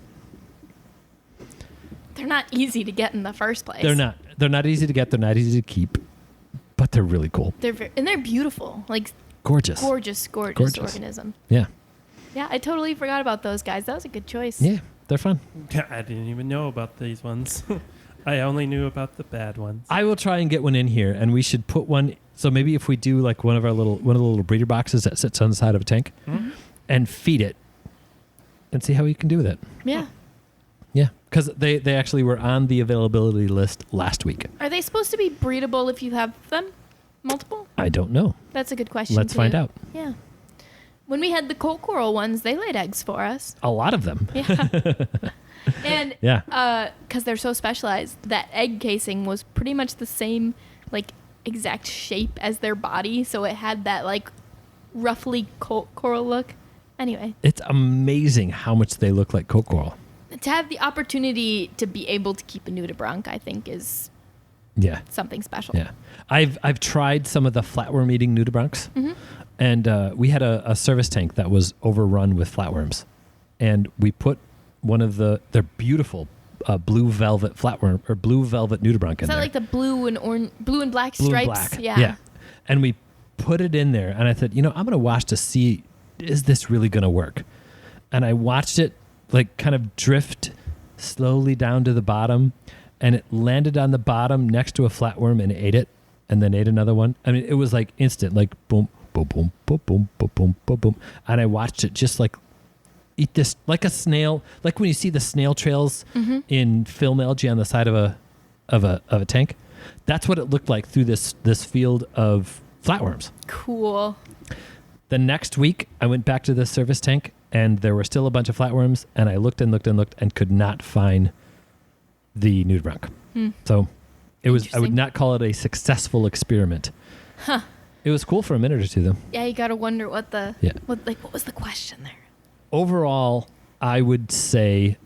[SPEAKER 2] They're not easy to get in the first place.
[SPEAKER 1] They're not. They're not easy to get. They're not easy to keep. But they're really cool.
[SPEAKER 2] They're beautiful. Like
[SPEAKER 1] gorgeous
[SPEAKER 2] organism.
[SPEAKER 1] Yeah.
[SPEAKER 2] Yeah, I totally forgot about those guys. That was a good choice.
[SPEAKER 1] Yeah, they're fun.
[SPEAKER 3] I didn't even know about these ones. I only knew about the bad ones.
[SPEAKER 1] I will try and get one in here, and we should put one. So maybe if we do like one of the little breeder boxes that sits on the side of a tank,
[SPEAKER 3] Mm-hmm.
[SPEAKER 1] and feed it, and see how we can do with it.
[SPEAKER 2] Yeah.
[SPEAKER 1] Yeah, because they actually were on the availability list last week.
[SPEAKER 2] Are they supposed to be breedable if you have them? Multiple?
[SPEAKER 1] I don't know.
[SPEAKER 2] That's a good question.
[SPEAKER 1] Let's find out.
[SPEAKER 2] Yeah. When we had the colt coral ones, they laid eggs for us.
[SPEAKER 1] A lot of them.
[SPEAKER 2] Yeah. And
[SPEAKER 1] Yeah.
[SPEAKER 2] because they're so specialized, that egg casing was pretty much the same, like, exact shape as their body. So it had that, like, roughly colt coral look. Anyway.
[SPEAKER 1] It's amazing how much they look like colt coral.
[SPEAKER 2] To have the opportunity to be able to keep a nudibranch, I think, is something special.
[SPEAKER 1] Yeah. I've tried some of the flatworm eating nudibranchs,
[SPEAKER 2] Mm-hmm.
[SPEAKER 1] and we had a service tank that was overrun with flatworms, and we put one of their beautiful blue velvet flatworm or blue velvet nudibranch in
[SPEAKER 2] Is that
[SPEAKER 1] there.
[SPEAKER 2] like the blue and black stripes?
[SPEAKER 1] Blue and black.
[SPEAKER 2] Yeah.
[SPEAKER 1] And we put it in there, and I said, I'm going to watch to see, is this really going to work? And I watched it like kind of drift slowly down to the bottom, and it landed on the bottom next to a flatworm and ate it, and then ate another one. I mean, it was like instant, like boom, boom, boom, boom, boom, boom, boom, boom, boom. And I watched it just like eat this like a snail, like when you see the snail trails in film algae on the side of a tank. That's what it looked like through this field of flatworms.
[SPEAKER 2] Cool.
[SPEAKER 1] The next week, I went back to the service tank, and there were still a bunch of flatworms, and I looked and looked and looked and could not find the nudibranch. So it was, I would not call it a successful experiment.
[SPEAKER 2] Huh.
[SPEAKER 1] It was cool for a minute or two, though.
[SPEAKER 2] Yeah, you got to wonder what was the question there?
[SPEAKER 1] Overall, I would say,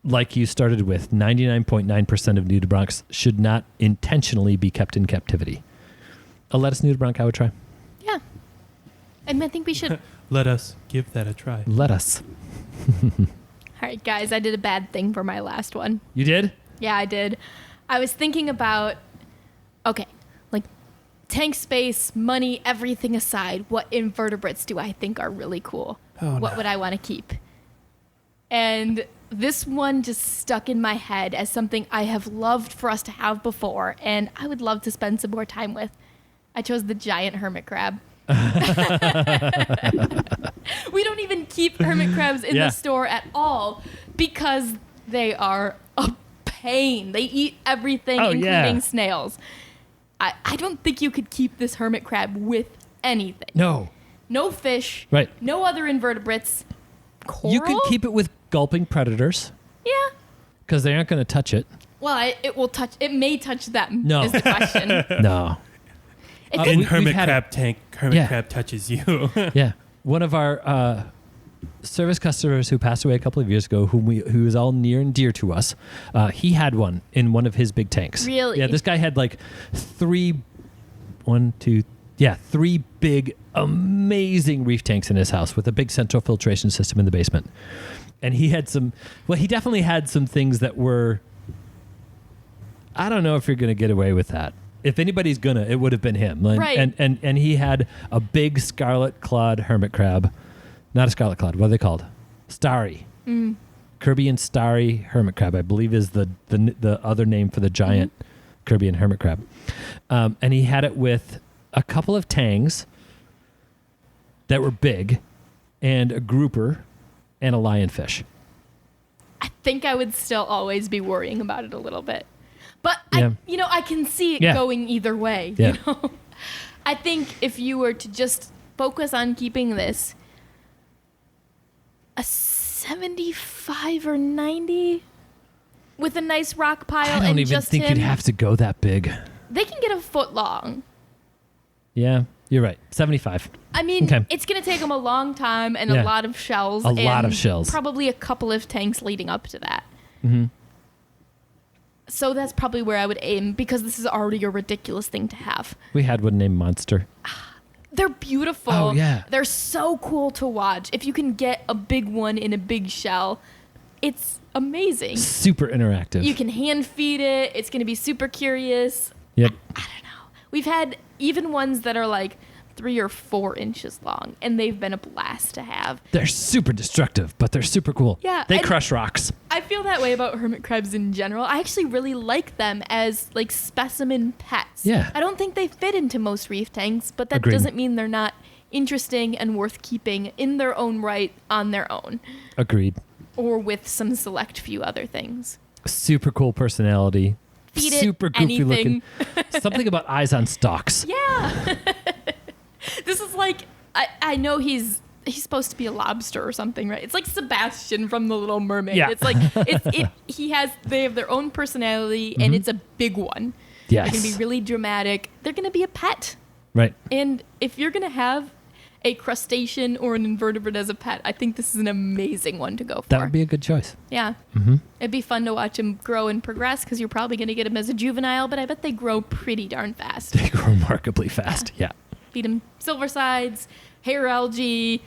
[SPEAKER 1] like you started with, 99.9% of nudibranchs should not intentionally be kept in captivity. A lettuce nudibranch I would try.
[SPEAKER 2] Yeah. I think we should.
[SPEAKER 3] Let us give that a try.
[SPEAKER 1] Let us.
[SPEAKER 2] All right, guys, I did a bad thing for my last one.
[SPEAKER 1] You did?
[SPEAKER 2] Yeah, I did. I was thinking about, okay, like tank space, money, everything aside, what invertebrates do I think are really cool? What would I want to keep? And this one just stuck in my head as something I have loved for us to have before, and I would love to spend some more time with. I chose the giant hermit crab. We don't even keep hermit crabs in the store at all because they are a pain. They eat everything, including snails. I don't think you could keep this hermit crab with anything. No fish.
[SPEAKER 1] Right.
[SPEAKER 2] No other invertebrates. Coral?
[SPEAKER 1] You could keep it with gulping predators.
[SPEAKER 2] Yeah.
[SPEAKER 1] Because they aren't going to touch it.
[SPEAKER 2] Well, it may touch them.
[SPEAKER 1] No.
[SPEAKER 2] Is the question.
[SPEAKER 1] No.
[SPEAKER 3] In hermit crab tank, hermit crab touches you.
[SPEAKER 1] Yeah. One of our service customers who passed away a couple of years ago, who was all near and dear to us, he had one in one of his big tanks.
[SPEAKER 2] Really?
[SPEAKER 1] Yeah, this guy had like three big, amazing reef tanks in his house with a big central filtration system in the basement. And he definitely had some things that were, I don't know if you're going to get away with that. If anybody's gonna, it would have been him.
[SPEAKER 2] Right.
[SPEAKER 1] And he had a big scarlet clawed hermit crab. Not a scarlet clawed. What are they called? Starry. Caribbean starry hermit crab, I believe, is the other name for the giant Caribbean hermit crab. And he had it with a couple of tangs that were big, and a grouper, and a lionfish.
[SPEAKER 2] I think I would still always be worrying about it a little bit. But
[SPEAKER 1] Yeah.
[SPEAKER 2] I can see it
[SPEAKER 1] Yeah.
[SPEAKER 2] going either way.
[SPEAKER 1] Yeah.
[SPEAKER 2] I think if you were to just focus on keeping this a 75 or 90 with a nice rock pile
[SPEAKER 1] I don't
[SPEAKER 2] and
[SPEAKER 1] even
[SPEAKER 2] just
[SPEAKER 1] think
[SPEAKER 2] him,
[SPEAKER 1] you'd have to go that big.
[SPEAKER 2] they can get a foot long.
[SPEAKER 1] Yeah, you're right. 75.
[SPEAKER 2] I mean,
[SPEAKER 1] Okay.
[SPEAKER 2] it's going to take them a long time and
[SPEAKER 1] Yeah.
[SPEAKER 2] a lot of shells.
[SPEAKER 1] A lot
[SPEAKER 2] and
[SPEAKER 1] of shells.
[SPEAKER 2] Probably a couple of tanks leading up to that.
[SPEAKER 1] Mm-hmm.
[SPEAKER 2] So that's probably where I would aim because this is already a ridiculous thing to have.
[SPEAKER 1] We had one named Monster.
[SPEAKER 2] They're beautiful.
[SPEAKER 1] Oh, yeah.
[SPEAKER 2] They're so cool to watch. If you can get a big one in a big shell, it's amazing.
[SPEAKER 1] Super interactive.
[SPEAKER 2] You can hand feed it. It's going to be super curious.
[SPEAKER 1] Yep.
[SPEAKER 2] I don't know. We've had even ones that are like 3 or 4 inches long, and they've been a blast to have.
[SPEAKER 1] They're super destructive, but they're super cool.
[SPEAKER 2] Yeah,
[SPEAKER 1] They
[SPEAKER 2] and-
[SPEAKER 1] crush rocks.
[SPEAKER 2] I feel that way about hermit crabs in general. I actually really like them as like specimen pets.
[SPEAKER 1] Yeah.
[SPEAKER 2] I don't think they fit into most reef tanks, but that
[SPEAKER 1] Agreed.
[SPEAKER 2] doesn't mean they're not interesting and worth keeping in their own right on their own
[SPEAKER 1] Agreed.
[SPEAKER 2] or with some select few other things.
[SPEAKER 1] Super cool personality.
[SPEAKER 2] Feed it
[SPEAKER 1] Super goofy
[SPEAKER 2] anything.
[SPEAKER 1] looking. Something about eyes on stalks.
[SPEAKER 2] Yeah. This is like I know he's supposed to be a lobster or something, right? It's like Sebastian from The Little Mermaid.
[SPEAKER 1] Yeah.
[SPEAKER 2] It's like they have their own personality and it's a big one.
[SPEAKER 1] Yes.
[SPEAKER 2] They're going to be really dramatic. They're going to be a pet.
[SPEAKER 1] Right.
[SPEAKER 2] And if you're going to have a crustacean or an invertebrate as a pet, I think this is an amazing one to go for.
[SPEAKER 1] That would be a good choice.
[SPEAKER 2] Yeah.
[SPEAKER 1] Mm-hmm.
[SPEAKER 2] It'd be fun to watch them grow and progress because you're probably going to get them as a juvenile, but I bet they grow pretty darn fast.
[SPEAKER 1] They grow remarkably fast. Yeah.
[SPEAKER 2] Feed them silver sides, hair algae,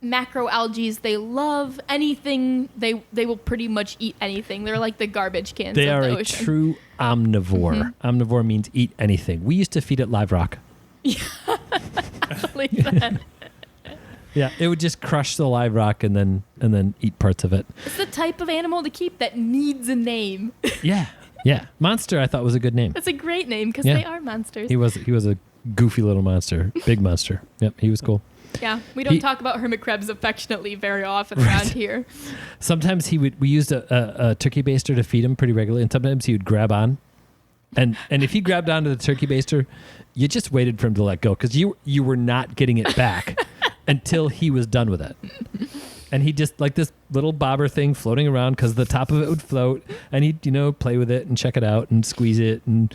[SPEAKER 2] macroalgae. They love anything. They will pretty much eat anything. They're like the garbage cans
[SPEAKER 1] They
[SPEAKER 2] of
[SPEAKER 1] are
[SPEAKER 2] the
[SPEAKER 1] a
[SPEAKER 2] ocean.
[SPEAKER 1] true omnivore. Omnivore means eat anything. We used to feed it live rock.
[SPEAKER 2] Like that.
[SPEAKER 1] Yeah, it would just crush the live rock and then eat parts of it.
[SPEAKER 2] It's the type of animal to keep that needs a name.
[SPEAKER 1] Yeah, yeah. Monster, I thought was a good name.
[SPEAKER 2] That's a great name because
[SPEAKER 1] Yeah.
[SPEAKER 2] they are monsters.
[SPEAKER 1] He was a goofy little monster, big monster. Yep, he was cool.
[SPEAKER 2] Yeah, we don't
[SPEAKER 1] He-
[SPEAKER 2] talk about hermit crabs affectionately very often around here.
[SPEAKER 1] Sometimes we used a turkey baster to feed him pretty regularly, and sometimes he would grab on, and if he grabbed onto the turkey baster, you just waited for him to let go because you were not getting it back until he was done with it. And he just like this little bobber thing floating around because the top of it would float, and he'd play with it and check it out and squeeze it and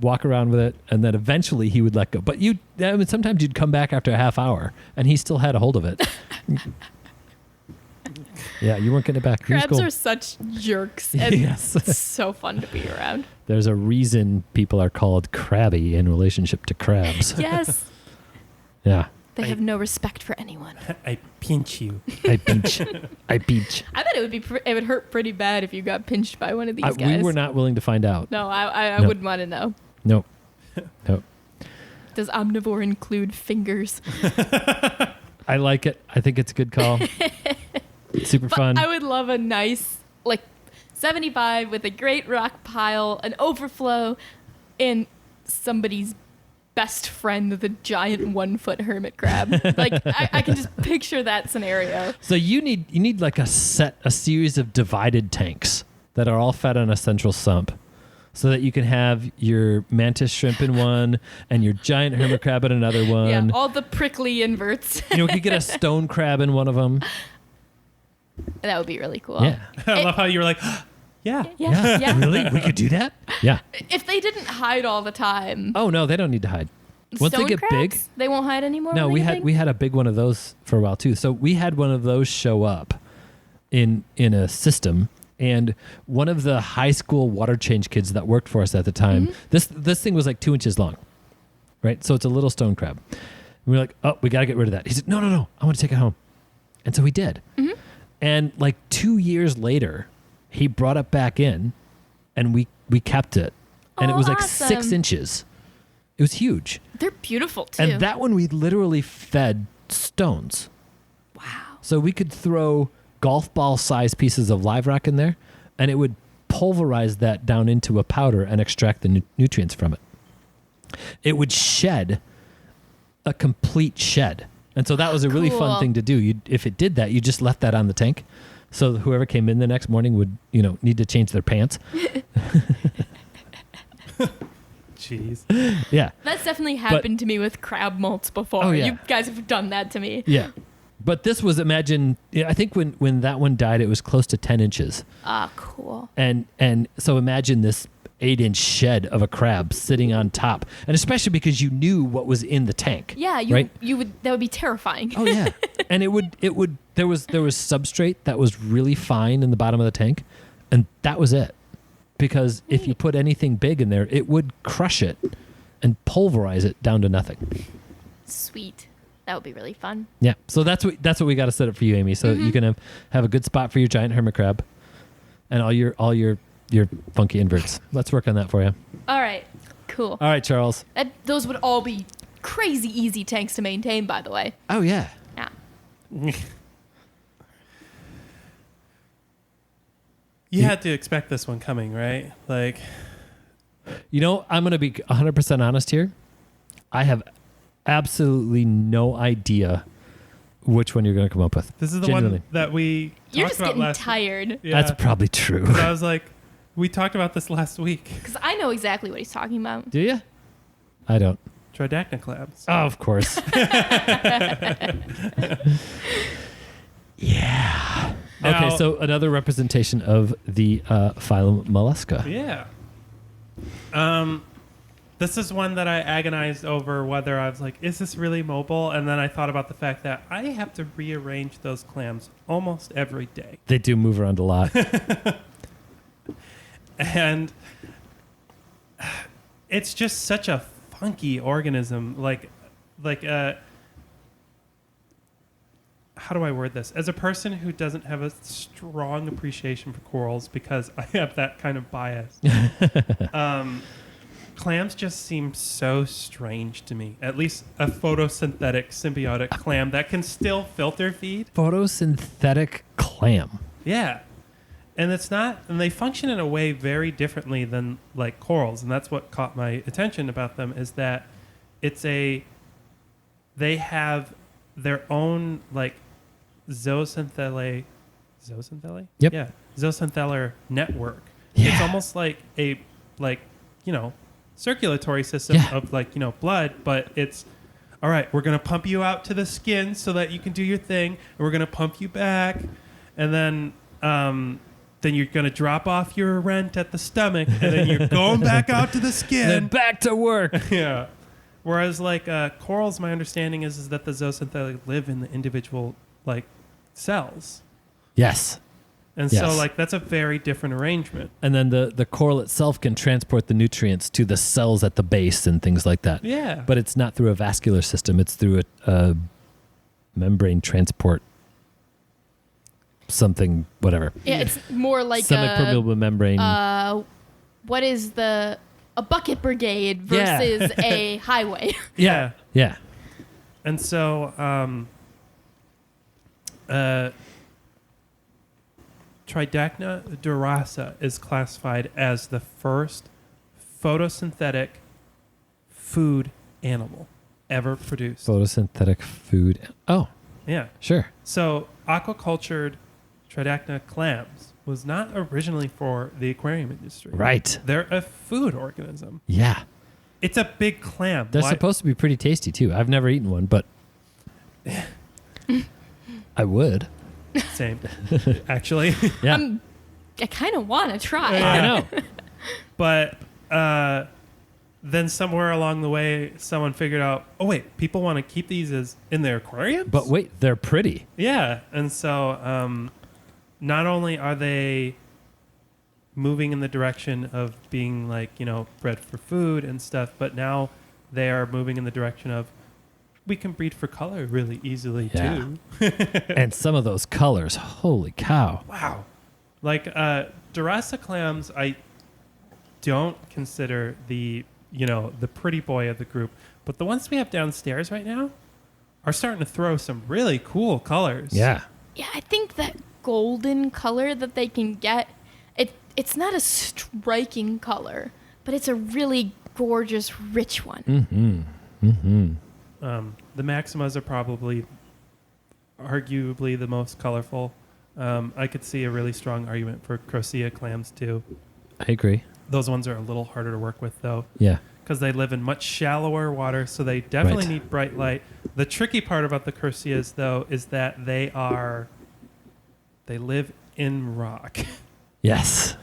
[SPEAKER 1] walk around with it, and then eventually he would let go. But sometimes you'd come back after a half hour and he still had a hold of it. Yeah, you weren't getting it back. He was
[SPEAKER 2] Crabs
[SPEAKER 1] cool.
[SPEAKER 2] are such jerks, and
[SPEAKER 1] Yes.
[SPEAKER 2] it's so fun to be around.
[SPEAKER 1] There's a reason people are called crabby in relationship to crabs.
[SPEAKER 2] Yes,
[SPEAKER 1] Yeah.
[SPEAKER 2] they have no respect for anyone.
[SPEAKER 3] I pinch you.
[SPEAKER 1] I beach. I beach.
[SPEAKER 2] I bet it would hurt pretty bad if you got pinched by one of these guys.
[SPEAKER 1] We were not willing to find out.
[SPEAKER 2] No, I
[SPEAKER 1] No.
[SPEAKER 2] wouldn't want to know.
[SPEAKER 1] Nope. Nope.
[SPEAKER 2] Does omnivore include fingers?
[SPEAKER 1] I like it. I think it's a good call. Super
[SPEAKER 2] But
[SPEAKER 1] fun.
[SPEAKER 2] I would love a nice, like, 75 with a great rock pile, an overflow, and somebody's best friend, the giant 1-foot hermit crab. Like, I can just picture that scenario.
[SPEAKER 1] So you need like a series of divided tanks that are all fed on a central sump, so that you can have your mantis shrimp in one and your giant hermit crab in another one.
[SPEAKER 2] Yeah, all the prickly inverts.
[SPEAKER 1] We could get a stone crab in one of them.
[SPEAKER 2] That would be really cool.
[SPEAKER 1] Yeah.
[SPEAKER 3] I love how you were like, yeah.
[SPEAKER 2] Yeah.
[SPEAKER 1] Really? We could do that? Yeah.
[SPEAKER 2] If they didn't hide all the time,
[SPEAKER 1] Oh no, they don't need to hide. Once
[SPEAKER 2] stone
[SPEAKER 1] they get
[SPEAKER 2] crabs,
[SPEAKER 1] big,
[SPEAKER 2] they won't hide anymore.
[SPEAKER 1] no,
[SPEAKER 2] or
[SPEAKER 1] we
[SPEAKER 2] anything?
[SPEAKER 1] had a big one of those for a while too. So we had one of those show up in a system, and one of the high school water change kids that worked for us at the time, this thing was like 2 inches long, right? So it's a little stone crab. And we were like, oh, we got to get rid of that. He said, no, I want to take it home. And so we did. And like 2 years later, he brought it back in, and we kept it. And it
[SPEAKER 2] Oh,
[SPEAKER 1] was like
[SPEAKER 2] awesome.
[SPEAKER 1] 6 inches. It was huge.
[SPEAKER 2] They're beautiful too.
[SPEAKER 1] And that one we literally fed stones.
[SPEAKER 2] Wow.
[SPEAKER 1] So we could throw golf ball sized pieces of live rock in there, and it would pulverize that down into a powder and extract the nutrients from it. It would shed a complete shed. And so that was a really fun thing to do. If it did that, you just left that on the tank. So whoever came in the next morning would, need to change their pants.
[SPEAKER 3] Jeez.
[SPEAKER 1] Yeah.
[SPEAKER 2] That's definitely happened to me with crab molts before.
[SPEAKER 1] Oh, yeah.
[SPEAKER 2] You guys have done that to me.
[SPEAKER 1] Yeah. But this was, imagine, I think when that one died, it was close to 10 inches.
[SPEAKER 2] Ah, cool.
[SPEAKER 1] And so imagine this 8-inch shed of a crab sitting on top. And especially because you knew what was in the tank.
[SPEAKER 2] Yeah,
[SPEAKER 1] right?
[SPEAKER 2] that would be terrifying.
[SPEAKER 1] Oh yeah. And there was substrate that was really fine in the bottom of the tank, and that was it. Because if you put anything big in there, it would crush it and pulverize it down to nothing.
[SPEAKER 2] Sweet. That would be really fun.
[SPEAKER 1] Yeah. So that's what we got to set up for you, Amy. So you can have a good spot for your giant hermit crab and all your funky inverts. Let's work on that for you.
[SPEAKER 2] All right. Cool.
[SPEAKER 1] All right, Charles.
[SPEAKER 2] Those would all be crazy easy tanks to maintain, by the way.
[SPEAKER 1] Oh yeah.
[SPEAKER 2] Yeah.
[SPEAKER 3] You had to expect this one coming, right? Like,
[SPEAKER 1] I'm going to be 100% honest here. I have absolutely no idea which one you're going to come up with.
[SPEAKER 3] this is the
[SPEAKER 1] Genuinely.
[SPEAKER 3] one that we
[SPEAKER 2] You're
[SPEAKER 3] talked
[SPEAKER 2] just
[SPEAKER 3] about
[SPEAKER 2] getting
[SPEAKER 3] last
[SPEAKER 2] tired.
[SPEAKER 3] Yeah.
[SPEAKER 1] That's probably true.
[SPEAKER 3] 'Cause I was like, we talked about this last week.
[SPEAKER 2] Because I know exactly what he's talking about.
[SPEAKER 1] Do you? I don't.
[SPEAKER 3] Tridacnoclabs.
[SPEAKER 1] Oh, of course. Yeah.
[SPEAKER 3] Now-
[SPEAKER 1] Okay, so another representation of the phylum Mollusca.
[SPEAKER 3] Yeah. This is one that I agonized over whether I was like, is this really mobile? And then I thought about the fact that I have to rearrange those clams almost every day.
[SPEAKER 1] They do move around a lot.
[SPEAKER 3] And it's just such a funky organism. How do I word this? As a person who doesn't have a strong appreciation for corals because I have that kind of bias, clams just seem so strange to me. At least a photosynthetic symbiotic clam that can still filter feed.
[SPEAKER 1] Photosynthetic clam.
[SPEAKER 3] Yeah. And they function in a way very differently than like corals. And that's what caught my attention about them is that they have their own like zooxanthellae.
[SPEAKER 1] Yep.
[SPEAKER 3] Yeah. Zooxanthellae network.
[SPEAKER 1] Yeah.
[SPEAKER 3] It's almost like a circulatory system of blood, but it's all right, we're going to pump you out to the skin so that you can do your thing, and we're going to pump you back, and then you're going to drop off your rent at the stomach, and then you're going back out to the skin.
[SPEAKER 1] Then back to work.
[SPEAKER 3] Yeah. Whereas corals, my understanding is that the zooxanthellae live in the individual cells.
[SPEAKER 1] Yes.
[SPEAKER 3] And
[SPEAKER 1] Yes.
[SPEAKER 3] so that's a very different arrangement.
[SPEAKER 1] And then the coral itself can transport the nutrients to the cells at the base and things like that.
[SPEAKER 3] Yeah.
[SPEAKER 1] But it's not through a vascular system. It's through a membrane transport something, whatever.
[SPEAKER 2] Yeah, it's more like
[SPEAKER 1] Semi-permeable membrane.
[SPEAKER 2] what is a bucket brigade versus a highway?
[SPEAKER 3] Yeah.
[SPEAKER 1] Yeah.
[SPEAKER 3] And so Tridacna dorasa is classified as the first photosynthetic food animal ever produced.
[SPEAKER 1] Photosynthetic food. Oh,
[SPEAKER 3] Yeah.
[SPEAKER 1] sure.
[SPEAKER 3] So aquacultured Tridacna clams was not originally for the aquarium industry.
[SPEAKER 1] Right.
[SPEAKER 3] They're a food organism.
[SPEAKER 1] Yeah.
[SPEAKER 3] It's a big clam.
[SPEAKER 1] They're
[SPEAKER 3] Why-
[SPEAKER 1] supposed to be pretty tasty, too. I've never eaten one, but I would.
[SPEAKER 3] Same. Actually.
[SPEAKER 1] Yeah.
[SPEAKER 2] I kind of want to try.
[SPEAKER 3] Yeah.
[SPEAKER 1] I know.
[SPEAKER 3] But then somewhere along the way, someone figured out, oh, wait, people want to keep these as in their aquariums?
[SPEAKER 1] But wait, they're pretty.
[SPEAKER 3] Yeah. And so not only are they moving in the direction of being bred for food and stuff, but now they are moving in the direction of we can breed for color really easily too.
[SPEAKER 1] And some of those colors, holy cow.
[SPEAKER 3] Wow. Dorasa clams, I don't consider the pretty boy of the group, but the ones we have downstairs right now are starting to throw some really cool colors.
[SPEAKER 1] Yeah.
[SPEAKER 2] Yeah, I think that golden color that they can get. It's not a striking color, but it's a really gorgeous, rich one.
[SPEAKER 1] Mm-hmm. Mm-hmm.
[SPEAKER 3] The Maximas are probably arguably the most colorful. I could see a really strong argument for Crocea clams too.
[SPEAKER 1] I agree.
[SPEAKER 3] Those ones are a little harder to work with though.
[SPEAKER 1] Yeah.
[SPEAKER 3] Because they live in much shallower water, so they definitely
[SPEAKER 1] Right.
[SPEAKER 3] need bright light. The tricky part about the Croceas though is that they live in rock.
[SPEAKER 1] Yes.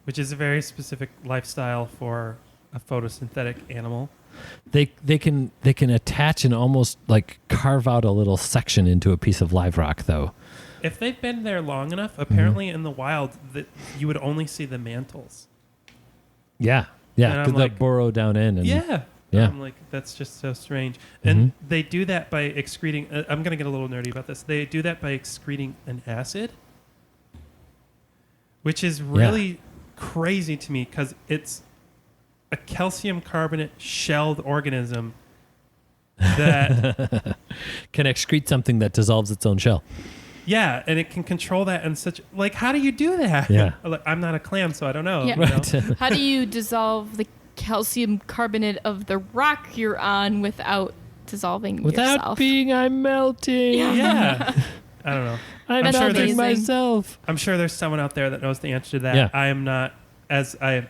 [SPEAKER 3] Which is a very specific lifestyle for a photosynthetic animal.
[SPEAKER 1] They can attach and almost like carve out a little section into a piece of live rock, though.
[SPEAKER 3] If they've been there long enough, apparently in the wild, that you would only see the mantles.
[SPEAKER 1] Yeah,
[SPEAKER 3] And
[SPEAKER 1] yeah,
[SPEAKER 3] I'm
[SPEAKER 1] because they
[SPEAKER 3] like-
[SPEAKER 1] burrow down in. And
[SPEAKER 3] Yeah.
[SPEAKER 1] Yeah.
[SPEAKER 3] I'm like, that's just so strange. And
[SPEAKER 1] Mhm.
[SPEAKER 3] they do that by excreting. I'm going to get a little nerdy about this. They do that by excreting an acid, which is really crazy to me because it's a calcium carbonate shelled organism that,
[SPEAKER 1] can excrete something that dissolves its own shell.
[SPEAKER 3] yeah, and it can control that in such, like, how do you do that?
[SPEAKER 1] Yeah.
[SPEAKER 3] Like, I'm not a clam, so I don't know.
[SPEAKER 2] Yeah.
[SPEAKER 3] you know?
[SPEAKER 1] Right.
[SPEAKER 2] How do you dissolve the calcium carbonate of the rock you're on without dissolving
[SPEAKER 1] Without
[SPEAKER 2] yourself?
[SPEAKER 1] I'm melting.
[SPEAKER 3] Yeah. I don't know.
[SPEAKER 1] I'm
[SPEAKER 2] That's
[SPEAKER 1] melting
[SPEAKER 2] amazing.
[SPEAKER 1] myself.
[SPEAKER 3] I'm sure there's someone out there that knows the answer to that.
[SPEAKER 1] Yeah.
[SPEAKER 3] I am not, as I am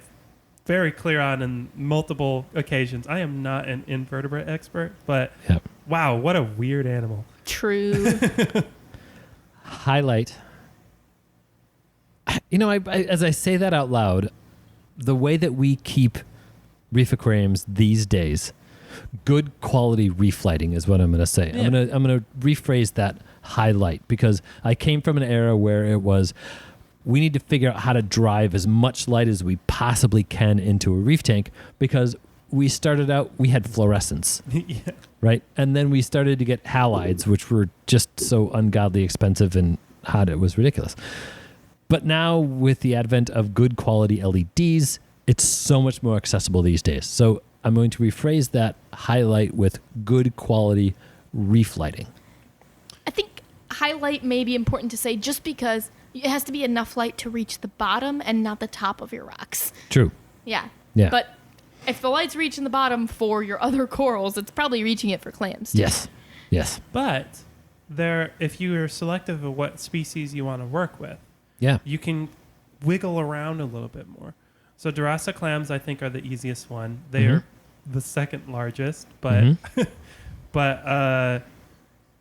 [SPEAKER 3] very clear on in multiple occasions, I am not an invertebrate expert, but
[SPEAKER 1] Yep.
[SPEAKER 3] wow, what a weird animal.
[SPEAKER 2] True.
[SPEAKER 1] Highlight. You know, I as I say that out loud, the way that we keep reef aquariums these days, good quality reef lighting is what I'm going to say.
[SPEAKER 3] Yeah.
[SPEAKER 1] I'm going to rephrase that highlight because I came from an era where it was we need to figure out how to drive as much light as we possibly can into a reef tank because we started out we had fluorescence.
[SPEAKER 3] Yeah.
[SPEAKER 1] Right. And then we started to get halides, which were just so ungodly expensive and hot. It was ridiculous. But now with the advent of good quality LEDs, it's so much more accessible these days. So I'm going to rephrase that highlight with good quality reef lighting.
[SPEAKER 2] I think highlight may be important to say just because it has to be enough light to reach the bottom and not the top of your rocks.
[SPEAKER 1] True.
[SPEAKER 2] Yeah.
[SPEAKER 1] Yeah.
[SPEAKER 2] But if the light's reaching the bottom for your other corals, it's probably reaching it for clams. too.
[SPEAKER 1] Yes. Yes.
[SPEAKER 3] But if you are selective of what species you want to work with,
[SPEAKER 1] Yeah.
[SPEAKER 3] you can wiggle around a little bit more. So Dorasa clams, I think, are the easiest one. They are the second largest, but but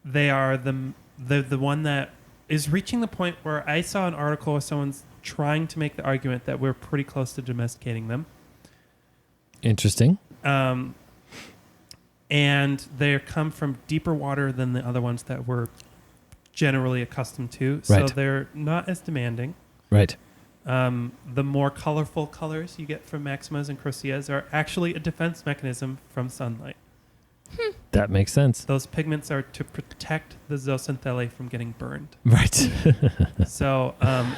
[SPEAKER 3] they are the one that is reaching the point where I saw an article where someone's trying to make the argument that we're pretty close to domesticating them.
[SPEAKER 1] Interesting.
[SPEAKER 3] And they come from deeper water than the other ones that we're generally accustomed to. So
[SPEAKER 1] Right.
[SPEAKER 3] they're not as demanding.
[SPEAKER 1] Right.
[SPEAKER 3] The more colorful colors you get from Maximas and Croceas are actually a defense mechanism from sunlight.
[SPEAKER 1] That makes sense.
[SPEAKER 3] Those pigments are to protect the zooxanthellae from getting burned.
[SPEAKER 1] Right.
[SPEAKER 3] So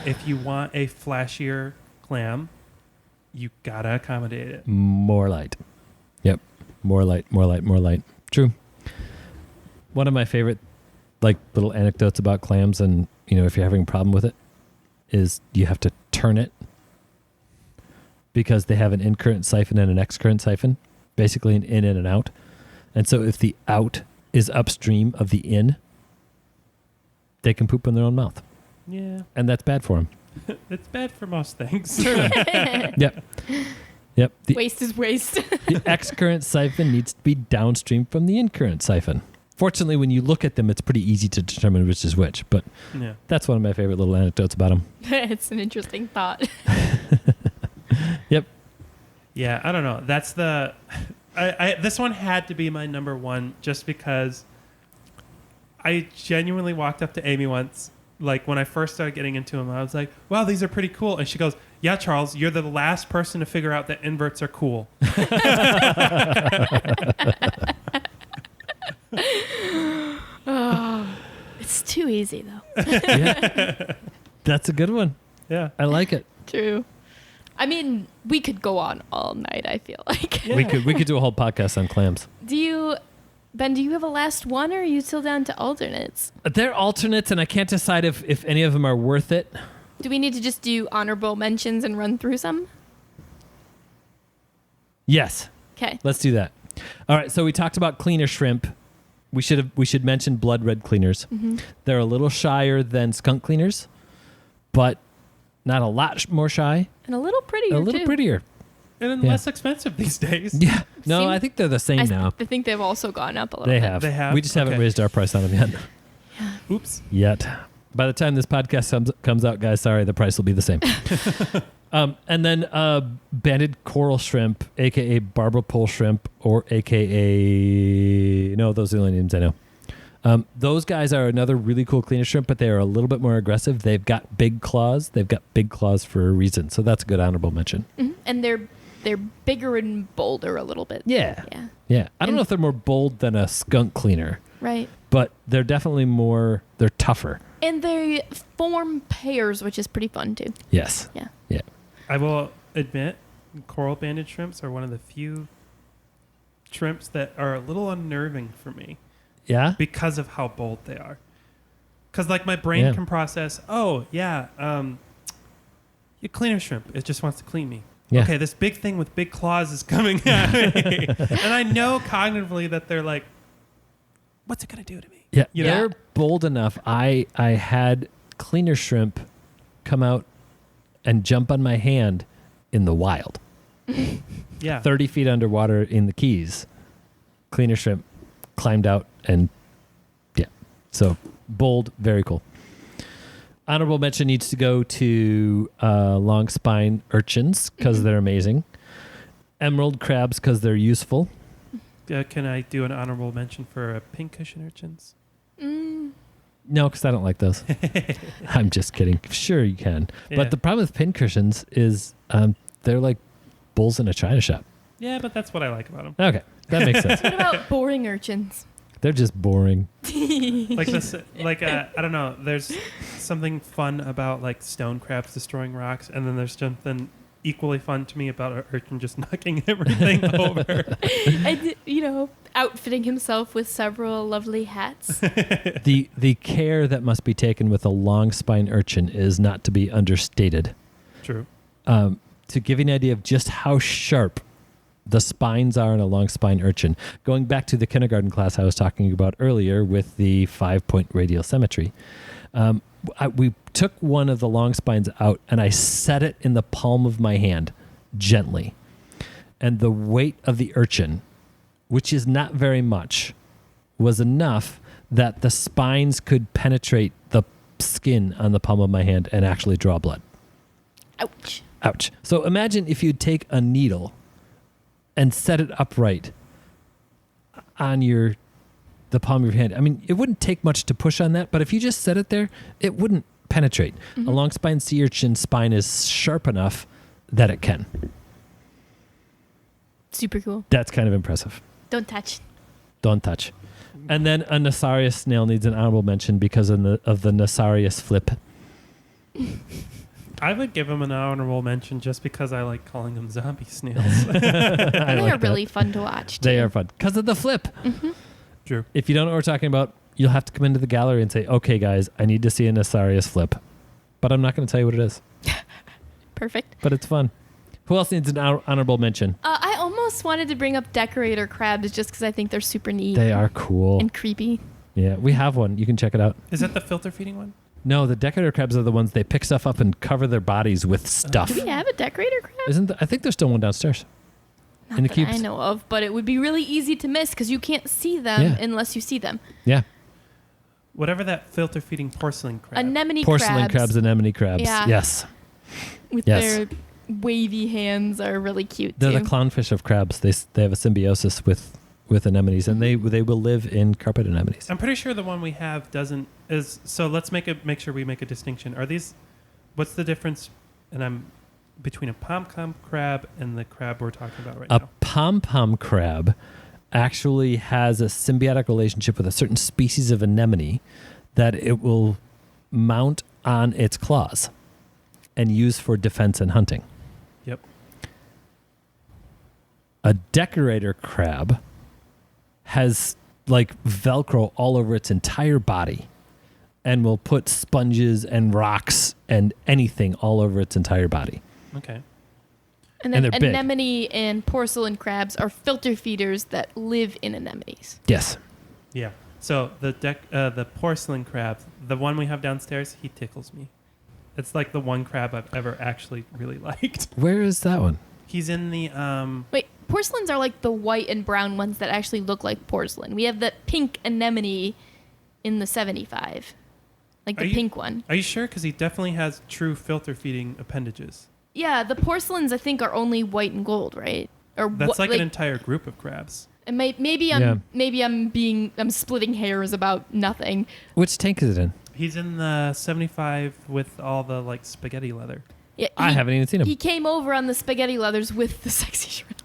[SPEAKER 3] if you want a flashier clam, you gotta accommodate it.
[SPEAKER 1] More light. Yep. More light, more light, more light. True. One of my favorite like little anecdotes about clams and, you know, if you're having a problem with it is you have to turn it because they have an in-current siphon and an ex-current siphon, basically an in and an out. And so if the out is upstream of the in, they can poop in their own mouth.
[SPEAKER 3] Yeah,
[SPEAKER 1] And that's bad for them.
[SPEAKER 3] it's bad for most things.
[SPEAKER 1] Yep. Yep. The,
[SPEAKER 2] Waste is waste.
[SPEAKER 1] the ex-current siphon needs to be downstream from the in-current siphon. Fortunately, when you look at them, it's pretty easy to determine which is which. But
[SPEAKER 3] Yeah.
[SPEAKER 1] that's one of my favorite little anecdotes about them.
[SPEAKER 2] It's an interesting thought.
[SPEAKER 1] Yep.
[SPEAKER 3] Yeah, I don't know. That's the. This one had to be my number one just because I genuinely walked up to Amy once, like when I first started getting into them. I was like, "Wow, these are pretty cool." And she goes, "Yeah, Charles, you're the last person to figure out that inverts are cool."
[SPEAKER 2] It's too easy, though.
[SPEAKER 1] Yeah. That's a good one.
[SPEAKER 3] Yeah.
[SPEAKER 1] I like it.
[SPEAKER 2] True. I mean, we could go on all night, I feel like.
[SPEAKER 3] Yeah.
[SPEAKER 1] We could do a whole podcast on clams.
[SPEAKER 2] Do you Ben, do you have a last one, or are you still down to alternates?
[SPEAKER 1] They're alternates, and I can't decide if any of them are worth it.
[SPEAKER 2] Do we need to just do honorable mentions and run through some?
[SPEAKER 1] Yes.
[SPEAKER 2] Okay.
[SPEAKER 1] Let's do that. All right. So we talked about cleaner shrimp. We should mention blood red cleaners.
[SPEAKER 2] Mm-hmm.
[SPEAKER 1] They're a little shyer than skunk cleaners, but not a lot more shy.
[SPEAKER 2] And a little prettier,
[SPEAKER 1] A little
[SPEAKER 2] too.
[SPEAKER 1] prettier.
[SPEAKER 3] And
[SPEAKER 1] Yeah.
[SPEAKER 3] less expensive these days.
[SPEAKER 1] Yeah. No,
[SPEAKER 2] Seem-
[SPEAKER 1] I think they're the same now.
[SPEAKER 2] I think they've also gone up a little
[SPEAKER 1] They
[SPEAKER 2] bit.
[SPEAKER 1] have.
[SPEAKER 3] They have?
[SPEAKER 1] We just haven't
[SPEAKER 3] Okay.
[SPEAKER 1] raised our price on them yet.
[SPEAKER 3] Oops.
[SPEAKER 1] Yet. By the time this podcast comes out, guys, sorry, the price will be the same. And then banded coral shrimp, a.k.a. Barbara pole shrimp, or a.k.a. No, those are the only names I know. Those guys are another really cool cleaner shrimp, but they are a little bit more aggressive. They've got big claws. They've got big claws for a reason. So that's a good honorable mention.
[SPEAKER 2] Mhm. And they're bigger and bolder a little bit.
[SPEAKER 1] Yeah.
[SPEAKER 2] Yeah.
[SPEAKER 1] Yeah. I don't
[SPEAKER 2] And-
[SPEAKER 1] know if they're more bold than a skunk cleaner,
[SPEAKER 2] Right.
[SPEAKER 1] but they're definitely they're tougher.
[SPEAKER 2] And they form pairs, which is pretty fun too.
[SPEAKER 1] Yes.
[SPEAKER 2] Yeah.
[SPEAKER 1] Yeah.
[SPEAKER 3] I will admit, coral banded shrimps are one of the few shrimps that are a little unnerving for me
[SPEAKER 1] Yeah.
[SPEAKER 3] because of how bold they are. Because like my brain
[SPEAKER 1] Yeah.
[SPEAKER 3] can process, oh yeah, you cleaner shrimp. It just wants to clean me.
[SPEAKER 1] Yeah.
[SPEAKER 3] Okay, this big thing with big claws is coming at me, and I know cognitively that they're like, what's it gonna do to me?
[SPEAKER 1] Yeah.
[SPEAKER 3] You know?
[SPEAKER 1] They're bold enough. I had cleaner shrimp come out and jump on my hand in the wild.
[SPEAKER 3] Yeah.
[SPEAKER 1] 30 feet underwater in the Keys. Cleaner shrimp climbed out and yeah. So bold, very cool. Honorable mention needs to go to long spine urchins because they're amazing. Emerald crabs because they're useful.
[SPEAKER 3] Can I do an honorable mention for pincushion urchins?
[SPEAKER 1] No, because I don't like those. I'm just kidding. Sure, you can.
[SPEAKER 3] Yeah.
[SPEAKER 1] But the problem with pincushions is they're like bulls in a china shop.
[SPEAKER 3] Yeah, but that's what I like about them.
[SPEAKER 1] Okay, that makes sense.
[SPEAKER 2] What about boring urchins?
[SPEAKER 1] They're just boring.
[SPEAKER 3] Like this, I don't know. There's something fun about like stone crabs destroying rocks, and then there's something equally fun to me about an urchin just knocking everything over.
[SPEAKER 2] And, outfitting himself with several lovely hats.
[SPEAKER 1] The care that must be taken with a long spine urchin is not to be understated.
[SPEAKER 3] True.
[SPEAKER 1] To give you an idea of just how sharp the spines are in a long spine urchin, going back to the kindergarten class I was talking about earlier with the 5-point radial symmetry, we took one of the long spines out and I set it in the palm of my hand gently. And the weight of the urchin, which is not very much, was enough that the spines could penetrate the skin on the palm of my hand and actually draw blood.
[SPEAKER 2] Ouch.
[SPEAKER 1] Ouch. So imagine if you'd take a needle and set it upright on the palm of your hand. I mean, it wouldn't take much to push on that, but if you just set it there, it wouldn't penetrate.
[SPEAKER 2] Mm-hmm.
[SPEAKER 1] A long spine sea urchin spine is sharp enough that it can.
[SPEAKER 2] Super cool.
[SPEAKER 1] That's kind of impressive.
[SPEAKER 2] Don't touch.
[SPEAKER 1] Don't touch. And then a Nasarius snail needs an honorable mention because of the Nasarius flip.
[SPEAKER 3] I would give them an honorable mention just because I like calling them zombie snails.
[SPEAKER 2] And they are really fun to watch, too.
[SPEAKER 1] They are fun because of the flip.
[SPEAKER 3] True.
[SPEAKER 1] If you don't know what we're talking about, you'll have to come into the gallery and say, okay, guys, I need to see a Nasarius flip. But I'm not going to tell you what it is.
[SPEAKER 2] Perfect.
[SPEAKER 1] But it's fun. Who else needs an honorable mention?
[SPEAKER 2] I almost wanted to bring up decorator crabs just because I think they're super neat.
[SPEAKER 1] They are cool.
[SPEAKER 2] And creepy.
[SPEAKER 1] Yeah, we have one. You can check it out.
[SPEAKER 3] Is that the filter feeding one?
[SPEAKER 1] No, the decorator crabs are the ones they pick stuff up and cover their bodies with stuff.
[SPEAKER 2] Do we have a decorator crab?
[SPEAKER 1] I think there's still one downstairs.
[SPEAKER 2] Not
[SPEAKER 1] in the
[SPEAKER 2] that
[SPEAKER 1] cubes.
[SPEAKER 2] I know of, but it would be really easy to miss because you can't see them
[SPEAKER 1] Yeah.
[SPEAKER 2] unless you see them.
[SPEAKER 1] Yeah.
[SPEAKER 3] Whatever that filter feeding porcelain crab.
[SPEAKER 2] Anemone
[SPEAKER 1] Porcelain
[SPEAKER 2] crabs,
[SPEAKER 1] crabs, anemone crabs.
[SPEAKER 2] Yeah.
[SPEAKER 1] Yes.
[SPEAKER 2] with
[SPEAKER 1] Yes.
[SPEAKER 2] their wavy hands are really cute
[SPEAKER 1] They're
[SPEAKER 2] too.
[SPEAKER 1] the clownfish of crabs. They have a symbiosis with anemones, and they will live in carpet anemones.
[SPEAKER 3] I'm pretty sure the one we have doesn't is so let's make sure we make a distinction. Are these what's the difference between a pom-pom crab and the crab we're talking about right
[SPEAKER 1] A
[SPEAKER 3] now?
[SPEAKER 1] pom-pom crab actually has a symbiotic relationship with a certain species of anemone that it will mount on its claws and use for defense and hunting.
[SPEAKER 3] Yep.
[SPEAKER 1] A decorator crab has like Velcro all over its entire body and will put sponges and rocks and anything all over its entire body.
[SPEAKER 3] Okay.
[SPEAKER 2] And then
[SPEAKER 1] they're big.
[SPEAKER 2] anemone and porcelain crabs are filter feeders that live in anemones.
[SPEAKER 1] Yes.
[SPEAKER 3] Yeah. So the porcelain crab, the one we have downstairs, he tickles me. It's like the one crab I've ever actually really liked.
[SPEAKER 1] Where is that one?
[SPEAKER 3] He's in the
[SPEAKER 2] Wait, porcelains are like the white and brown ones that actually look like porcelain. We have the pink anemone in the 75. Like the pink one.
[SPEAKER 3] Are you sure? Because he definitely has true filter feeding appendages.
[SPEAKER 2] Yeah, the porcelains I think are only white and gold, right? Or
[SPEAKER 3] That's like an entire group of crabs.
[SPEAKER 2] And maybe I'm splitting hairs about nothing.
[SPEAKER 1] Which tank is it in?
[SPEAKER 3] He's in the 75 with all the like spaghetti leather.
[SPEAKER 2] Yeah,
[SPEAKER 1] I haven't even seen him.
[SPEAKER 2] He came over on the spaghetti leathers with the sexy shrimp.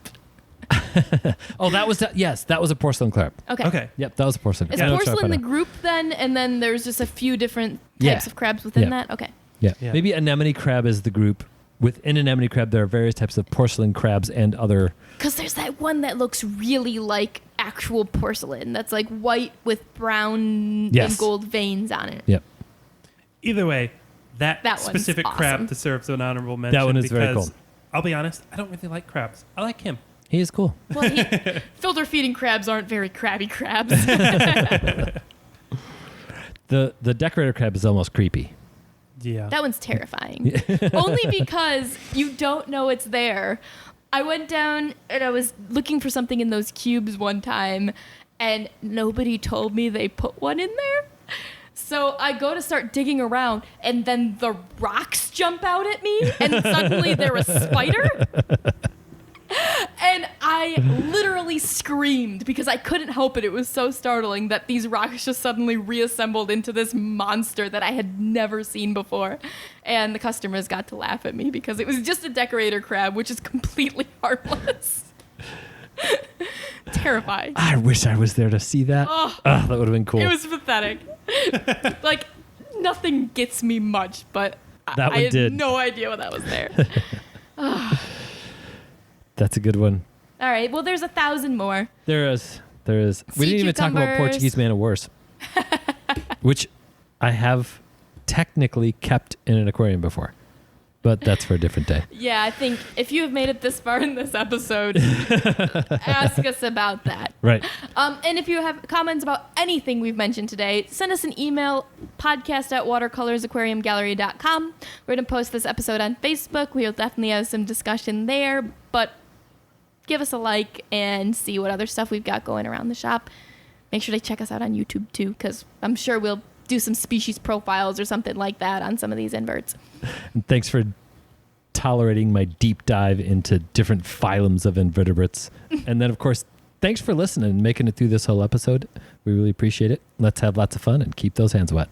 [SPEAKER 1] Oh, that was yes, that was a porcelain crab.
[SPEAKER 3] Okay.
[SPEAKER 1] Yep, that was a porcelain.
[SPEAKER 2] Is
[SPEAKER 1] I know what you're
[SPEAKER 2] porcelain the
[SPEAKER 1] talking about.
[SPEAKER 2] group then, and then there's just a few different
[SPEAKER 1] Yeah.
[SPEAKER 2] types of crabs within
[SPEAKER 1] Yeah.
[SPEAKER 2] that? Okay.
[SPEAKER 1] Yeah.
[SPEAKER 3] Yeah.
[SPEAKER 1] Maybe anemone crab is the group. Within anemone crab, there are various types of porcelain crabs and other.
[SPEAKER 2] Because there's that one that looks really like actual porcelain. That's like white with brown
[SPEAKER 1] Yes.
[SPEAKER 2] and gold veins on it.
[SPEAKER 1] Yep.
[SPEAKER 3] Either way, that
[SPEAKER 2] one's
[SPEAKER 3] specific crab
[SPEAKER 2] awesome.
[SPEAKER 3] deserves an honorable mention.
[SPEAKER 1] That one is very
[SPEAKER 3] because
[SPEAKER 1] cool.
[SPEAKER 3] I'll be honest, I don't really like crabs. I like him.
[SPEAKER 1] He is cool.
[SPEAKER 2] Well, filter feeding crabs aren't very crabby crabs.
[SPEAKER 1] The decorator crab is almost creepy.
[SPEAKER 3] Yeah.
[SPEAKER 2] That one's terrifying. Only because you don't know it's there. I went down and I was looking for something in those cubes one time, and nobody told me they put one in there. So I go to start digging around, and then the rocks jump out at me, and suddenly they're a spider. And I literally screamed because I couldn't help it. It was so startling that these rocks just suddenly reassembled into this monster that I had never seen before. And the customers got to laugh at me because it was just a decorator crab, which is completely harmless. Terrifying.
[SPEAKER 1] I wish I was there to see that.
[SPEAKER 2] Oh,
[SPEAKER 1] That would have been cool.
[SPEAKER 2] it was pathetic. Like, nothing gets me much, but
[SPEAKER 1] That
[SPEAKER 2] I
[SPEAKER 1] one
[SPEAKER 2] had
[SPEAKER 1] did.
[SPEAKER 2] no idea what that was there.
[SPEAKER 1] That's a good one.
[SPEAKER 2] All right, well, there's 1,000 more.
[SPEAKER 1] There is. We
[SPEAKER 2] Sea
[SPEAKER 1] didn't even talk about
[SPEAKER 2] cucumbers.
[SPEAKER 1] Portuguese man of worse, which I have technically kept in an aquarium before, but that's for a different day.
[SPEAKER 2] Yeah, I think if you have made it this far in this episode, ask us about that.
[SPEAKER 1] Right.
[SPEAKER 2] And if you have comments about anything we've mentioned today, send us an email, podcast@watercolorsaquariumgallery.com. We're going to post this episode on Facebook. We'll definitely have some discussion there, but give us a like and see what other stuff we've got going around the shop. Make sure to check us out on YouTube too, because I'm sure we'll do some species profiles or something like that on some of these inverts.
[SPEAKER 1] And thanks for tolerating my deep dive into different phylums of invertebrates. And then, of course, thanks for listening and making it through this whole episode. We really appreciate it. Let's have lots of fun and keep those hands wet.